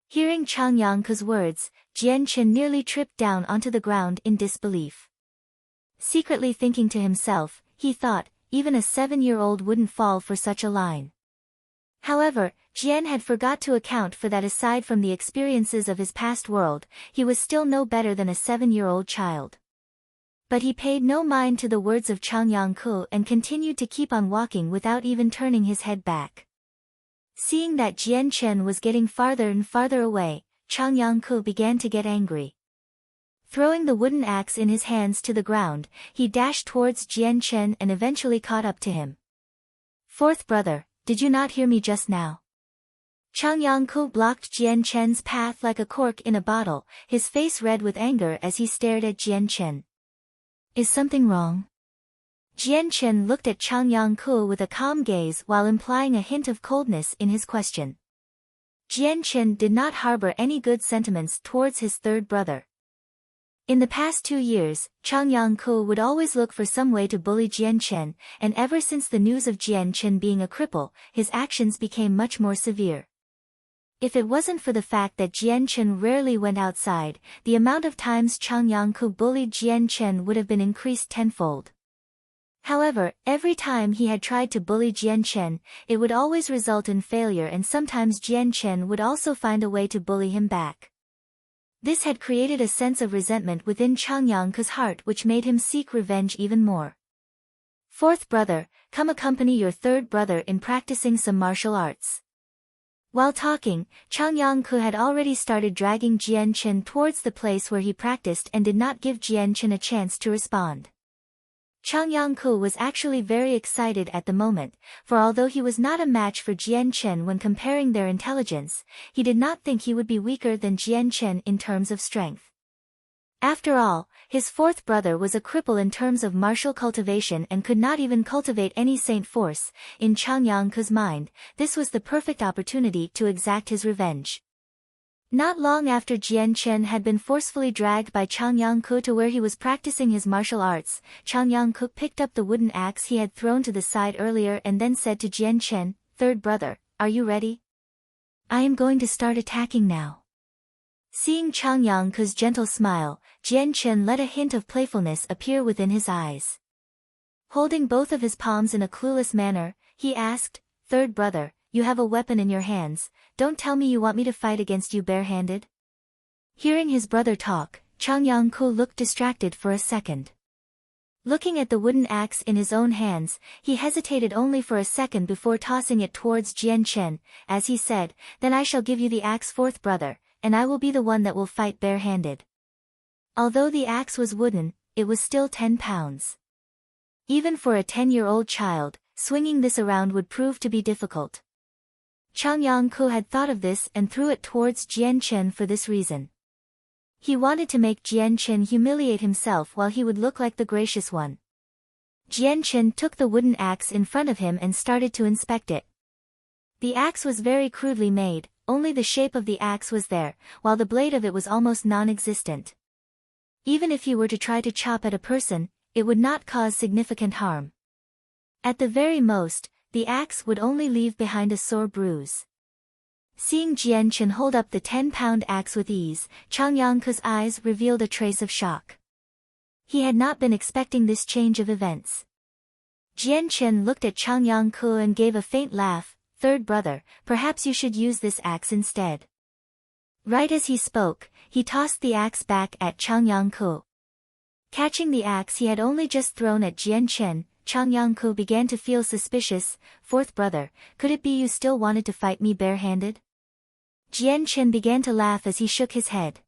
Speaker 1: Hearing Changyang Ku's words, Jian Chen nearly tripped down onto the ground in disbelief. Secretly thinking to himself, he thought, even a 7-year-old wouldn't fall for such a line. However, Jian had forgot to account for that aside from the experiences of his past world, he was still no better than a 7-year-old child. But he paid no mind to the words of Changyang Ku and continued to keep on walking without even turning his head back. Seeing that Jian Chen was getting farther and farther away, Changyang Ku began to get angry. Throwing the wooden axe in his hands to the ground, he dashed towards Jian Chen and eventually caught up to him. "Fourth brother, did you not hear me just now?" Changyang Ku blocked Jian Chen's path like a cork in a bottle, his face red with anger as he stared at Jian Chen. "Is something wrong?" Jian Chen looked at Changyang Ku with a calm gaze while implying a hint of coldness in his question. Jian Chen did not harbor any good sentiments towards his third brother. In the past 2 years, Changyang Ku would always look for some way to bully Jian Chen, and ever since the news of Jian Chen being a cripple, his actions became much more severe. If it wasn't for the fact that Jian Chen rarely went outside, the amount of times Changyang Ku bullied Jian Chen would have been increased tenfold. However, every time he had tried to bully Jian Chen, it would always result in failure, and sometimes Jian Chen would also find a way to bully him back. This had created a sense of resentment within Changyang Ku's heart, which made him seek revenge even more. "Fourth brother, come accompany your third brother in practicing some martial arts." While talking, Changyang Ku had already started dragging Jian Chen towards the place where he practiced and did not give Jian Chen a chance to respond. Changyang Ku was actually very excited at the moment, for although he was not a match for Jian Chen when comparing their intelligence, he did not think he would be weaker than Jian Chen in terms of strength. After all, his fourth brother was a cripple in terms of martial cultivation and could not even cultivate any saint force. In Changyang Ku's mind, this was the perfect opportunity to exact his revenge. Not long after Jian Chen had been forcefully dragged by Changyang Ku to where he was practicing his martial arts, Changyang Ku picked up the wooden axe he had thrown to the side earlier and then said to Jian Chen, "Third brother, are you ready? I am going to start attacking now." Seeing Changyang Ku's gentle smile, Jian Chen let a hint of playfulness appear within his eyes. Holding both of his palms in a clueless manner, he asked, "Third brother, you have a weapon in your hands, don't tell me you want me to fight against you barehanded?" Hearing his brother talk, Changyang Ku looked distracted for a second. Looking at the wooden axe in his own hands, he hesitated only for a second before tossing it towards Jian Chen, as he said, "Then I shall give you the axe, fourth brother, and I will be the one that will fight barehanded." Although the axe was wooden, it was still 10 pounds. Even for a 10-year-old child, swinging this around would prove to be difficult. Changyang Ku had thought of this and threw it towards Jian Chen for this reason. He wanted to make Jian Chen humiliate himself while he would look like the gracious one. Jian Chen took the wooden axe in front of him and started to inspect it. The axe was very crudely made, only the shape of the axe was there, while the blade of it was almost non-existent. Even if he were to try to chop at a person, it would not cause significant harm. At the very most, the axe would only leave behind a sore bruise. Seeing Jian Chen hold up the 10-pound axe with ease, Chang Yangke's eyes revealed a trace of shock. He had not been expecting this change of events. Jian Chen looked at Chang Yangke and gave a faint laugh. "Third brother, perhaps you should use this axe instead." Right as he spoke, he tossed the axe back at Chang Yangke. Catching the axe he had only just thrown at Jian Chen, Chang Yangke began to feel suspicious. "Fourth brother, could it be you still wanted to fight me barehanded?" Jian Chen began to laugh as he shook his head.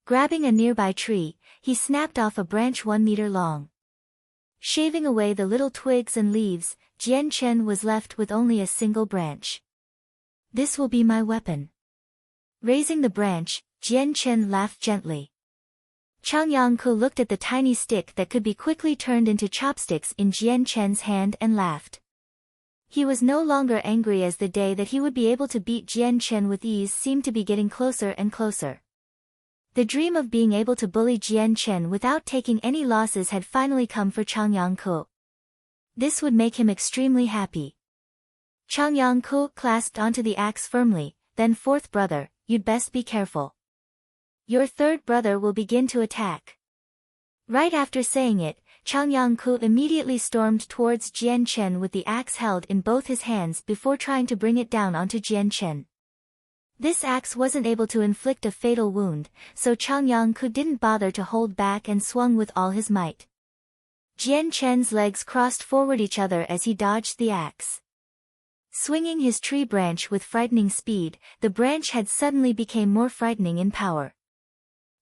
Speaker 1: Grabbing a nearby tree, he snapped off a branch 1 meter long. Shaving away the little twigs and leaves, Jian Chen was left with only a single branch. "This will be my weapon." Raising the branch, Jian Chen laughed gently. Chang Yangke looked at the tiny stick that could be quickly turned into chopsticks in Jian Chen's hand and laughed. He was no longer angry as the day that he would be able to beat Jian Chen with ease seemed to be getting closer and closer. The dream of being able to bully Jian Chen without taking any losses had finally come for Chang Yangke. This would make him extremely happy. Chang Yangke clasped onto the axe firmly. "Then fourth brother, you'd best be careful. Your third brother will begin to attack." Right after saying it, Chang Yangke immediately stormed towards Jian Chen with the axe held in both his hands before trying to bring it down onto Jian Chen. This axe wasn't able to inflict a fatal wound, so Chang Yangke didn't bother to hold back and swung with all his might. Jian Chen's legs crossed forward each other as he dodged the axe. Swinging his tree branch with frightening speed, the branch had suddenly become more frightening in power.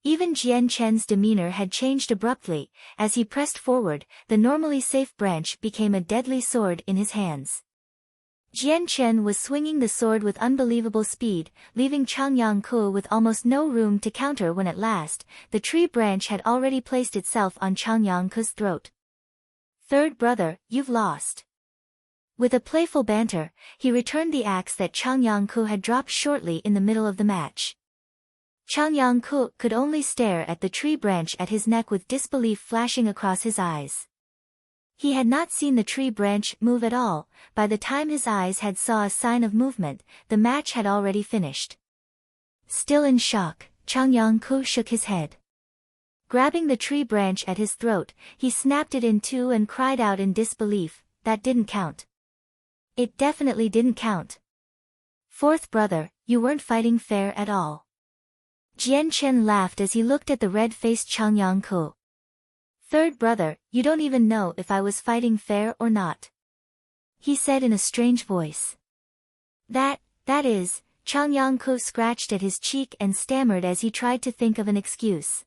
Speaker 1: Even Jian Chen's demeanor had changed abruptly. As he pressed forward, the normally safe branch became a deadly sword in his hands. Jian Chen was swinging the sword with unbelievable speed, leaving Chang Yangke with almost no room to counter when at last, the tree branch had already placed itself on Chang Yangke's throat. "Third brother, you've lost." With a playful banter, he returned the axe that Chang Yangke had dropped shortly in the middle of the match. Chang Yangke could only stare at the tree branch at his neck with disbelief flashing across his eyes. He had not seen the tree branch move at all. By the time his eyes had saw a sign of movement, the match had already finished. Still in shock, Chang Yangke shook his head. Grabbing the tree branch at his throat, he snapped it in two and cried out in disbelief, "That didn't count. It definitely didn't count. Fourth brother, you weren't fighting fair at all." Jian Chen laughed as he looked at the red-faced Chang Yangke. "Third brother, you don't even know if I was fighting fair or not," he said in a strange voice. That is," Chang Yangke scratched at his cheek and stammered as he tried to think of an excuse.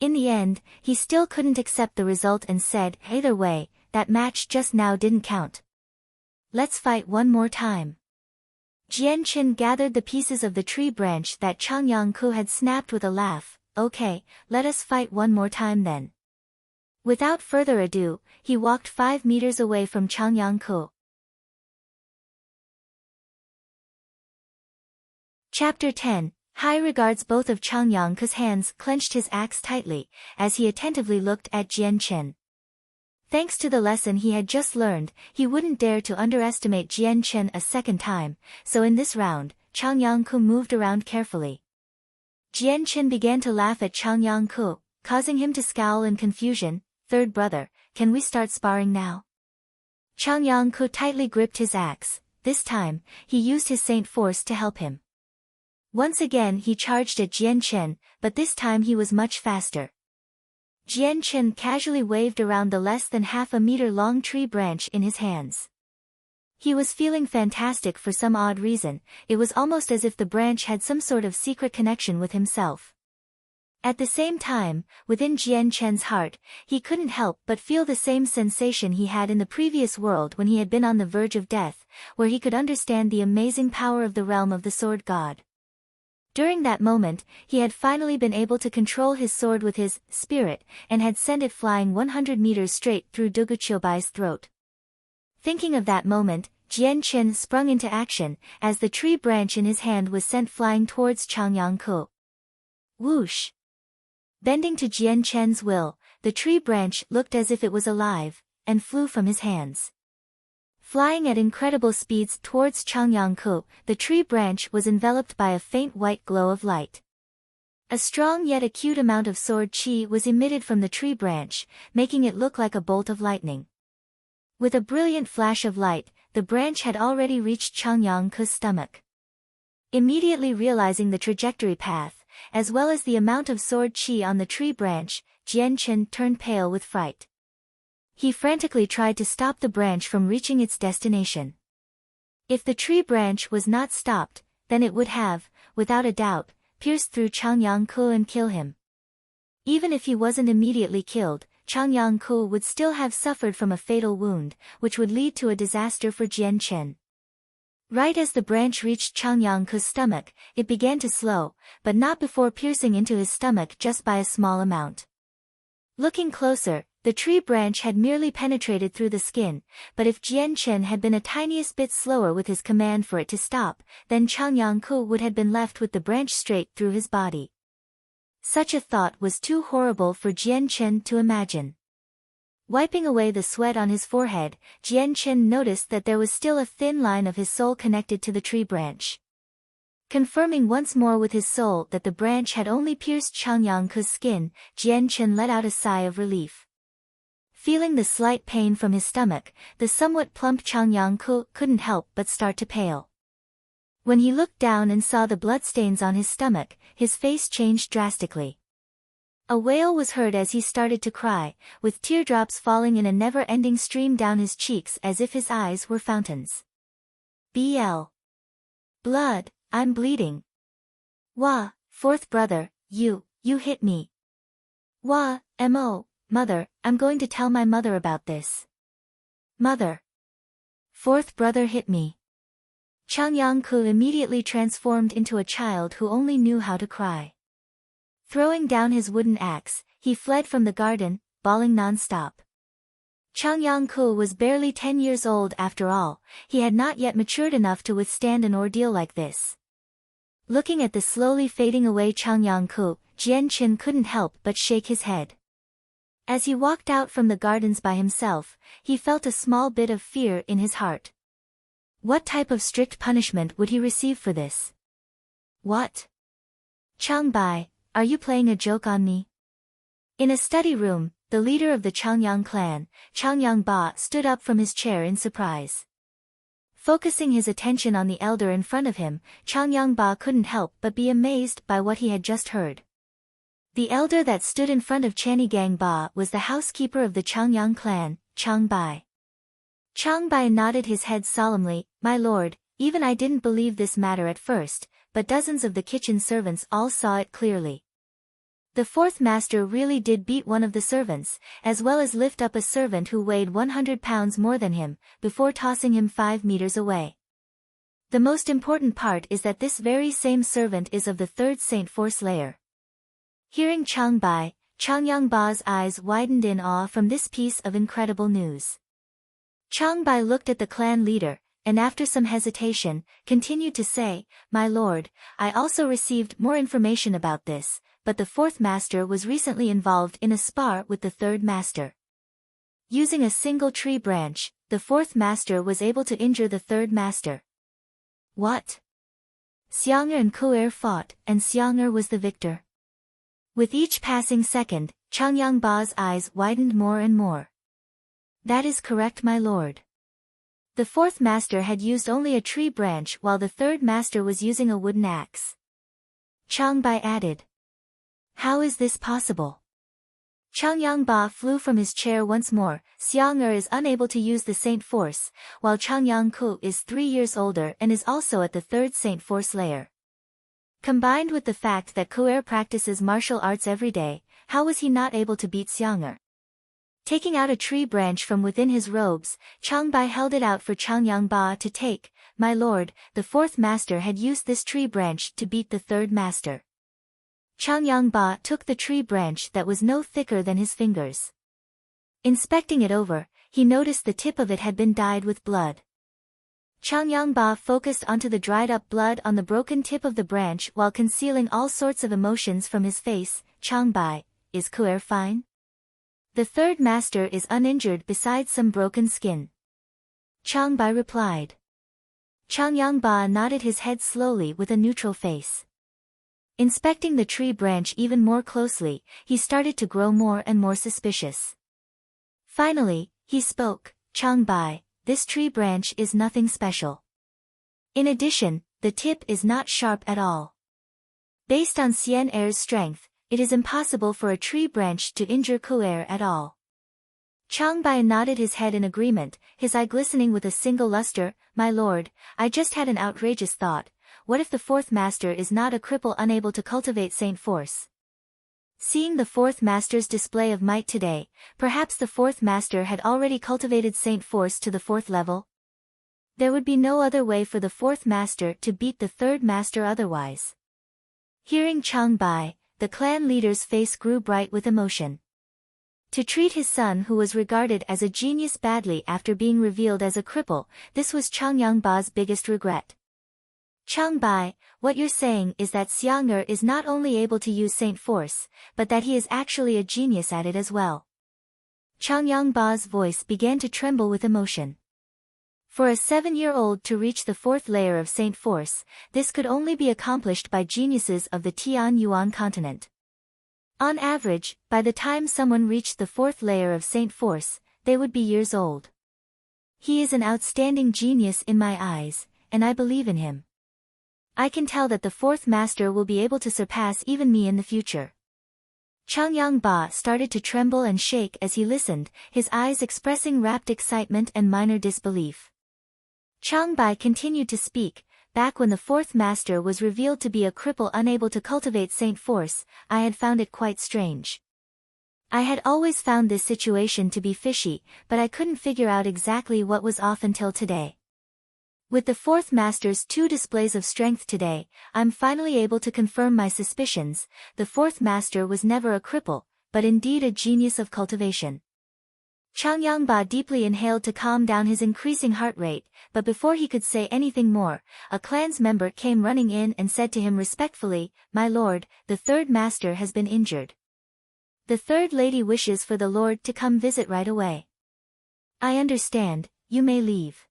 Speaker 1: In the end, he still couldn't accept the result and said, "Either way, that match just now didn't count. Let's fight one more time." Jian Chen gathered the pieces of the tree branch that Chang Yangke had snapped with a laugh. "Okay, let us fight one more time then." Without further ado, he walked 5 meters away from Chang Yangke. Chapter 10. High regards. Both of Chang Yangke's hands clenched his axe tightly, as he attentively looked at Jian Chen. Thanks to the lesson he had just learned, he wouldn't dare to underestimate Jian Chen a second time, so in this round, Chang Yangke moved around carefully. Jian Chen began to laugh at Chang Yangke, causing him to scowl in confusion. "Third brother, can we start sparring now?" Chang Yangke tightly gripped his axe. This time, he used his saint force to help him. Once again he charged at Jian Chen, but this time he was much faster. Jian Chen casually waved around the less than half a meter long tree branch in his hands. He was feeling fantastic for some odd reason. It was almost as if the branch had some sort of secret connection with himself. At the same time, within Jian Chen's heart, he couldn't help but feel the same sensation he had in the previous world when he had been on the verge of death, where he could understand the amazing power of the realm of the sword god. During that moment, he had finally been able to control his sword with his spirit, and had sent it flying 100 meters straight through Duguqiubai's throat. Thinking of that moment, Jian Chen sprung into action, as the tree branch in his hand was sent flying towards Changyangku. Whoosh! Bending to Jian Chen's will, the tree branch looked as if it was alive, and flew from his hands. Flying at incredible speeds towards Changyangku, the tree branch was enveloped by a faint white glow of light. A strong yet acute amount of sword qi was emitted from the tree branch, making it look like a bolt of lightning. With a brilliant flash of light, the branch had already reached Changyangku's stomach. Immediately realizing the trajectory path, as well as the amount of sword qi on the tree branch, Jian Chen turned pale with fright. He frantically tried to stop the branch from reaching its destination. If the tree branch was not stopped, then it would have, without a doubt, pierced through Changyangku and kill him. Even if he wasn't immediately killed, Changyangku would still have suffered from a fatal wound, which would lead to a disaster for Jian Chen. Right as the branch reached Changyangku's stomach, it began to slow, but not before piercing into his stomach just by a small amount. Looking closer, the tree branch had merely penetrated through the skin, but if Jian Chen had been a tiniest bit slower with his command for it to stop, then Changyangku would have been left with the branch straight through his body. Such a thought was too horrible for Jian Chen to imagine. Wiping away the sweat on his forehead, Jian Chen noticed that there was still a thin line of his soul connected to the tree branch. Confirming once more with his soul that the branch had only pierced Changyangku's skin, Jian Chen let out a sigh of relief. Feeling the slight pain from his stomach, the somewhat plump Changyangku couldn't help but start to pale. When he looked down and saw the bloodstains on his stomach, his face changed drastically. A wail was heard as he started to cry, with teardrops falling in a never-ending stream down his cheeks as if his eyes were fountains. "BL. Blood, I'm bleeding. Wah, fourth brother, you hit me. Wah, mo. Mother, I'm going to tell my mother about this. Mother. Fourth brother hit me." Changyangku immediately transformed into a child who only knew how to cry. Throwing down his wooden axe, he fled from the garden, bawling non-stop. Changyangku was barely 10 years old after all, he had not yet matured enough to withstand an ordeal like this. Looking at the slowly fading away Changyangku, Jian Chen couldn't help but shake his head. As he walked out from the gardens by himself, he felt a small bit of fear in his heart. What type of strict punishment would he receive for this? What? Changbai, are you playing a joke on me? In a study room, the leader of the Changyang clan, Changyangba, stood up from his chair in surprise. Focusing his attention on the elder in front of him, Changyangba couldn't help but be amazed by what he had just heard. The elder that stood in front of Changyangba was the housekeeper of the Changyang clan, Changbai. Changbai nodded his head solemnly, "My lord, even I didn't believe this matter at first, but dozens of the kitchen servants all saw it clearly. The fourth master really did beat one of the servants, as well as lift up a servant who weighed 100 pounds more than him, before tossing him 5 meters away. The most important part is that this very same servant is of the third Saint Force layer." Hearing Changbai, Changyangba's eyes widened in awe from this piece of incredible news. Changbai looked at the clan leader, and after some hesitation, continued to say, "My lord, I also received more information about this, but the fourth master was recently involved in a spar with the third master. Using a single tree branch, the fourth master was able to injure the third master." What? Xiang'er and Ku'er fought, and Xiang'er was the victor. With each passing second, Changyangba's eyes widened more and more. "That is correct, my lord. The fourth master had used only a tree branch while the third master was using a wooden axe." Changbai added. "How is this possible?" Changyangba flew from his chair once more. Xiang'er is unable to use the Saint Force, while Changyangku is 3 years older and is also at the third Saint Force layer. Combined with the fact that Ku'er practices martial arts every day, how was he not able to beat Xiang'er? Taking out a tree branch from within his robes, Changbai held it out for Changyangba to take. my lord, the fourth master had used this tree branch to beat the third master. Changyangba took the tree branch that was no thicker than his fingers. Inspecting it over, he noticed the tip of it had been dyed with blood. Changyangba focused onto the dried-up blood on the broken tip of the branch while concealing all sorts of emotions from his face. Changbai, is Kuer fine? The third master is uninjured besides some broken skin. Changbai replied. Changyangba nodded his head slowly with a neutral face. Inspecting the tree branch even more closely, he started to grow more and more suspicious. Finally, he spoke, Changbai, this tree branch is nothing special. In addition, the tip is not sharp at all. Based on Xian Er's strength, it is impossible for a tree branch to injure Kuer at all. Changbai nodded his head in agreement, his eye glistening with a single luster. My lord, I just had an outrageous thought. What if the fourth master is not a cripple unable to cultivate Saint Force? Seeing the fourth master's display of might today, perhaps the fourth master had already cultivated Saint Force to the fourth level? There would be no other way for the fourth master to beat the third master otherwise. Hearing Changbai, the clan leader's face grew bright with emotion. To treat his son who was regarded as a genius badly after being revealed as a cripple, this was Changyangba's biggest regret. Changbai, what you're saying is that Xiang'er is not only able to use Saint Force, but that he is actually a genius at it as well. Changyangba's voice began to tremble with emotion. For a 7-year-old to reach the fourth layer of Saint Force, this could only be accomplished by geniuses of the Tian Yuan continent. On average, by the time someone reached the fourth layer of Saint Force, they would be years old. He is an outstanding genius in my eyes, and I believe in him. I can tell that the fourth master will be able to surpass even me in the future. Changyangba started to tremble and shake as he listened, his eyes expressing rapt excitement and minor disbelief. Changbai continued to speak. Back when the fourth master was revealed to be a cripple unable to cultivate Saint Force, I had found it quite strange. I had always found this situation to be fishy, but I couldn't figure out exactly what was off until today. With the fourth master's 2 displays of strength today, I'm finally able to confirm my suspicions. The fourth master was never a cripple, but indeed a genius of cultivation. Changyangba deeply inhaled to calm down his increasing heart rate, but before he could say anything more, a clan's member came running in and said to him respectfully, My lord, the third master has been injured. The third lady wishes for the lord to come visit right away. I understand, you may leave.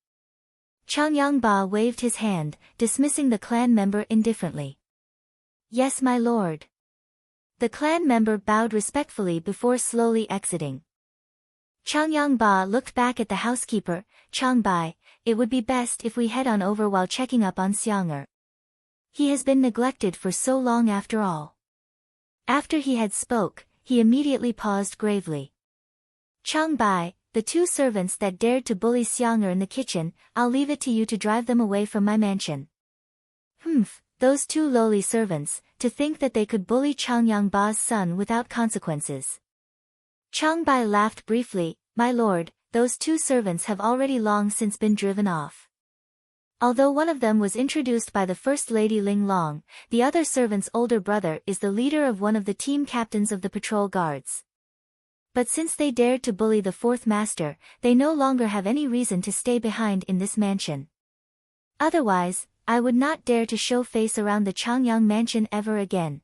Speaker 1: Changyangba waved his hand, dismissing the clan member indifferently. Yes, my lord. The clan member bowed respectfully before slowly exiting. Changyangba looked back at the housekeeper. Changbai, it would be best if we head on over while checking up on Xiang'er. He has been neglected for so long after all. After he had spoke, he immediately paused gravely. Changbai, the 2 servants that dared to bully Xiang'er in the kitchen, I'll leave it to you to drive them away from my mansion. Those 2 lowly servants, to think that they could bully Changyangba's son without consequences. Changbai laughed briefly. My lord, those 2 servants have already long since been driven off. Although one of them was introduced by the First Lady Ling Long, the other servant's older brother is the leader of one of the team captains of the patrol guards. But since they dared to bully the fourth master, they no longer have any reason to stay behind in this mansion. Otherwise, I would not dare to show face around the Changyang mansion ever again.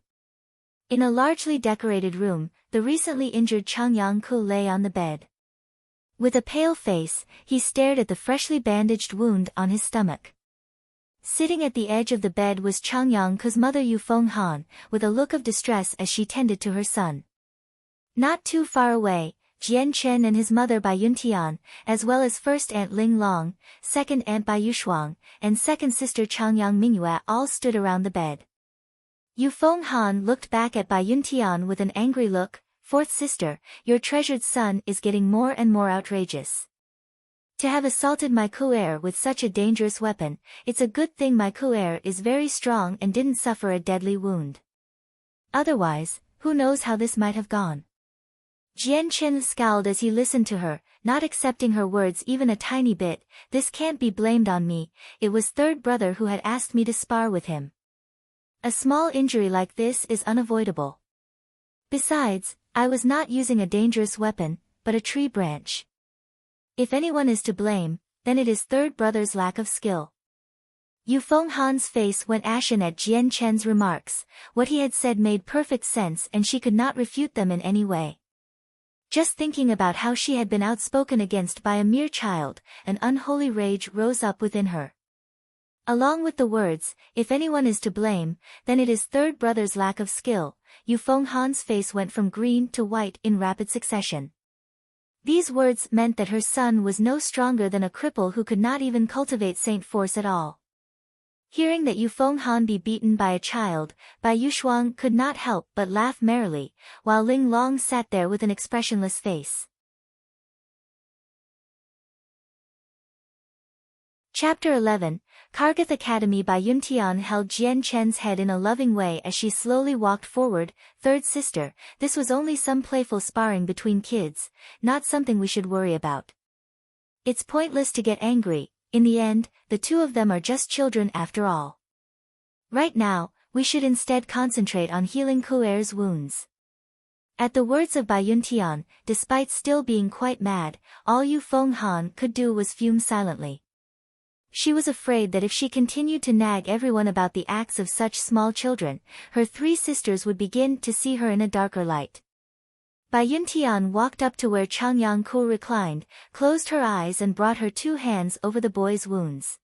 Speaker 1: In a largely decorated room, the recently injured Changyang Ku lay on the bed. With a pale face, he stared at the freshly bandaged wound on his stomach. Sitting at the edge of the bed was Changyang Ku's mother Yufeng Han, with a look of distress as she tended to her son. Not too far away, Jian Chen and his mother Bai Yuntian, as well as first aunt Ling Long, second aunt Bai Yushuang, and second sister Changyang Mingyue all stood around the bed. Yufeng Han looked back at Bai Yuntian with an angry look. Fourth sister, your treasured son is getting more and more outrageous. To have assaulted my Kuer with such a dangerous weapon, it's a good thing my Kuer is very strong and didn't suffer a deadly wound. Otherwise, who knows how this might have gone. Jian Chen scowled as he listened to her. not accepting her words even a tiny bit. This can't be blamed on me, it was third brother who had asked me to spar with him. A small injury like this is unavoidable. Besides, I was not using a dangerous weapon, but a tree branch. If anyone is to blame, then it is third brother's lack of skill. Yu Fenghan's face went ashen at Jian Chen's remarks. What he had said made perfect sense and she could not refute them in any way. Just thinking about how she had been outspoken against by a mere child, an unholy rage rose up within her. Along with the words, if anyone is to blame, then it is third brother's lack of skill, Yu Fenghan's face went from green to white in rapid succession. These words meant that her son was no stronger than a cripple who could not even cultivate saint force at all. Hearing that Yu Fenghan be beaten by a child, Bai Yushuang could not help but laugh merrily, while Ling Long sat there with an expressionless face. Chapter 11, Kargath Academy. Bai Yuntian held Jian Chen's head in a loving way as she slowly walked forward. Third sister, this was only some playful sparring between kids, not something we should worry about. It's pointless to get angry. In the end, the two of them are just children after all. Right now, we should instead concentrate on healing Kuer's wounds. At the words of Bai Yuntian, despite still being quite mad, all Yu Fenghan could do was fume silently. She was afraid that if she continued to nag everyone about the acts of such small children, her three sisters would begin to see her in a darker light. Bai Yuntian walked up to where Changyang Ku reclined, closed her eyes and brought her two hands over the boy's wounds.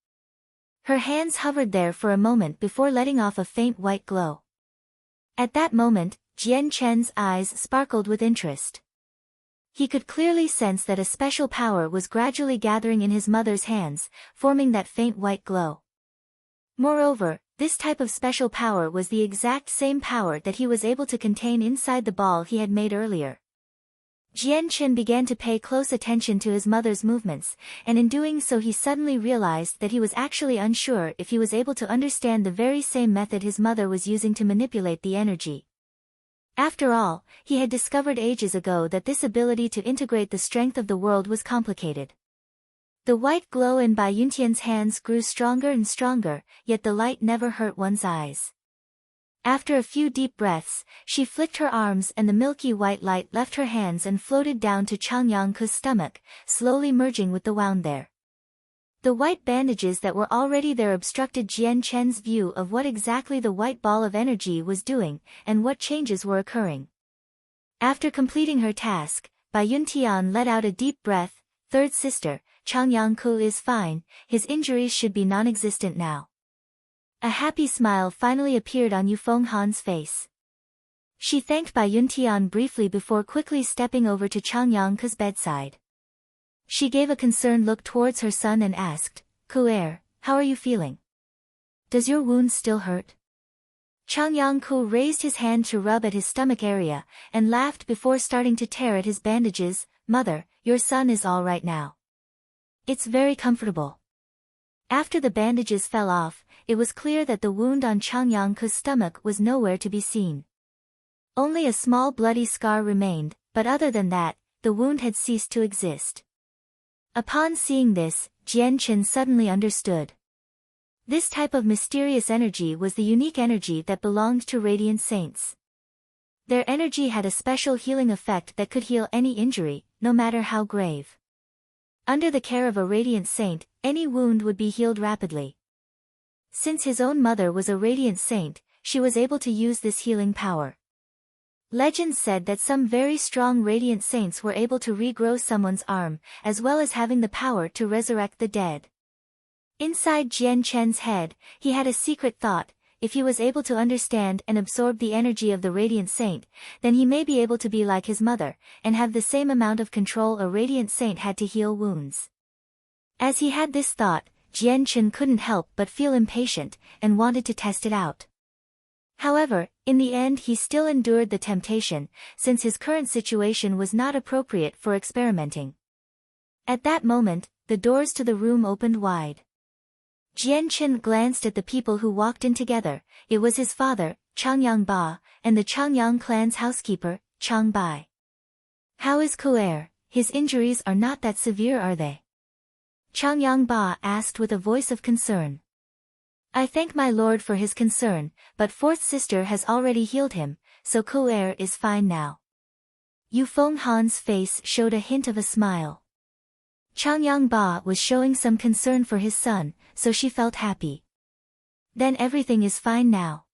Speaker 1: Her hands hovered there for a moment before letting off a faint white glow. At that moment, Jian Chen's eyes sparkled with interest. He could clearly sense that a special power was gradually gathering in his mother's hands, forming that faint white glow. Moreover, this type of special power was the exact same power that he was able to contain inside the ball he had made earlier. Jian Chen began to pay close attention to his mother's movements, and in doing so he suddenly realized that he was actually unsure if he was able to understand the very same method his mother was using to manipulate the energy. After all, he had discovered ages ago that this ability to integrate the strength of the world was complicated. The white glow in Bai Yuntian's hands grew stronger and stronger, yet the light never hurt one's eyes. After a few deep breaths, she flicked her arms and the milky white light left her hands and floated down to Changyang Ku's stomach, slowly merging with the wound there. The white bandages that were already there obstructed Jian Chen's view of what exactly the white ball of energy was doing, and what changes were occurring. After completing her task, Bai Yuntian let out a deep breath. Third sister, Changyang Ku is fine, his injuries should be non-existent now. A happy smile finally appeared on Yu Fenghan's face. She thanked Bai Yuntian briefly before quickly stepping over to Changyang Ku's bedside. She gave a concerned look towards her son and asked, Kuer, how are you feeling? Does your wound still hurt? Changyang Ku raised his hand to rub at his stomach area, and laughed before starting to tear at his bandages. Mother, your son is all right now. It's very comfortable. After the bandages fell off, it was clear that the wound on Changyang Ku's stomach was nowhere to be seen. Only a small bloody scar remained, but other than that, the wound had ceased to exist. Upon seeing this, Jian Chen suddenly understood. This type of mysterious energy was the unique energy that belonged to radiant saints. Their energy had a special healing effect that could heal any injury, no matter how grave. Under the care of a radiant saint, any wound would be healed rapidly. Since his own mother was a radiant saint, she was able to use this healing power. Legends said that some very strong radiant saints were able to regrow someone's arm, as well as having the power to resurrect the dead. Inside Jian Chen's head, he had a secret thought: if he was able to understand and absorb the energy of the radiant saint, then he may be able to be like his mother, and have the same amount of control a radiant saint had to heal wounds. As he had this thought, Jian Chen couldn't help but feel impatient, and wanted to test it out. However, in the end he still endured the temptation, since his current situation was not appropriate for experimenting. At that moment, the doors to the room opened wide. Jian Chen glanced at the people who walked in together. It was his father, Changyang Ba, and the Changyang clan's housekeeper, Chang Bai. "How is Kuer?" his injuries are not that severe, are they? Changyang Ba asked with a voice of concern. I thank my lord for his concern, but fourth sister has already healed him, so Ku'er is fine now. Yu Fenghan's face showed a hint of a smile. Changyang Ba was showing some concern for his son, so she felt happy. Then everything is fine now.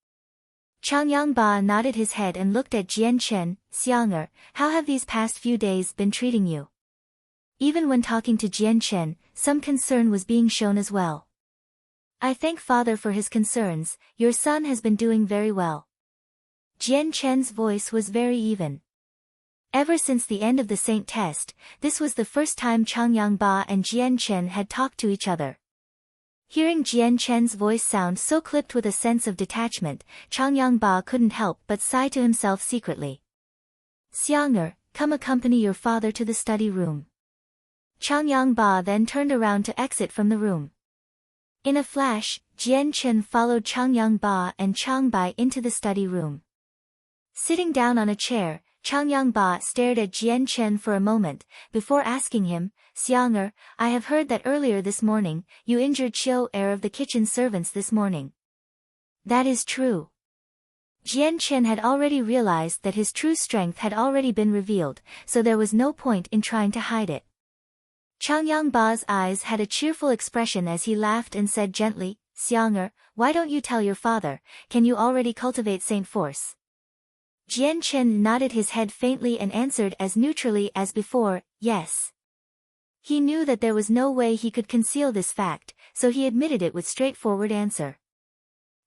Speaker 1: Changyang Ba nodded his head and looked at Jian Chen. Xiang'er, how have these past few days been treating you? Even when talking to Jian Chen, some concern was being shown as well. I thank father for his concerns, your son has been doing very well. Jian Chen's voice was very even. Ever since the end of the Saint test, this was the first time Changyang Ba and Jian Chen had talked to each other. Hearing Jian Chen's voice sound so clipped with a sense of detachment, Changyang Ba couldn't help but sigh to himself secretly. Xiang'er, come accompany your father to the study room. Changyang Ba then turned around to exit from the room. In a flash, Jian Chen followed Changyang Ba and Changbai into the study room. Sitting down on a chair, Changyang Ba stared at Jian Chen for a moment, before asking him, Xiang'er, I have heard that earlier this morning, you injured Qiu of the kitchen servants this morning. That is true. Jian Chen had already realized that his true strength had already been revealed, so there was no point in trying to hide it. Changyang Ba's eyes had a cheerful expression as he laughed and said gently, Xiang'er, why don't you tell your father, can you already cultivate Saint Force? Jian Chen nodded his head faintly and answered as neutrally as before, yes. He knew that there was no way he could conceal this fact, so he admitted it with straightforward answer.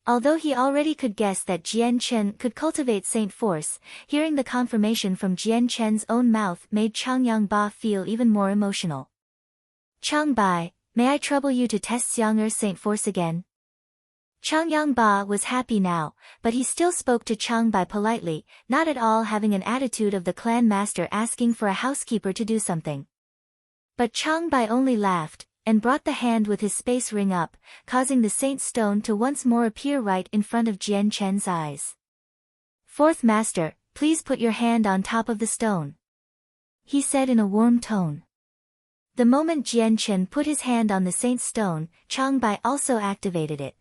Speaker 1: Although he already could guess that Jian Chen could cultivate Saint Force, hearing the confirmation from Jian Chen's own mouth made Changyang Ba feel even more emotional. Changbai, may I trouble you to test Xiang'er's Saint Force again? Changyang Ba was happy now, but he still spoke to Changbai politely, not at all having an attitude of the clan master asking for a housekeeper to do something. But Changbai only laughed, and brought the hand with his space ring up, causing the saint stone to once more appear right in front of Jian Chen's eyes. Fourth master, please put your hand on top of the stone, he said in a warm tone. The moment Jian Chen put his hand on the saint's stone, Changbai also activated it.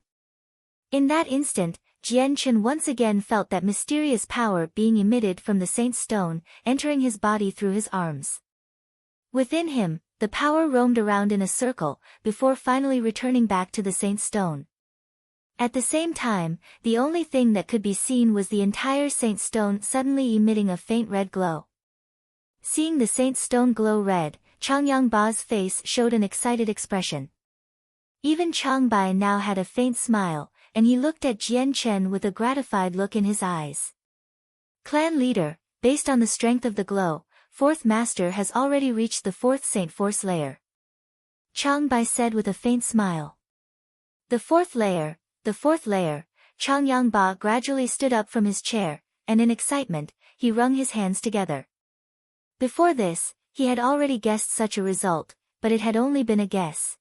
Speaker 1: In that instant, Jian Chen once again felt that mysterious power being emitted from the saint's stone, entering his body through his arms. Within him, the power roamed around in a circle, before finally returning back to the saint's stone. At the same time, the only thing that could be seen was the entire saint's stone suddenly emitting a faint red glow. Seeing the saint's stone glow red, Changyang Ba's face showed an excited expression. Even Changbai now had a faint smile, and he looked at Jian Chen with a gratified look in his eyes. Clan leader, based on the strength of the glow, fourth master has already reached the fourth Saint Force layer. Changbai said with a faint smile. The fourth layer, Changyang Ba gradually stood up from his chair, and in excitement, he wrung his hands together. Before this, he had already guessed such a result, but it had only been a guess.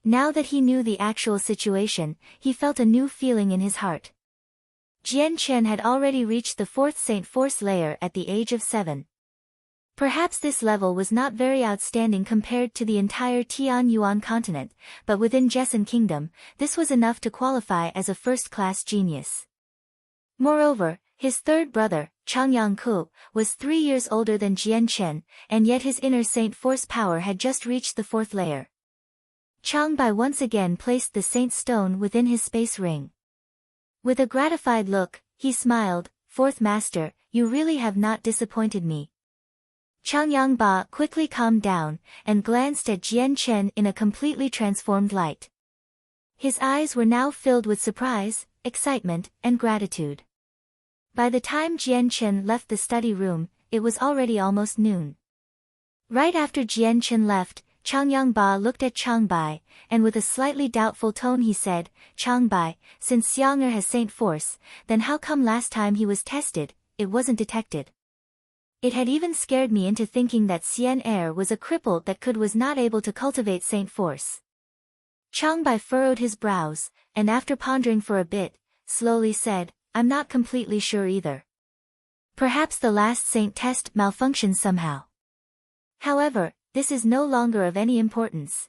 Speaker 1: Now that he knew the actual situation, he felt a new feeling in his heart. Jian Chen had already reached the fourth Saint Force layer at the age of 7. Perhaps this level was not very outstanding compared to the entire Tian Yuan continent, but within Jessen Kingdom, this was enough to qualify as a first-class genius. Moreover, his third brother, Changyang Ku, was 3 years older than Jian Chen, and yet his inner Saint Force power had just reached the fourth layer. Changbai once again placed the Saint Stone within his space ring. With a gratified look, he smiled, Fourth Master, you really have not disappointed me. Changyang Ba quickly calmed down, and glanced at Jian Chen in a completely transformed light. His eyes were now filled with surprise, excitement, and gratitude. By the time Jian Chen left the study room, it was already almost noon. Right after Jian Chen left, Changyang Ba looked at Changbai, and with a slightly doubtful tone he said, Changbai, since Xiang'er has Saint Force, then how come last time he was tested, it wasn't detected? It had even scared me into thinking that Xian was a cripple that was not able to cultivate Saint Force. Changbai furrowed his brows, and after pondering for a bit, slowly said, I'm not completely sure either. Perhaps the last Saint test malfunctioned somehow. However, this is no longer of any importance.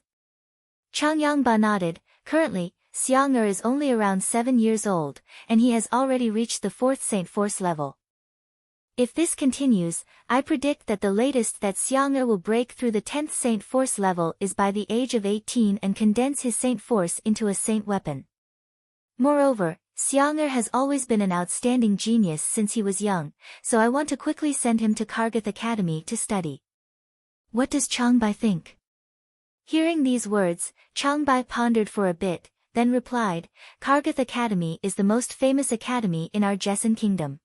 Speaker 1: Changyangba nodded. Currently, Xiang'er is only around 7 years old, and he has already reached the 4th Saint Force level. If this continues, I predict that the latest that Xiang'er will break through the 10th Saint Force level is by the age of 18 and condense his Saint Force into a Saint weapon. Moreover, Xiang'er has always been an outstanding genius since he was young, so I want to quickly send him to Kargath Academy to study. What does Changbai think? Hearing these words, Changbai pondered for a bit, then replied, Kargath Academy is the most famous academy in our Jessen kingdom.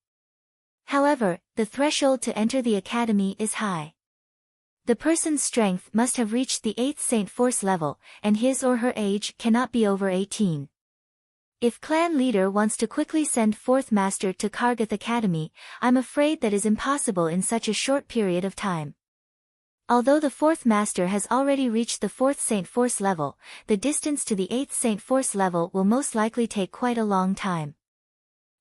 Speaker 1: However, the threshold to enter the academy is high. The person's strength must have reached the 8th Saint Force level, and his or her age cannot be over 18. If clan leader wants to quickly send 4th master to Kargath Academy, I'm afraid that is impossible in such a short period of time. Although the 4th master has already reached the 4th Saint Force level, the distance to the 8th Saint Force level will most likely take quite a long time.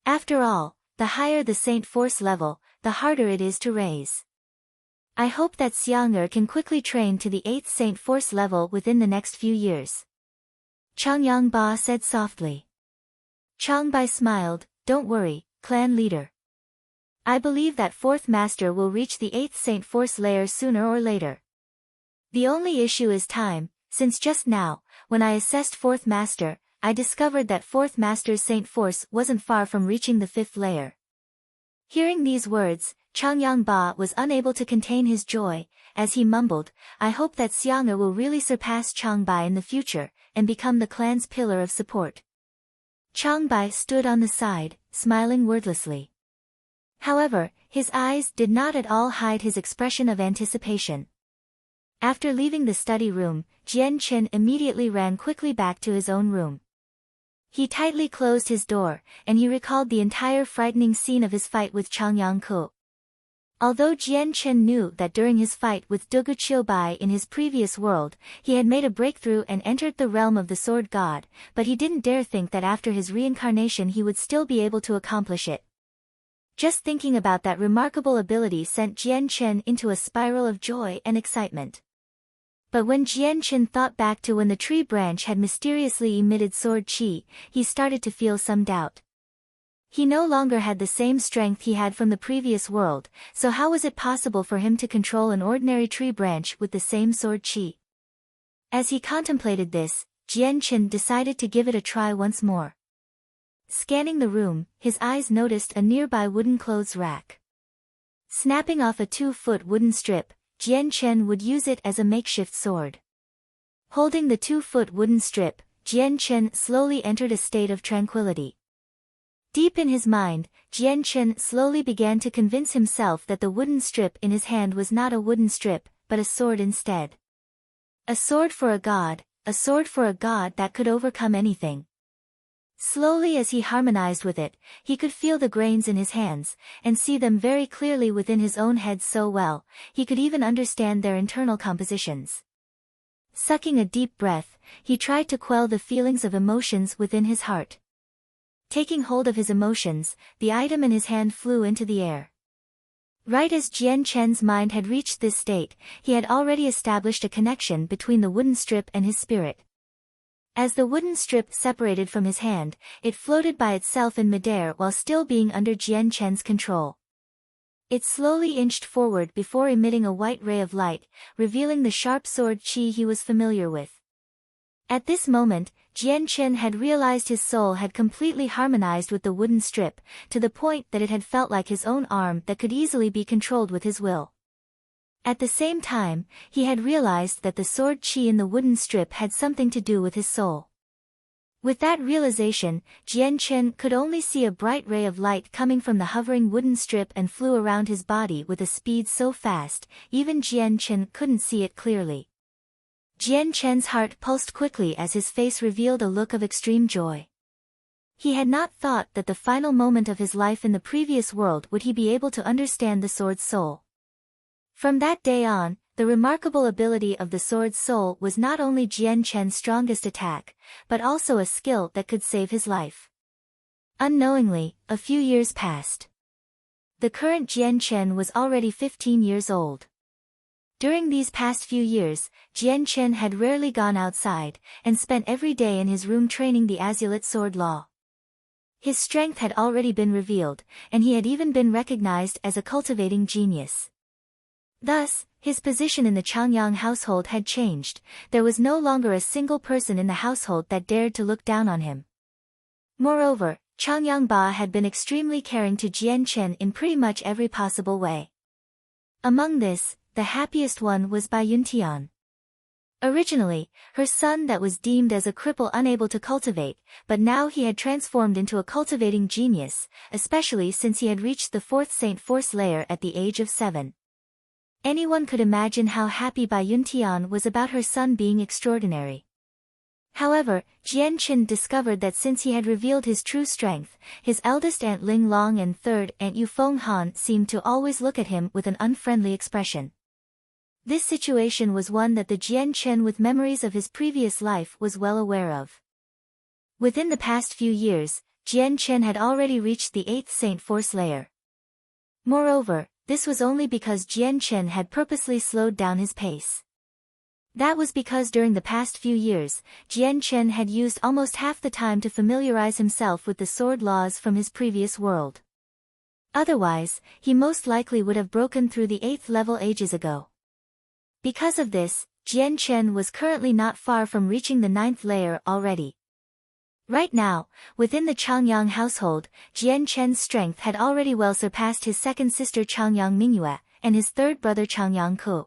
Speaker 1: After all, the higher the Saint Force level, the harder it is to raise. I hope that Xiang'er can quickly train to the 8th Saint Force level within the next few years. Changyangba said softly. Changbai smiled, don't worry, clan leader. I believe that 4th master will reach the 8th Saint Force layer sooner or later. The only issue is time, since just now, when I assessed 4th master, I discovered that 4th master's Saint Force wasn't far from reaching the 5th layer. Hearing these words, Changyangba was unable to contain his joy, as he mumbled, I hope that Xiang'er will really surpass Changbai in the future, and become the clan's pillar of support. Changbai stood on the side, smiling wordlessly. However, his eyes did not at all hide his expression of anticipation. After leaving the study room, Jian Chen immediately ran quickly back to his own room. He tightly closed his door, and he recalled the entire frightening scene of his fight with Changyangku. Although Jian Chen knew that during his fight with Dugu Qiubai in his previous world, he had made a breakthrough and entered the realm of the Sword God, but he didn't dare think that after his reincarnation he would still be able to accomplish it. Just thinking about that remarkable ability sent Jian Chen into a spiral of joy and excitement. But when Jian Chen thought back to when the tree branch had mysteriously emitted sword qi, he started to feel some doubt. He no longer had the same strength he had from the previous world, so how was it possible for him to control an ordinary tree branch with the same sword qi? As he contemplated this, Jian Chen decided to give it a try once more. Scanning the room, his eyes noticed a nearby wooden clothes rack. Snapping off a 2-foot wooden strip, Jian Chen would use it as a makeshift sword. Holding the 2-foot wooden strip, Jian Chen slowly entered a state of tranquility. Deep in his mind, Jian Chen slowly began to convince himself that the wooden strip in his hand was not a wooden strip, but a sword instead. A sword for a god that could overcome anything. Slowly as he harmonized with it, he could feel the grains in his hands, and see them very clearly within his own head so well, he could even understand their internal compositions. Sucking a deep breath, he tried to quell the feelings of emotions within his heart. Taking hold of his emotions, the item in his hand flew into the air. Right as Jian Chen's mind had reached this state, he had already established a connection between the wooden strip and his spirit. As the wooden strip separated from his hand, it floated by itself in midair while still being under Jian Chen's control. It slowly inched forward before emitting a white ray of light, revealing the sharp sword qi he was familiar with. At this moment, Jian Chen had realized his soul had completely harmonized with the wooden strip, to the point that it had felt like his own arm that could easily be controlled with his will. At the same time, he had realized that the sword qi in the wooden strip had something to do with his soul. With that realization, Jian Chen could only see a bright ray of light coming from the hovering wooden strip and flew around his body with a speed so fast, even Jian Chen couldn't see it clearly. Jian Chen's heart pulsed quickly as his face revealed a look of extreme joy. He had not thought that the final moment of his life in the previous world would he be able to understand the sword's soul. From that day on, the remarkable ability of the sword's soul was not only Jian Chen's strongest attack, but also a skill that could save his life. Unknowingly, a few years passed. The current Jian Chen was already 15 years old. During these past few years, Jian Chen had rarely gone outside, and spent every day in his room training the Azulite sword law. His strength had already been revealed, and he had even been recognized as a cultivating genius. Thus, his position in the Changyang household had changed. There was no longer a single person in the household that dared to look down on him. Moreover, Changyang Ba had been extremely caring to Jian Chen in pretty much every possible way. Among this, the happiest one was Bai Yuntian. Originally, her son that was deemed as a cripple unable to cultivate, but now he had transformed into a cultivating genius, especially since he had reached the 4th Saint Force layer at the age of 7. Anyone could imagine how happy Bai Yuntian was about her son being extraordinary. However, Jian Chen discovered that since he had revealed his true strength, his eldest aunt Ling Long and third aunt Yu Feng Han seemed to always look at him with an unfriendly expression. This situation was one that the Jian Chen with memories of his previous life was well aware of. Within the past few years, Jian Chen had already reached the 8th Saint Force layer. Moreover, this was only because Jian Chen had purposely slowed down his pace. That was because during the past few years, Jian Chen had used almost half the time to familiarize himself with the sword laws from his previous world. Otherwise, he most likely would have broken through the 8th level ages ago. Because of this, Jian Chen was currently not far from reaching the 9th layer already. Right now, within the Changyang household, Jian Chen's strength had already well surpassed his second sister Changyang Mingyue, and his third brother Changyang Ku.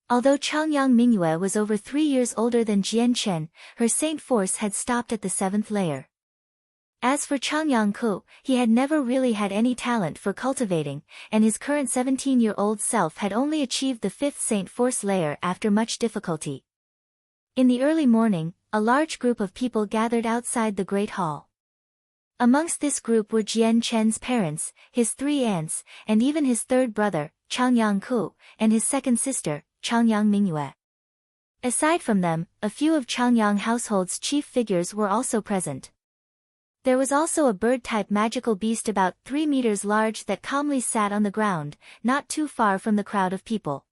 Speaker 1: Although Changyang Mingyue was over 3 years older than Jian Chen, her saint force had stopped at the 7th layer. As for Changyang Ku, he had never really had any talent for cultivating, and his current 17-year-old self had only achieved the 5th Saint Force layer after much difficulty. In the early morning, a large group of people gathered outside the Great Hall. Amongst this group were Jian Chen's parents, his 3 aunts, and even his third brother, Changyang Ku, and his second sister, Changyang Mingyue. Aside from them, a few of Changyang household's chief figures were also present. There was also a bird-type magical beast about 3 meters large that calmly sat on the ground, not too far from the crowd of people.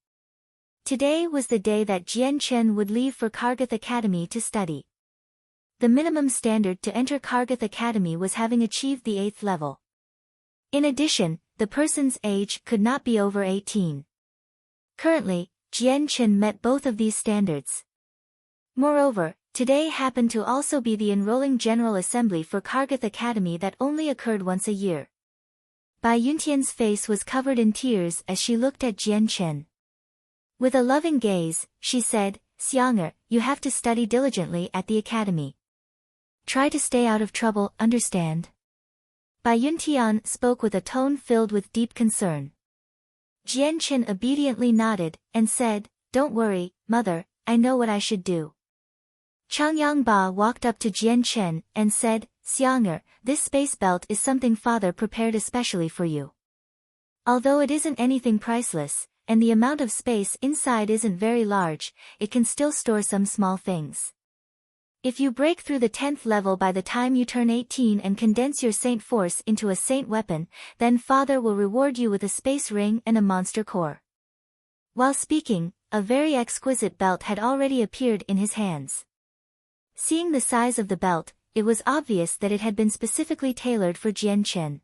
Speaker 1: Today was the day that Jian Chen would leave for Kargath Academy to study. The minimum standard to enter Kargath Academy was having achieved the 8th level. In addition, the person's age could not be over 18. Currently, Jian Chen met both of these standards. Moreover, today happened to also be the enrolling General Assembly for Kargath Academy that only occurred once a year. Bai Yuntian's face was covered in tears as she looked at Jian Chen. With a loving gaze, she said, "Xianger, you have to study diligently at the academy. Try to stay out of trouble, understand?" Bai Yuntian spoke with a tone filled with deep concern. Jian Chen obediently nodded, and said, "Don't worry, mother, I know what I should do." Changyang Ba walked up to Jian Chen and said, "Xianger, this space belt is something father prepared especially for you. Although it isn't anything priceless, and the amount of space inside isn't very large, it can still store some small things. If you break through the 10th level by the time you turn 18 and condense your saint force into a saint weapon, then father will reward you with a space ring and a monster core." While speaking, a very exquisite belt had already appeared in his hands. Seeing the size of the belt, it was obvious that it had been specifically tailored for Jian Chen.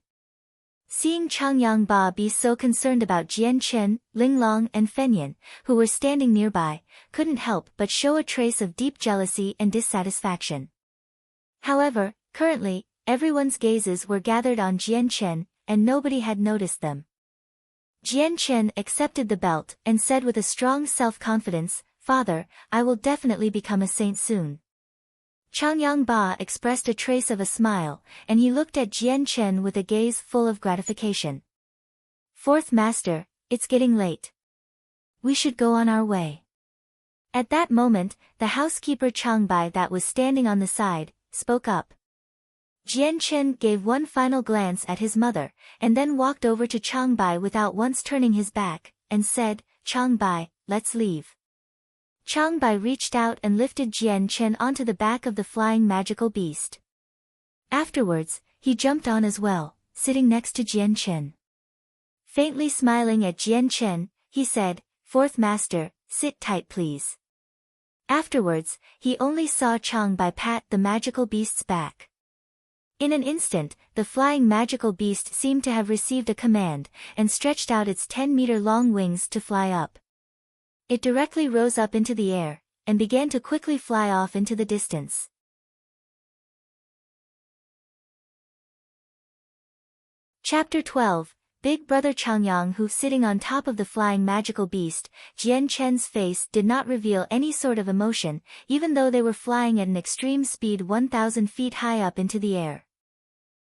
Speaker 1: Seeing Changyang Ba be so concerned about Jian Chen, Ling Long and Fenyan, who were standing nearby, couldn't help but show a trace of deep jealousy and dissatisfaction. However, currently, everyone's gazes were gathered on Jian Chen, and nobody had noticed them. Jian Chen accepted the belt and said with a strong self-confidence, "Father, I will definitely become a saint soon." Changyang Ba expressed a trace of a smile, and he looked at Jian Chen with a gaze full of gratification. "Fourth Master, it's getting late. We should go on our way." At that moment, the housekeeper Changbai that was standing on the side, spoke up. Jian Chen gave one final glance at his mother, and then walked over to Changbai without once turning his back, and said, "Changbai, let's leave." Changbai reached out and lifted Jian Chen onto the back of the flying magical beast. Afterwards, he jumped on as well, sitting next to Jian Chen. Faintly smiling at Jian Chen, he said, "Fourth master, sit tight please." Afterwards, he only saw Changbai pat the magical beast's back. In an instant, the flying magical beast seemed to have received a command, and stretched out its 10-meter-long wings to fly up. It directly rose up into the air, and began to quickly fly off into the distance. Chapter 12. Big Brother Changyang, who sitting on top of the flying magical beast, Jian Chen's face did not reveal any sort of emotion, even though they were flying at an extreme speed 1,000 feet high up into the air.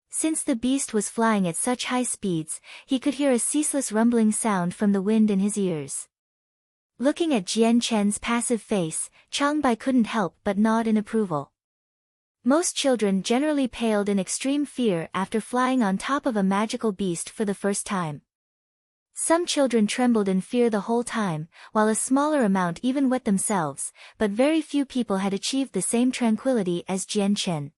Speaker 1: Since the beast was flying at such high speeds, he could hear a ceaseless rumbling sound from the wind in his ears. Looking at Jian Chen's passive face, Changbai couldn't help but nod in approval. Most children generally paled in extreme fear after flying on top of a magical beast for the first time. Some children trembled in fear the whole time, while a smaller amount even wet themselves, but very few people had achieved the same tranquility as Jian Chen.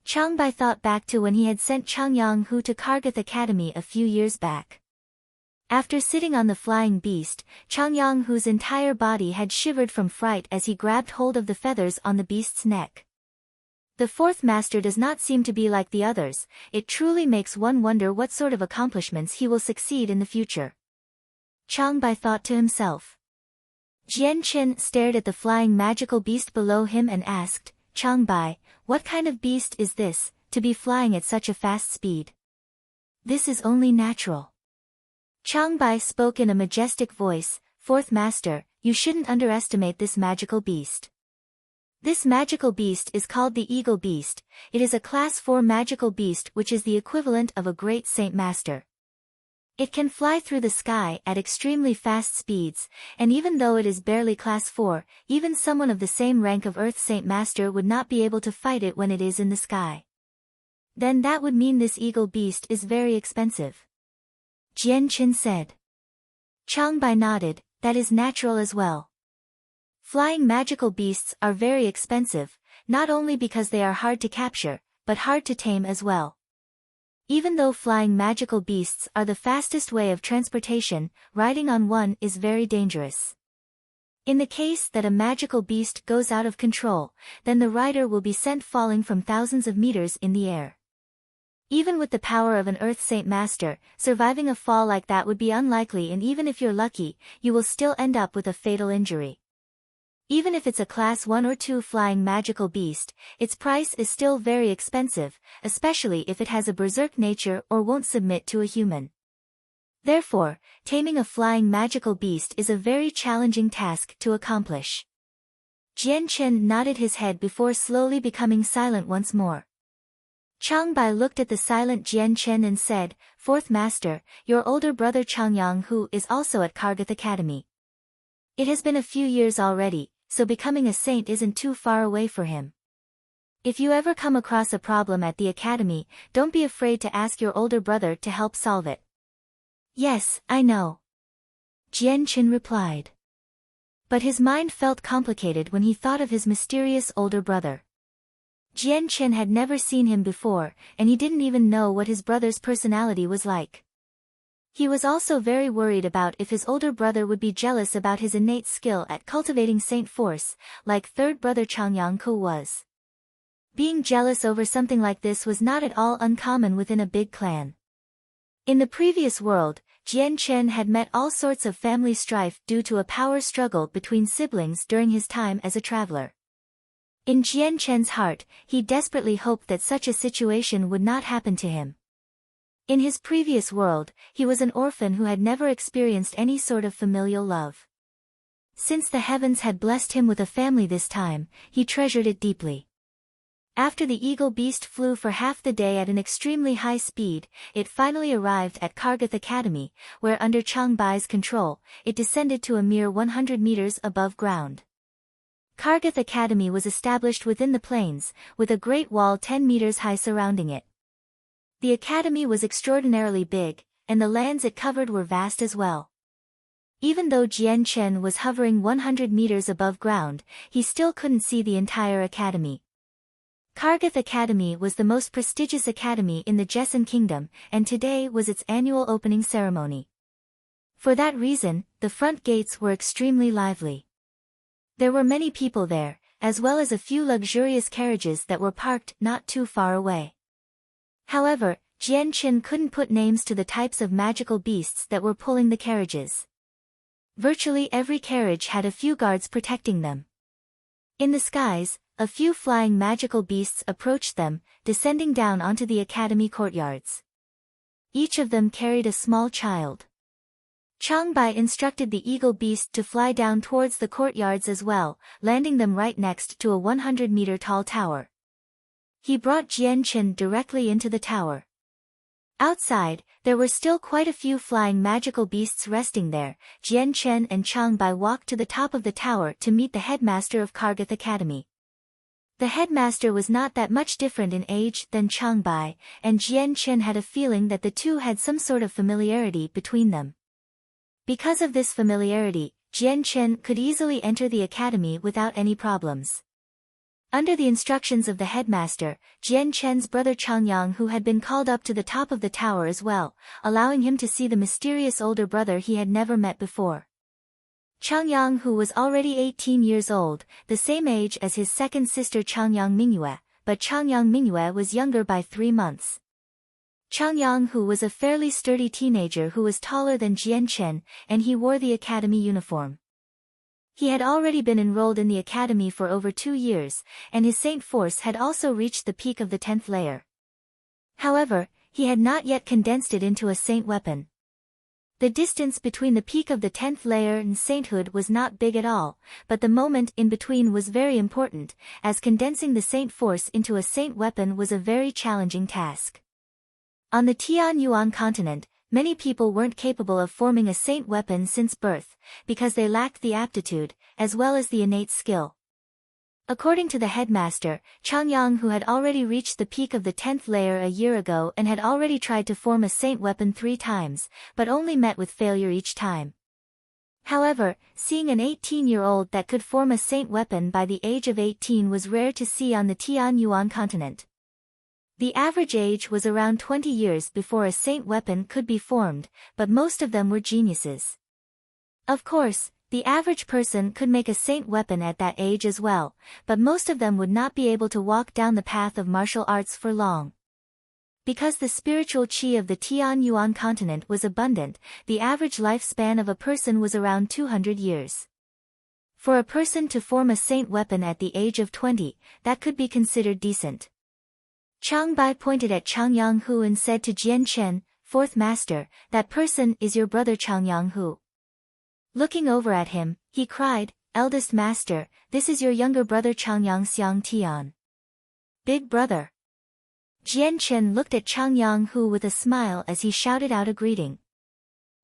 Speaker 1: Changbai thought back to when he had sent Changyang Hu to Kargath Academy a few years back. After sitting on the flying beast, Changyang Hu's entire body had shivered from fright as he grabbed hold of the feathers on the beast's neck. The fourth master does not seem to be like the others. It truly makes one wonder what sort of accomplishments he will succeed in the future. Changbai thought to himself. Jian Chen stared at the flying magical beast below him and asked, "Changbai, what kind of beast is this, to be flying at such a fast speed?" "This is only natural." Changbai spoke in a majestic voice, "Fourth master, you shouldn't underestimate this magical beast. This magical beast is called the Eagle Beast. It is a Class 4 magical beast which is the equivalent of a great Saint Master. It can fly through the sky at extremely fast speeds, and even though it is barely Class 4, even someone of the same rank of Earth Saint Master would not be able to fight it when it is in the sky. Then that would mean this Eagle Beast is very expensive." Jian Chen said. Changbai nodded, "That is natural as well. Flying magical beasts are very expensive, not only because they are hard to capture, but hard to tame as well. Even though flying magical beasts are the fastest way of transportation, riding on one is very dangerous. In the case that a magical beast goes out of control, then the rider will be sent falling from thousands of meters in the air. Even with the power of an Earth Saint Master, surviving a fall like that would be unlikely, and even if you're lucky, you will still end up with a fatal injury. Even if it's a Class 1 or 2 flying magical beast, its price is still very expensive, especially if it has a berserk nature or won't submit to a human. Therefore, taming a flying magical beast is a very challenging task to accomplish." Jian Chen nodded his head before slowly becoming silent once more. Changbai looked at the silent Jian Chen and said, "Fourth master, your older brother Changyang Hu is also at Kargath Academy. It has been a few years already, so becoming a saint isn't too far away for him. If you ever come across a problem at the academy, don't be afraid to ask your older brother to help solve it." "Yes, I know," Jian Chen replied. But his mind felt complicated when he thought of his mysterious older brother. Jian Chen had never seen him before, and he didn't even know what his brother's personality was like. He was also very worried about if his older brother would be jealous about his innate skill at cultivating saint force, like third brother Changyang Hu was. Being jealous over something like this was not at all uncommon within a big clan. In the previous world, Jian Chen had met all sorts of family strife due to a power struggle between siblings during his time as a traveler. In Jian Chen's heart, he desperately hoped that such a situation would not happen to him. In his previous world, he was an orphan who had never experienced any sort of familial love. Since the heavens had blessed him with a family this time, he treasured it deeply. After the Eagle Beast flew for half the day at an extremely high speed, it finally arrived at Kargath Academy, where under Changbai's control, it descended to a mere 100 meters above ground. Kargath Academy was established within the plains, with a great wall 10 meters high surrounding it. The academy was extraordinarily big, and the lands it covered were vast as well. Even though Jian Chen was hovering 100 meters above ground, he still couldn't see the entire academy. Kargath Academy was the most prestigious academy in the Jessen Kingdom, and today was its annual opening ceremony. For that reason, the front gates were extremely lively. There were many people there, as well as a few luxurious carriages that were parked not too far away. However, Jian Qin couldn't put names to the types of magical beasts that were pulling the carriages. Virtually every carriage had a few guards protecting them. In the skies, a few flying magical beasts approached them, descending down onto the academy courtyards. Each of them carried a small child. Chang Bai instructed the eagle beast to fly down towards the courtyards as well, landing them right next to a 100-meter tall tower. He brought Jian Qin directly into the tower. Outside, there were still quite a few flying magical beasts resting there. Jian Qin and Chang Bai walked to the top of the tower to meet the headmaster of Kargath Academy. The headmaster was not that much different in age than Chang Bai, and Jian Qin had a feeling that the two had some sort of familiarity between them. Because of this familiarity, Jian Qin could easily enter the academy without any problems. Under the instructions of the headmaster, Jian Qin's brother Changyang, who had been called up to the top of the tower as well, allowing him to see the mysterious older brother he had never met before. Changyang, who was already 18 years old, the same age as his second sister Changyang Mingyue, but Changyang Mingyue was younger by 3 months. Changyang, who was a fairly sturdy teenager who was taller than Jian Qin, and he wore the academy uniform. He had already been enrolled in the academy for over 2 years, and his saint force had also reached the peak of the 10th layer. However, he had not yet condensed it into a saint weapon. The distance between the peak of the 10th layer and sainthood was not big at all, but the moment in between was very important, as condensing the saint force into a saint weapon was a very challenging task. On the Tian Yuan continent, many people weren't capable of forming a saint weapon since birth, because they lacked the aptitude, as well as the innate skill. According to the headmaster, Changyang, who had already reached the peak of the 10th layer a year ago and had already tried to form a saint weapon 3 times, but only met with failure each time. However, seeing an 18-year-old that could form a saint weapon by the age of 18 was rare to see on the Tian Yuan continent. The average age was around 20 years before a saint weapon could be formed, but most of them were geniuses. Of course, the average person could make a saint weapon at that age as well, but most of them would not be able to walk down the path of martial arts for long. Because the spiritual qi of the Tian Yuan continent was abundant, the average lifespan of a person was around 200 years. For a person to form a saint weapon at the age of 20, that could be considered decent. Chang Bai pointed at Changyang Hu and said to Jian Qin, "Fourth master, that person is your brother Changyang Hu." Looking over at him, he cried, "Eldest master, this is your younger brother Changyang Xiang Tian." Big brother. Jian Qin looked at Changyang Hu with a smile as he shouted out a greeting.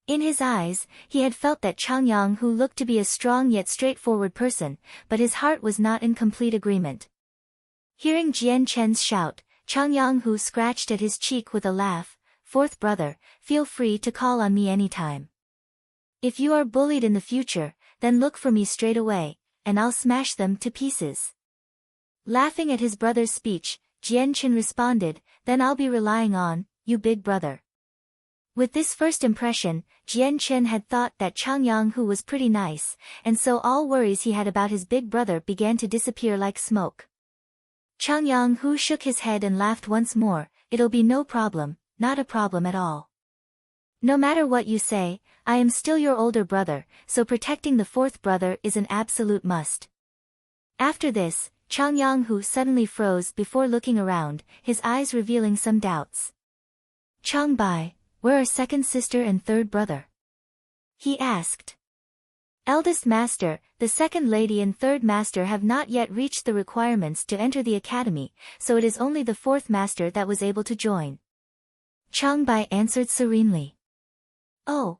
Speaker 1: In his eyes, he had felt that Changyang Hu looked to be a strong yet straightforward person, but his heart was not in complete agreement. Hearing Jian Qin's shout, Changyang Hu scratched at his cheek with a laugh. "Fourth brother, feel free to call on me anytime. If you are bullied in the future, then look for me straight away, and I'll smash them to pieces." Laughing at his brother's speech, Jian Qin responded, "Then I'll be relying on you, big brother." With this first impression, Jian Qin had thought that Changyang Hu was pretty nice, and so all worries he had about his big brother began to disappear like smoke. Changyang Hu shook his head and laughed once more. "It'll be no problem, not a problem at all. No matter what you say, I am still your older brother, so protecting the fourth brother is an absolute must." After this, Changyang Hu suddenly froze before looking around, his eyes revealing some doubts. "Chang Bai, where are second sister and third brother?" he asked. "Eldest master, the second lady and third master have not yet reached the requirements to enter the academy, so it is only the fourth master that was able to join," Chang Bai answered serenely. "Oh."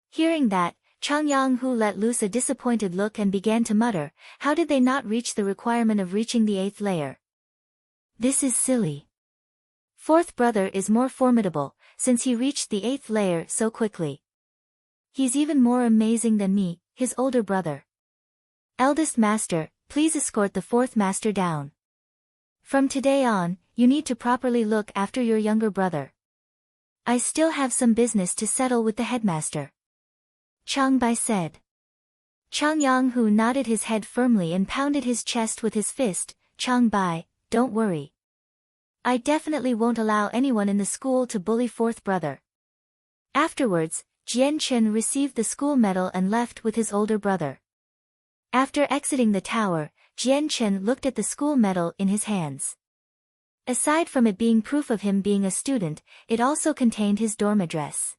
Speaker 1: Hearing that, Changyang Hu let loose a disappointed look and began to mutter, "How did they not reach the requirement of reaching the 8th layer? This is silly. Fourth brother is more formidable, since he reached the 8th layer so quickly. He's even more amazing than me, his older brother. Eldest master, please escort the fourth master down. From today on, you need to properly look after your younger brother. I still have some business to settle with the headmaster." Chang Bai said. Chang Yang-hu nodded his head firmly and pounded his chest with his fist. Chang Bai, don't worry. I definitely won't allow anyone in the school to bully fourth brother. Afterwards, Jian Chen received the school medal and left with his older brother. After exiting the tower, Jian Chen looked at the school medal in his hands. Aside from it being proof of him being a student, it also contained his dorm address.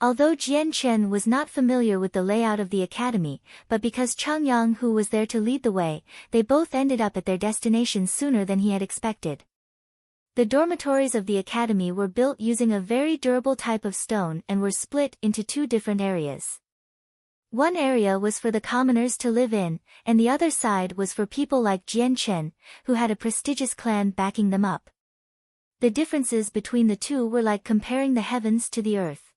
Speaker 1: Although Jian Chen was not familiar with the layout of the academy, but because Chang Yang-hu was there to lead the way, they both ended up at their destination sooner than he had expected. The dormitories of the academy were built using a very durable type of stone and were split into two different areas. One area was for the commoners to live in, and the other side was for people like Jian Chen, who had a prestigious clan backing them up. The differences between the two were like comparing the heavens to the earth.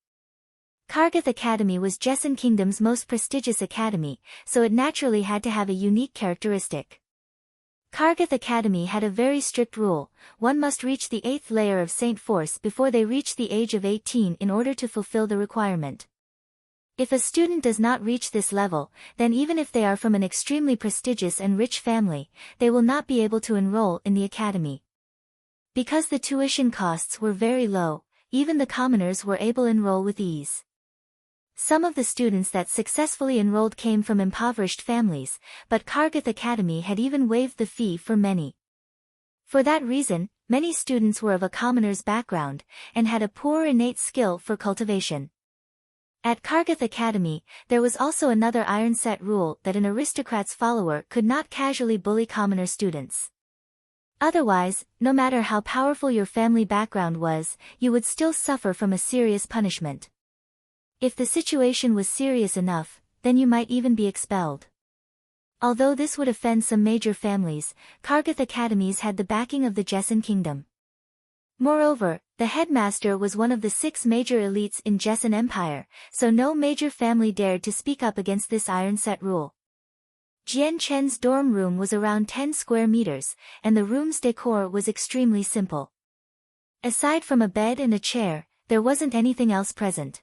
Speaker 1: Kargath Academy was Jessen Kingdom's most prestigious academy, so it naturally had to have a unique characteristic. Kargath Academy had a very strict rule: one must reach the 8th layer of Saint Force before they reach the age of 18 in order to fulfill the requirement. If a student does not reach this level, then even if they are from an extremely prestigious and rich family, they will not be able to enroll in the academy. Because the tuition costs were very low, even the commoners were able to enroll with ease. Some of the students that successfully enrolled came from impoverished families, but Kargath Academy had even waived the fee for many. For that reason, many students were of a commoner's background, and had a poor innate skill for cultivation. At Kargath Academy, there was also another iron-set rule that an aristocrat's follower could not casually bully commoner students. Otherwise, no matter how powerful your family background was, you would still suffer from a serious punishment. If the situation was serious enough, then you might even be expelled. Although this would offend some major families, Kargath Academies had the backing of the Jessen Kingdom. Moreover, the headmaster was one of the 6 major elites in Jessen Empire, so no major family dared to speak up against this iron-set rule. Jian Chen's dorm room was around 10 square meters, and the room's decor was extremely simple. Aside from a bed and a chair, there wasn't anything else present.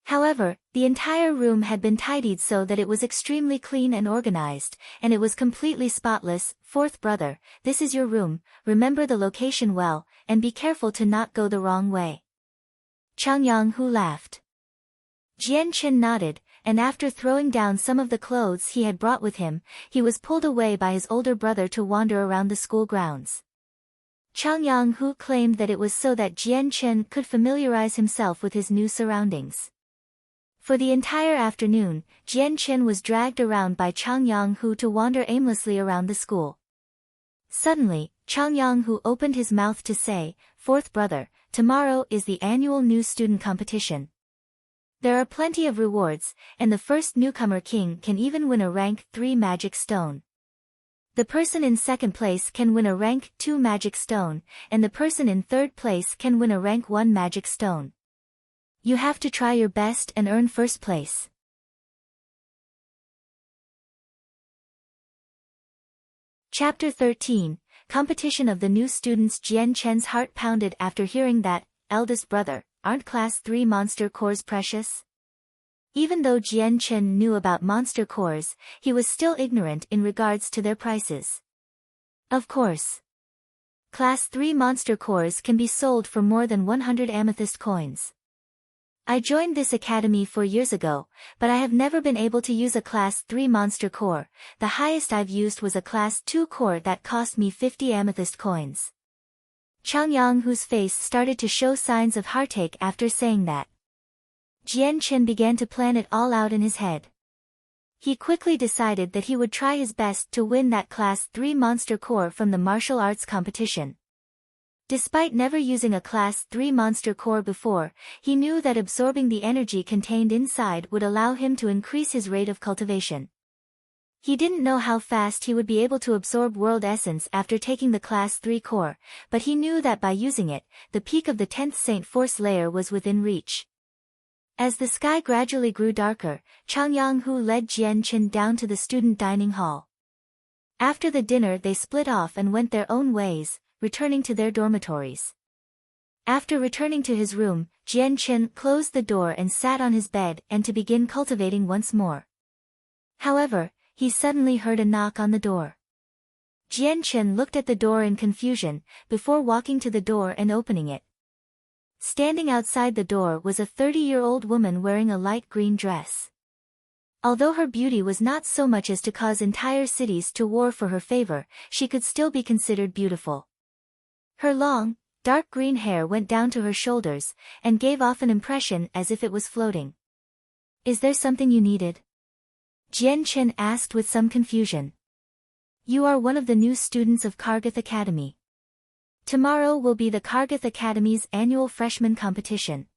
Speaker 1: However, the entire room had been tidied so that it was extremely clean and organized, and it was completely spotless. Fourth brother, this is your room, remember the location well, and be careful to not go the wrong way. Chang Yang-hu laughed. Jian Chen nodded, and after throwing down some of the clothes he had brought with him, he was pulled away by his older brother to wander around the school grounds. Chang Yang-hu claimed that it was so that Jian Chen could familiarize himself with his new surroundings. For the entire afternoon, Jian Chen was dragged around by Chang Yang-hu to wander aimlessly around the school. Suddenly, Chang Yang-hu opened his mouth to say, "Fourth brother, tomorrow is the annual new student competition. There are plenty of rewards, and the first newcomer king can even win a rank 3 magic stone. The person in second place can win a rank 2 magic stone, and the person in third place can win a rank 1 magic stone. You have to try your best and earn first place." Chapter 13, Competition of the New Students. Jian Chen's heart pounded after hearing that, "Eldest brother, aren't Class 3 monster cores precious?" Even though Jian Chen knew about monster cores, he was still ignorant in regards to their prices. Of course. Class 3 monster cores can be sold for more than 100 amethyst coins. I joined this academy 4 years ago, but I have never been able to use a Class 3 monster core. The highest I've used was a Class 2 core that cost me 50 amethyst coins. Chang Yang-hu's face started to show signs of heartache after saying that. Jian Chen began to plan it all out in his head. He quickly decided that he would try his best to win that Class 3 monster core from the martial arts competition. Despite never using a Class 3 monster core before, he knew that absorbing the energy contained inside would allow him to increase his rate of cultivation. He didn't know how fast he would be able to absorb world essence after taking the Class 3 core, but he knew that by using it, the peak of the 10th Saint Force layer was within reach. As the sky gradually grew darker, Chang Yang-hu led Jian Chen down to the student dining hall. After the dinner they split off and went their own ways, returning to their dormitories. After returning to his room, Jian-Chen closed the door and sat on his bed and to begin cultivating once more. However, he suddenly heard a knock on the door. Jian-Chen looked at the door in confusion, before walking to the door and opening it. Standing outside the door was a 30-year-old woman wearing a light green dress. Although her beauty was not so much as to cause entire cities to war for her favor, she could still be considered beautiful. Her long, dark green hair went down to her shoulders, and gave off an impression as if it was floating. "Is there something you needed?" Jian-Chen asked with some confusion. "You are one of the new students of Kargath Academy. Tomorrow will be the Kargath Academy's annual freshman competition.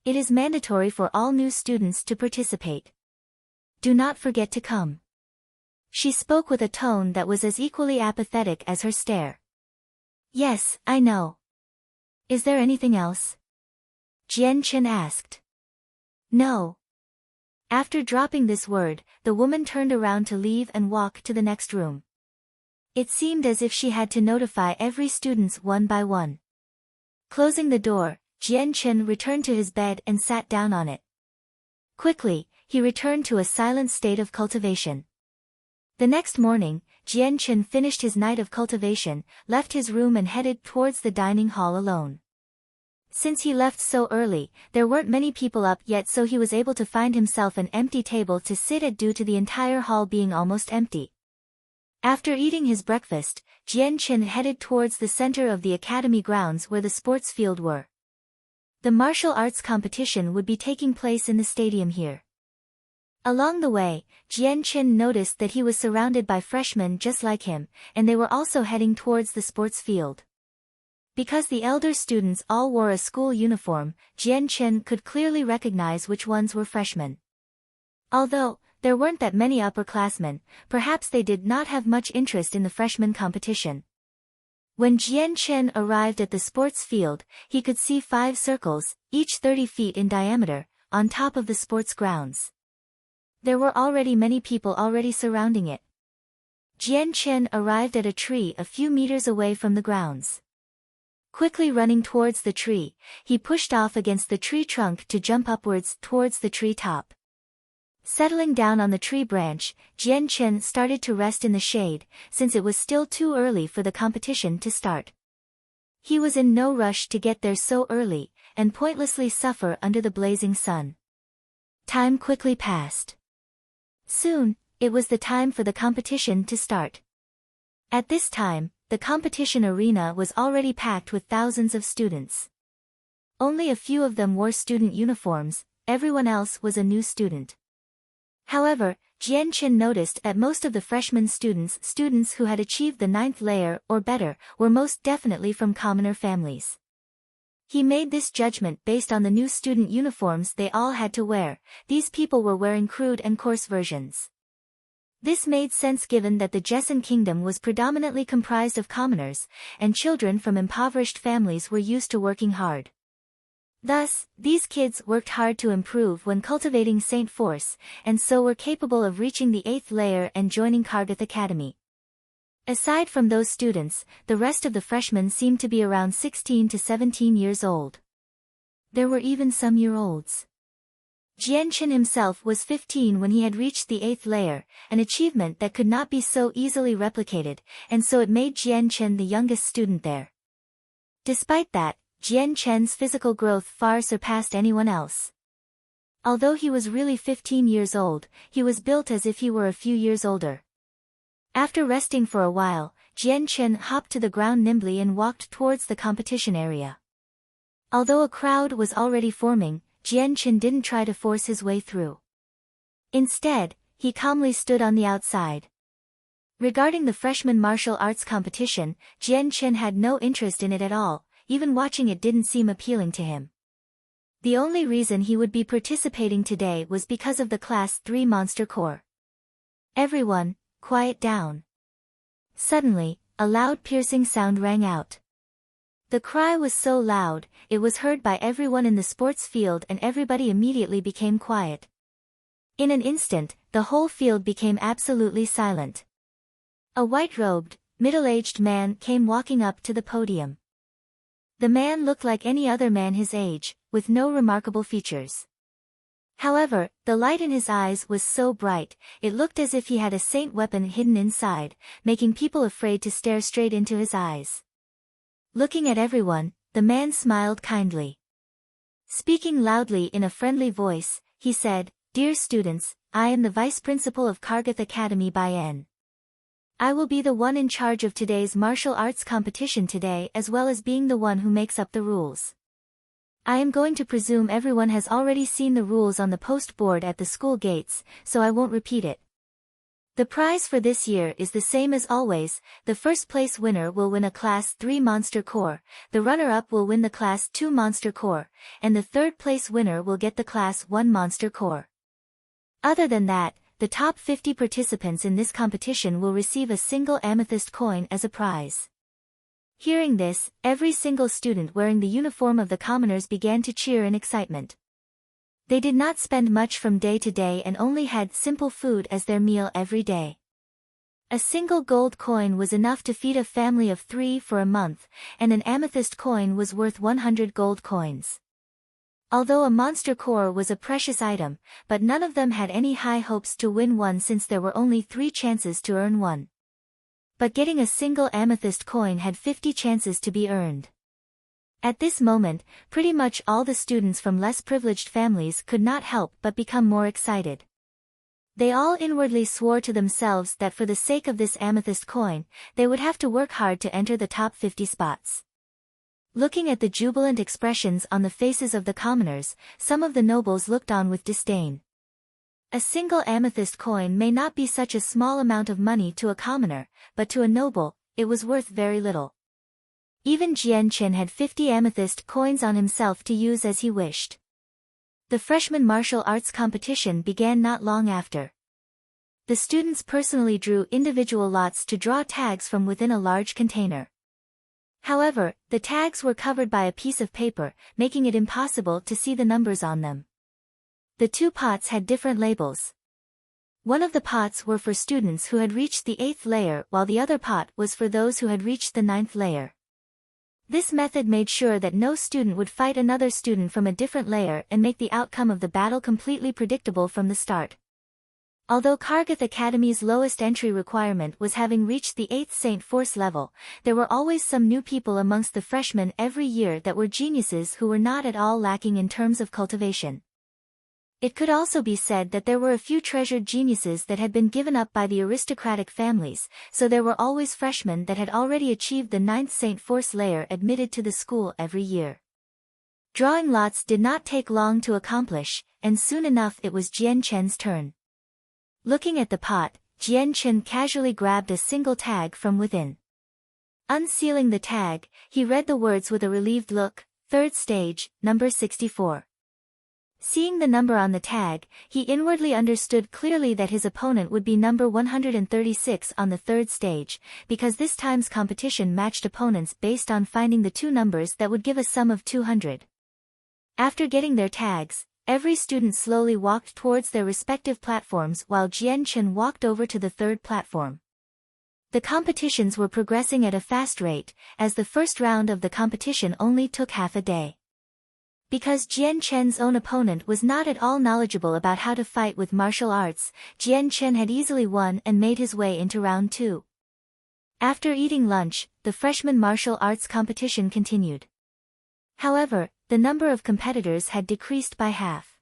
Speaker 1: It is mandatory for all new students to participate. Do not forget to come." She spoke with a tone that was as equally apathetic as her stare. "Yes, I know. Is there anything else?" Jian-Chen asked. "No." After dropping this word, the woman turned around to leave and walk to the next room. It seemed as if she had to notify every student one by one. Closing the door, Jian-Chen returned to his bed and sat down on it. Quickly, he returned to a silent state of cultivation. The next morning, Jian-Chen finished his night of cultivation, left his room and headed towards the dining hall alone. Since he left so early, there weren't many people up yet, so he was able to find himself an empty table to sit at due to the entire hall being almost empty. After eating his breakfast, Jian-Chen headed towards the center of the academy grounds where the sports field were. The martial arts competition would be taking place in the stadium here. Along the way, Jian-Chen noticed that he was surrounded by freshmen just like him, and they were also heading towards the sports field. Because the elder students all wore a school uniform, Jian-Chen could clearly recognize which ones were freshmen. Although there weren't that many upperclassmen, perhaps they did not have much interest in the freshman competition. When Jian-Chen arrived at the sports field, he could see 5 circles, each 30 feet in diameter, on top of the sports grounds. There were already many people already surrounding it. Jian-Chen arrived at a tree a few meters away from the grounds. Quickly running towards the tree, he pushed off against the tree trunk to jump upwards towards the tree top. Settling down on the tree branch, Jian-Chen started to rest in the shade, since it was still too early for the competition to start. He was in no rush to get there so early, and pointlessly suffer under the blazing sun. Time quickly passed. Soon, it was the time for the competition to start. At this time, the competition arena was already packed with thousands of students. Only a few of them wore student uniforms, everyone else was a new student. However, Jian-Chen noticed that most of the freshman students who had achieved the 9th layer or better, were most definitely from commoner families. He made this judgment based on the new student uniforms they all had to wear. These people were wearing crude and coarse versions. This made sense given that the Jessen kingdom was predominantly comprised of commoners, and children from impoverished families were used to working hard. Thus, these kids worked hard to improve when cultivating Saint Force, and so were capable of reaching the 8th layer and joining Kargath Academy. Aside from those students, the rest of the freshmen seemed to be around 16 to 17 years old. There were even some year-olds. Jian-Chen himself was 15 when he had reached the 8th layer, an achievement that could not be so easily replicated, and so it made Jian-Chen the youngest student there. Despite that, Jian-Chen's physical growth far surpassed anyone else. Although he was really 15 years old, he was built as if he were a few years older. After resting for a while, Jian-Chen hopped to the ground nimbly and walked towards the competition area. Although a crowd was already forming, Jian-Chen didn't try to force his way through. Instead, he calmly stood on the outside. Regarding the freshman martial arts competition, Jian-Chen had no interest in it at all, even watching it didn't seem appealing to him. The only reason he would be participating today was because of the Class 3 Monster Corps. Everyone, quiet down. Suddenly, a loud piercing sound rang out. The cry was so loud, it was heard by everyone in the sports field and everybody immediately became quiet. In an instant, the whole field became absolutely silent. A white-robed, middle-aged man came walking up to the podium. The man looked like any other man his age, with no remarkable features. However, the light in his eyes was so bright, it looked as if he had a saint weapon hidden inside, making people afraid to stare straight into his eyes. Looking at everyone, the man smiled kindly. Speaking loudly in a friendly voice, he said, "Dear students, I am the vice principal of Kargath Academy by N. I will be the one in charge of today's martial arts competition today, as well as being the one who makes up the rules. I am going to presume everyone has already seen the rules on the post board at the school gates, so I won't repeat it. The prize for this year is the same as always. The first place winner will win a Class 3 Monster Core, the runner-up will win the Class 2 Monster Core, and the third place winner will get the Class 1 Monster Core. Other than that, the top 50 participants in this competition will receive a single amethyst coin as a prize." Hearing this, every single student wearing the uniform of the commoners began to cheer in excitement. They did not spend much from day to day and only had simple food as their meal every day. A single gold coin was enough to feed a family of 3 for a month, and an amethyst coin was worth 100 gold coins. Although a monster core was a precious item, but none of them had any high hopes to win one since there were only 3 chances to earn one. But getting a single amethyst coin had 50 chances to be earned. At this moment, pretty much all the students from less privileged families could not help but become more excited. They all inwardly swore to themselves that for the sake of this amethyst coin, they would have to work hard to enter the top 50 spots. Looking at the jubilant expressions on the faces of the commoners, some of the nobles looked on with disdain. A single amethyst coin may not be such a small amount of money to a commoner, but to a noble, it was worth very little. Even Jian Chen had 50 amethyst coins on himself to use as he wished. The freshman martial arts competition began not long after. The students personally drew individual lots to draw tags from within a large container. However, the tags were covered by a piece of paper, making it impossible to see the numbers on them. The 2 pots had different labels. One of the pots were for students who had reached the 8th layer, while the other pot was for those who had reached the 9th layer. This method made sure that no student would fight another student from a different layer and make the outcome of the battle completely predictable from the start. Although Kargath Academy's lowest entry requirement was having reached the 8th Saint Force level, there were always some new people amongst the freshmen every year that were geniuses who were not at all lacking in terms of cultivation. It could also be said that there were a few treasured geniuses that had been given up by the aristocratic families, so there were always freshmen that had already achieved the 9th Saint Force layer admitted to the school every year. Drawing lots did not take long to accomplish, and soon enough it was Jian Chen's turn. Looking at the pot, Jian Chen casually grabbed a single tag from within. Unsealing the tag, he read the words with a relieved look, "Third stage, number 64. Seeing the number on the tag, he inwardly understood clearly that his opponent would be number 136 on the 3rd stage, because this time's competition matched opponents based on finding the 2 numbers that would give a sum of 200. After getting their tags, every student slowly walked towards their respective platforms while Jian Chen walked over to the 3rd platform. The competitions were progressing at a fast rate, as the first round of the competition only took half a day. Because Jian Chen's own opponent was not at all knowledgeable about how to fight with martial arts, Jian Chen had easily won and made his way into round 2. After eating lunch, the freshman martial arts competition continued. However, the number of competitors had decreased by half.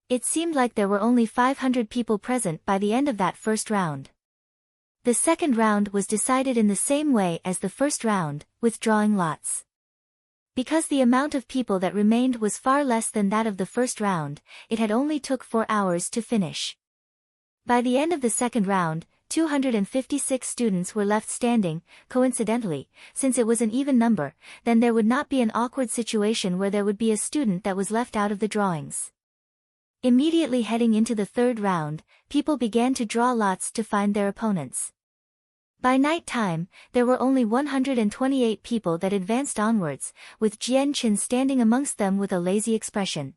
Speaker 1: It seemed like there were only 500 people present by the end of that first round. The second round was decided in the same way as the first round, with drawing lots. Because the amount of people that remained was far less than that of the first round, it had only took 4 hours to finish. By the end of the second round, 256 students were left standing. Coincidentally, since it was an even number, then there would not be an awkward situation where there would be a student that was left out of the drawings. Immediately heading into the third round, people began to draw lots to find their opponents. By night time, there were only 128 people that advanced onwards, with Jian Chen standing amongst them with a lazy expression.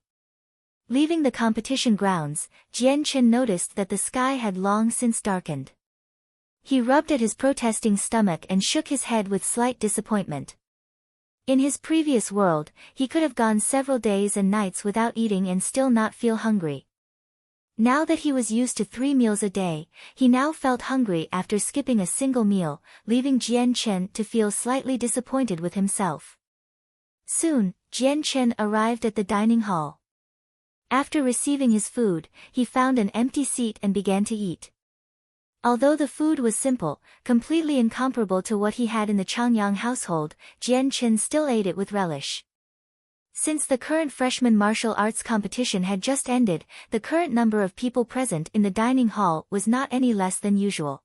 Speaker 1: Leaving the competition grounds, Jian Chen noticed that the sky had long since darkened. He rubbed at his protesting stomach and shook his head with slight disappointment. In his previous world, he could have gone several days and nights without eating and still not feel hungry. Now that he was used to 3 meals a day, he now felt hungry after skipping a single meal, leaving Jian Chen to feel slightly disappointed with himself. Soon, Jian Chen arrived at the dining hall. After receiving his food, he found an empty seat and began to eat. Although the food was simple, completely incomparable to what he had in the Changyang household, Jian Chen still ate it with relish. Since the current freshman martial arts competition had just ended, the current number of people present in the dining hall was not any less than usual.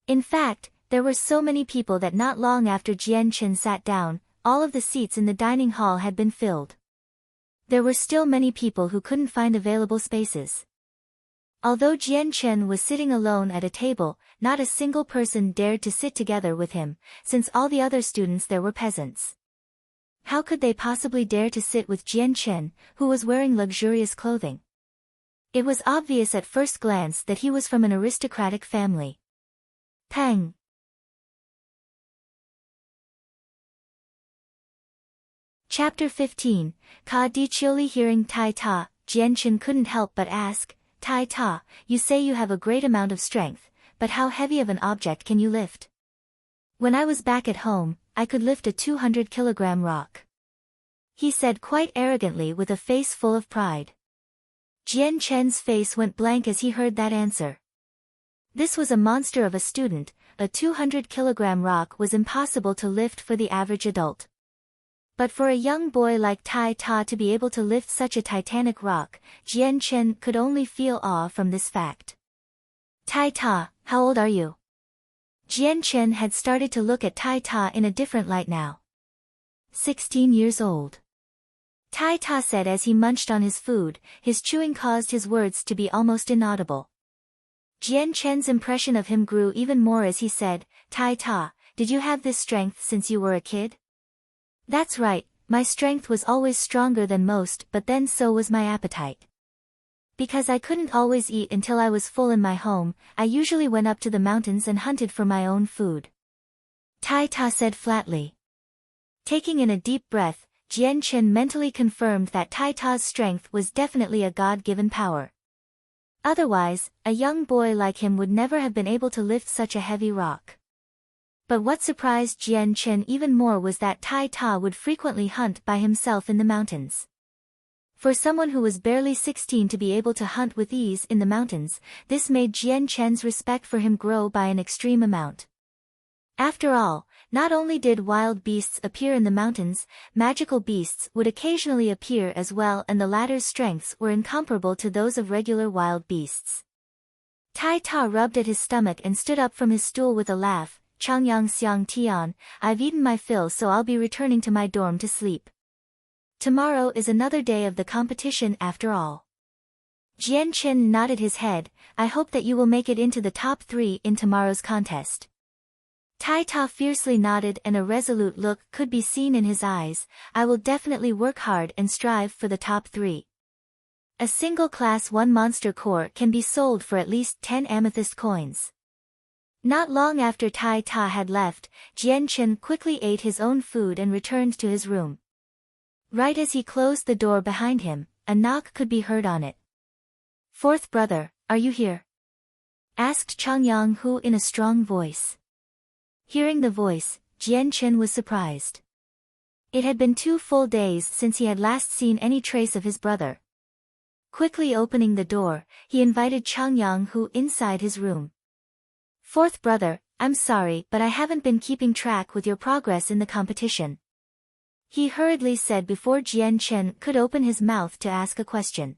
Speaker 1: In fact, there were so many people that not long after Jian Chen sat down, all of the seats in the dining hall had been filled. There were still many people who couldn't find available spaces. Although Jian Chen was sitting alone at a table, not a single person dared to sit together with him, since all the other students there were peasants. How could they possibly dare to sit with Jian Chen, who was wearing luxurious clothing? It was obvious at first glance that he was from an aristocratic family. Pang. Chapter 15, Ka Di Chiuli. Hearing Tai Ta, Jian Chen couldn't help but ask, Tai Ta, you say you have a great amount of strength, but how heavy of an object can you lift? When I was back at home, I could lift a 200-kilogram rock. He said quite arrogantly with a face full of pride. Jian Chen's face went blank as he heard that answer. This was a monster of a student. A 200-kilogram rock was impossible to lift for the average adult. But for a young boy like Tai Ta to be able to lift such a titanic rock, Jian Chen could only feel awe from this fact. Tai Ta, how old are you? Jian Chen had started to look at Tai Ta in a different light now. 16 years old. Tai Ta said as he munched on his food. His chewing caused his words to be almost inaudible. Jian Chen's impression of him grew even more as he said, Tai Ta, did you have this strength since you were a kid? That's right, my strength was always stronger than most, but then so was my appetite. Because I couldn't always eat until I was full in my home, I usually went up to the mountains and hunted for my own food. Tai Ta said flatly. Taking in a deep breath, Jian Chen mentally confirmed that Tai Ta's strength was definitely a God-given power. Otherwise, a young boy like him would never have been able to lift such a heavy rock. But what surprised Jian Chen even more was that Tai Ta would frequently hunt by himself in the mountains. For someone who was barely 16 to be able to hunt with ease in the mountains, this made Jian Chen's respect for him grow by an extreme amount. After all, not only did wild beasts appear in the mountains, magical beasts would occasionally appear as well, and the latter's strengths were incomparable to those of regular wild beasts. Tai Ta rubbed at his stomach and stood up from his stool with a laugh. Changyang Xiang Tian, I've eaten my fill, so I'll be returning to my dorm to sleep. Tomorrow is another day of the competition after all. Jian Chen nodded his head. I hope that you will make it into the top 3 in tomorrow's contest. Tai Ta fiercely nodded and a resolute look could be seen in his eyes. I will definitely work hard and strive for the top 3. A single Class 1 monster core can be sold for at least 10 amethyst coins. Not long after Tai Ta had left, Jian Chen quickly ate his own food and returned to his room. Right as he closed the door behind him, a knock could be heard on it. Fourth brother, are you here? Asked Changyang Hu in a strong voice. Hearing the voice, Jian Chen was surprised. It had been 2 full days since he had last seen any trace of his brother. Quickly opening the door, he invited Changyang Hu inside his room. Fourth brother, I'm sorry, but I haven't been keeping track with your progress in the competition. He hurriedly said before Jian Chen could open his mouth to ask a question.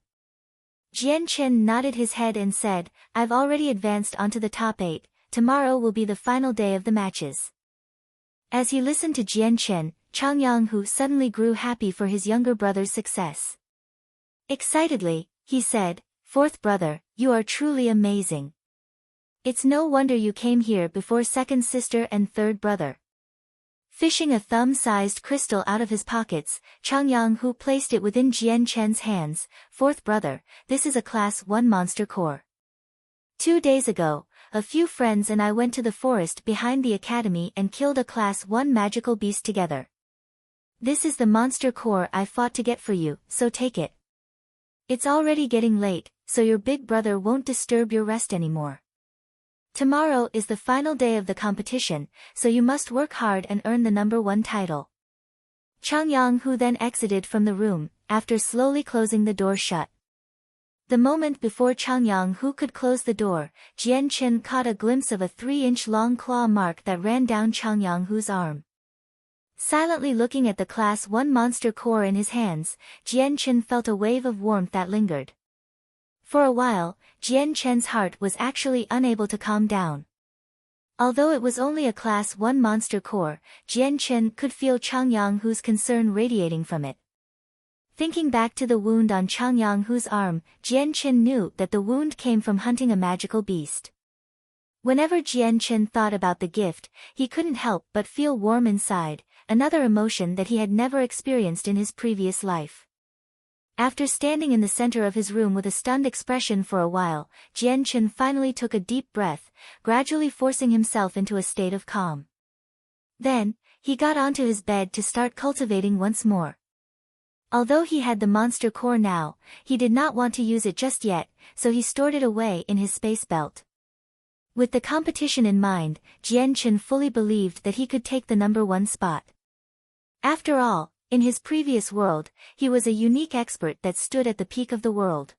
Speaker 1: Jian Chen nodded his head and said, I've already advanced onto the top 8, tomorrow will be the final day of the matches. As he listened to Jian Chen, Changyang Hu suddenly grew happy for his younger brother's success. Excitedly, he said, Fourth brother, you are truly amazing. It's no wonder you came here before second sister and third brother. Fishing a thumb-sized crystal out of his pockets, Changyang Hu placed it within Jian Chen's hands. Fourth brother, this is a Class 1 monster core. 2 days ago, a few friends and I went to the forest behind the academy and killed a Class 1 magical beast together. This is the monster core I fought to get for you, so take it. It's already getting late, so your big brother won't disturb your rest anymore. Tomorrow is the final day of the competition, so you must work hard and earn the #1 title. Chang Yang-hu then exited from the room, after slowly closing the door shut. The moment before Chang Yang-hu could close the door, Jian Chen caught a glimpse of a 3-inch long claw mark that ran down Chang Yang-hu's arm. Silently looking at the Class 1 monster core in his hands, Jian Chen felt a wave of warmth that lingered. For a while, Jian Chen's heart was actually unable to calm down. Although it was only a Class 1 monster core, Jian Chen could feel Chang Yang-hu's concern radiating from it. Thinking back to the wound on Chang Yang-hu's arm, Jian Chen knew that the wound came from hunting a magical beast. Whenever Jian Chen thought about the gift, he couldn't help but feel warm inside, another emotion that he had never experienced in his previous life. After standing in the center of his room with a stunned expression for a while, Jian Chen finally took a deep breath, gradually forcing himself into a state of calm. Then, he got onto his bed to start cultivating once more. Although he had the monster core now, he did not want to use it just yet, so he stored it away in his space belt. With the competition in mind, Jian Chen fully believed that he could take the #1 spot. After all, in his previous world, he was a unique expert that stood at the peak of the world.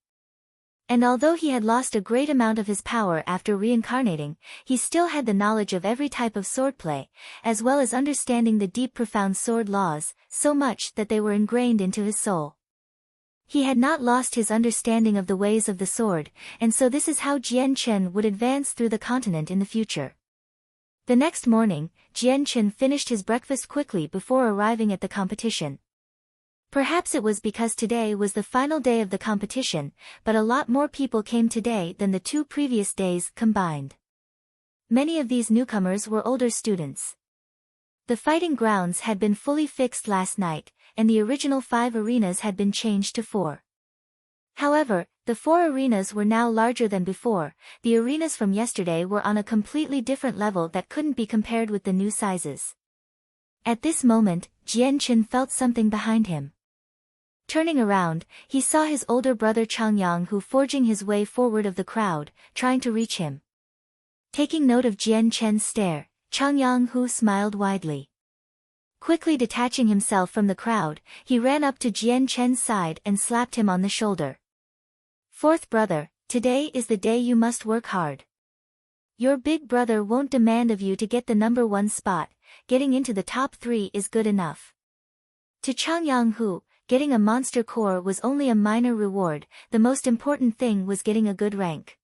Speaker 1: And although he had lost a great amount of his power after reincarnating, he still had the knowledge of every type of swordplay, as well as understanding the deep profound sword laws, so much that they were ingrained into his soul. He had not lost his understanding of the ways of the sword, and so this is how Jian Chen would advance through the continent in the future. The next morning, Jian Chen finished his breakfast quickly before arriving at the competition. Perhaps it was because today was the final day of the competition, but a lot more people came today than the 2 previous days combined. Many of these newcomers were older students. The fighting grounds had been fully fixed last night, and the original 5 arenas had been changed to 4. However, the 4 arenas were now larger than before. The arenas from yesterday were on a completely different level that couldn't be compared with the new sizes. At this moment, Jian Chen felt something behind him. Turning around, he saw his older brother Chang Yang-hu forging his way forward of the crowd, trying to reach him. Taking note of Jian Chen's stare, Chang Yang-hu smiled widely. Quickly detaching himself from the crowd, he ran up to Jian Chen's side and slapped him on the shoulder. "Fourth brother, today is the day you must work hard. Your big brother won't demand of you to get the #1 spot, getting into the top 3 is good enough." To Chang Yang-hu, getting a monster core was only a minor reward, the most important thing was getting a good rank.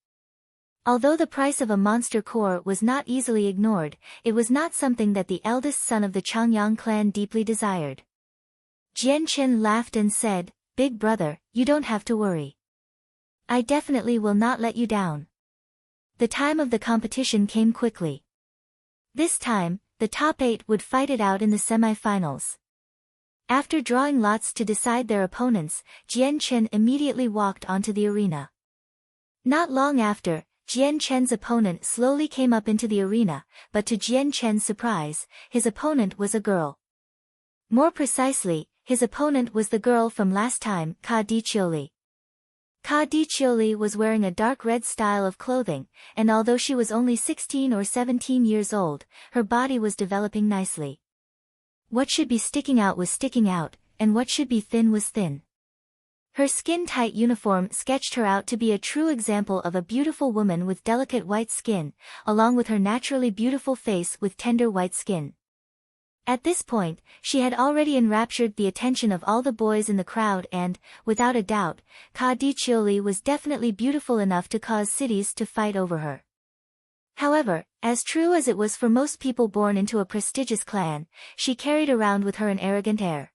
Speaker 1: Although the price of a monster core was not easily ignored, it was not something that the eldest son of the Changyang clan deeply desired. Jian Chen laughed and said, "Big brother, you don't have to worry. I definitely will not let you down." The time of the competition came quickly. This time, the top 8 would fight it out in the semi-finals. After drawing lots to decide their opponents, Jian Chen immediately walked onto the arena. Not long after, Jian Chen's opponent slowly came up into the arena, but to Jian Chen's surprise, his opponent was a girl. More precisely, his opponent was the girl from last time, Ka Diqiuli. Ka Diqiuli was wearing a dark red style of clothing, and although she was only 16 or 17 years old, her body was developing nicely. What should be sticking out was sticking out, and what should be thin was thin. Her skin-tight uniform sketched her out to be a true example of a beautiful woman with delicate white skin, along with her naturally beautiful face with tender white skin. At this point, she had already enraptured the attention of all the boys in the crowd and, without a doubt, Ka Diqiuli was definitely beautiful enough to cause cities to fight over her. However, as true as it was for most people born into a prestigious clan, she carried around with her an arrogant air.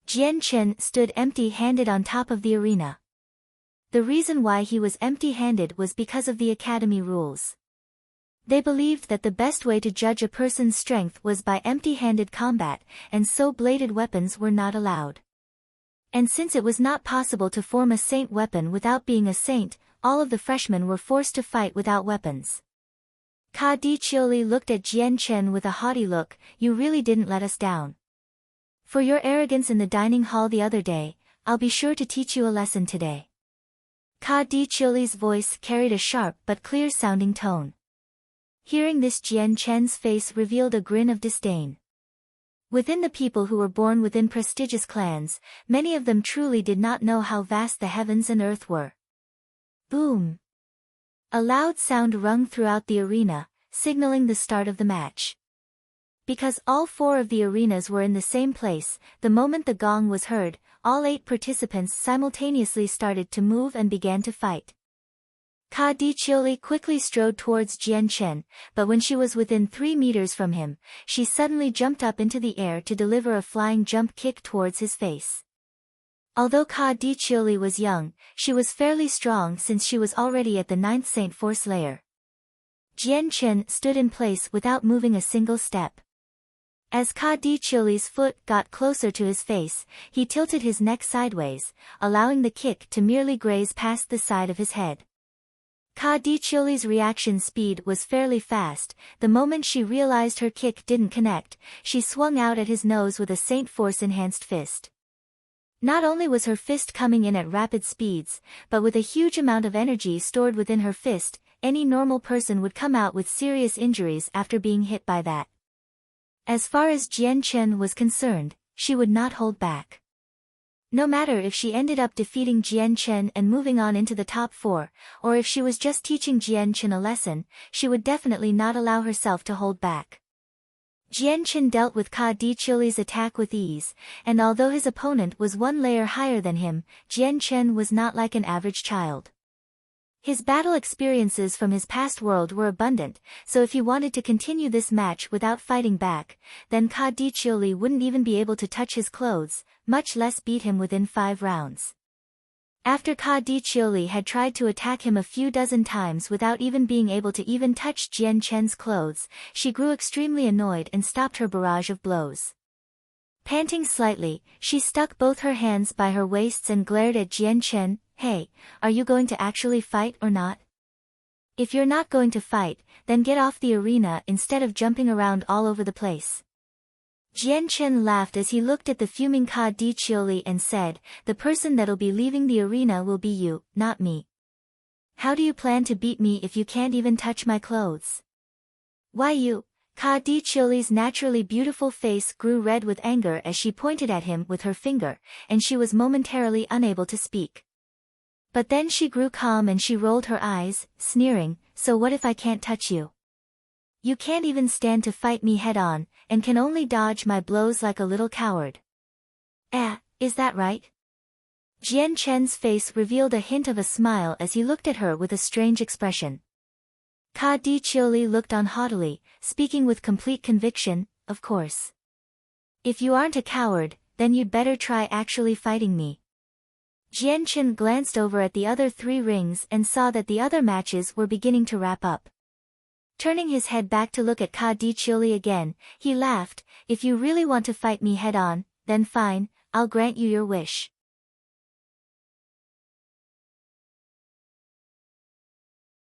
Speaker 1: Jian Chen stood empty-handed on top of the arena. The reason why he was empty-handed was because of the academy rules. They believed that the best way to judge a person's strength was by empty-handed combat, and so bladed weapons were not allowed. And since it was not possible to form a saint weapon without being a saint, all of the freshmen were forced to fight without weapons. Ka Diqiuli looked at Jian Chen with a haughty look, "You really didn't let us down." For your arrogance in the dining hall the other day, I'll be sure to teach you a lesson today. Ka Di Chili's voice carried a sharp but clear-sounding tone. Hearing this, Jian Chen's face revealed a grin of disdain. Within the people who were born within prestigious clans, many of them truly did not know how vast the heavens and earth were. Boom! A loud sound rung throughout the arena, signaling the start of the match. Because all 4 of the arenas were in the same place, the moment the gong was heard, all 8 participants simultaneously started to move and began to fight. Ka Di Chili quickly strode towards Jian Chen, but when she was within 3 meters from him, she suddenly jumped up into the air to deliver a flying jump kick towards his face. Although Ka Di Chili was young, she was fairly strong since she was already at the 9th Saint Force layer. Jian Chen stood in place without moving a single step. As Ka Di Chili's foot got closer to his face, he tilted his neck sideways, allowing the kick to merely graze past the side of his head. Ka Di Chili's reaction speed was fairly fast. The moment she realized her kick didn't connect, she swung out at his nose with a Saint Force enhanced fist. Not only was her fist coming in at rapid speeds, but with a huge amount of energy stored within her fist, any normal person would come out with serious injuries after being hit by that. As far as Jian Chen was concerned, she would not hold back. No matter if she ended up defeating Jian Chen and moving on into the top 4, or if she was just teaching Jian Chen a lesson, she would definitely not allow herself to hold back. Jian Chen dealt with Ka Di Chili's attack with ease, and although his opponent was 1 layer higher than him, Jian Chen was not like an average child. His battle experiences from his past world were abundant, so if he wanted to continue this match without fighting back, then Ka Di Chili wouldn't even be able to touch his clothes, much less beat him within 5 rounds. After Ka Di Chili had tried to attack him a few dozen times without even being able to even touch Jian Chen's clothes, she grew extremely annoyed and stopped her barrage of blows. Panting slightly, she stuck both her hands by her waists and glared at Jian Chen. Hey, are you going to actually fight or not? If you're not going to fight, then get off the arena instead of jumping around all over the place. Jian Chen laughed as he looked at the fuming Ka Di Chili and said, the person that'll be leaving the arena will be you, not me. How do you plan to beat me if you can't even touch my clothes? Why you? Ka Di Chili's naturally beautiful face grew red with anger as she pointed at him with her finger, and she was momentarily unable to speak. But then she grew calm and she rolled her eyes, sneering, so what if I can't touch you? You can't even stand to fight me head-on, and can only dodge my blows like a little coward. Is that right? Jian Chen's face revealed a hint of a smile as he looked at her with a strange expression. Ka Di Chili looked on haughtily, speaking with complete conviction, of course. If you aren't a coward, then you'd better try actually fighting me. Jian Chen glanced over at the other 3 rings and saw that the other matches were beginning to wrap up. Turning his head back to look at Ka Di Chili again, he laughed, if you really want to fight me head-on, then fine, I'll grant you your wish.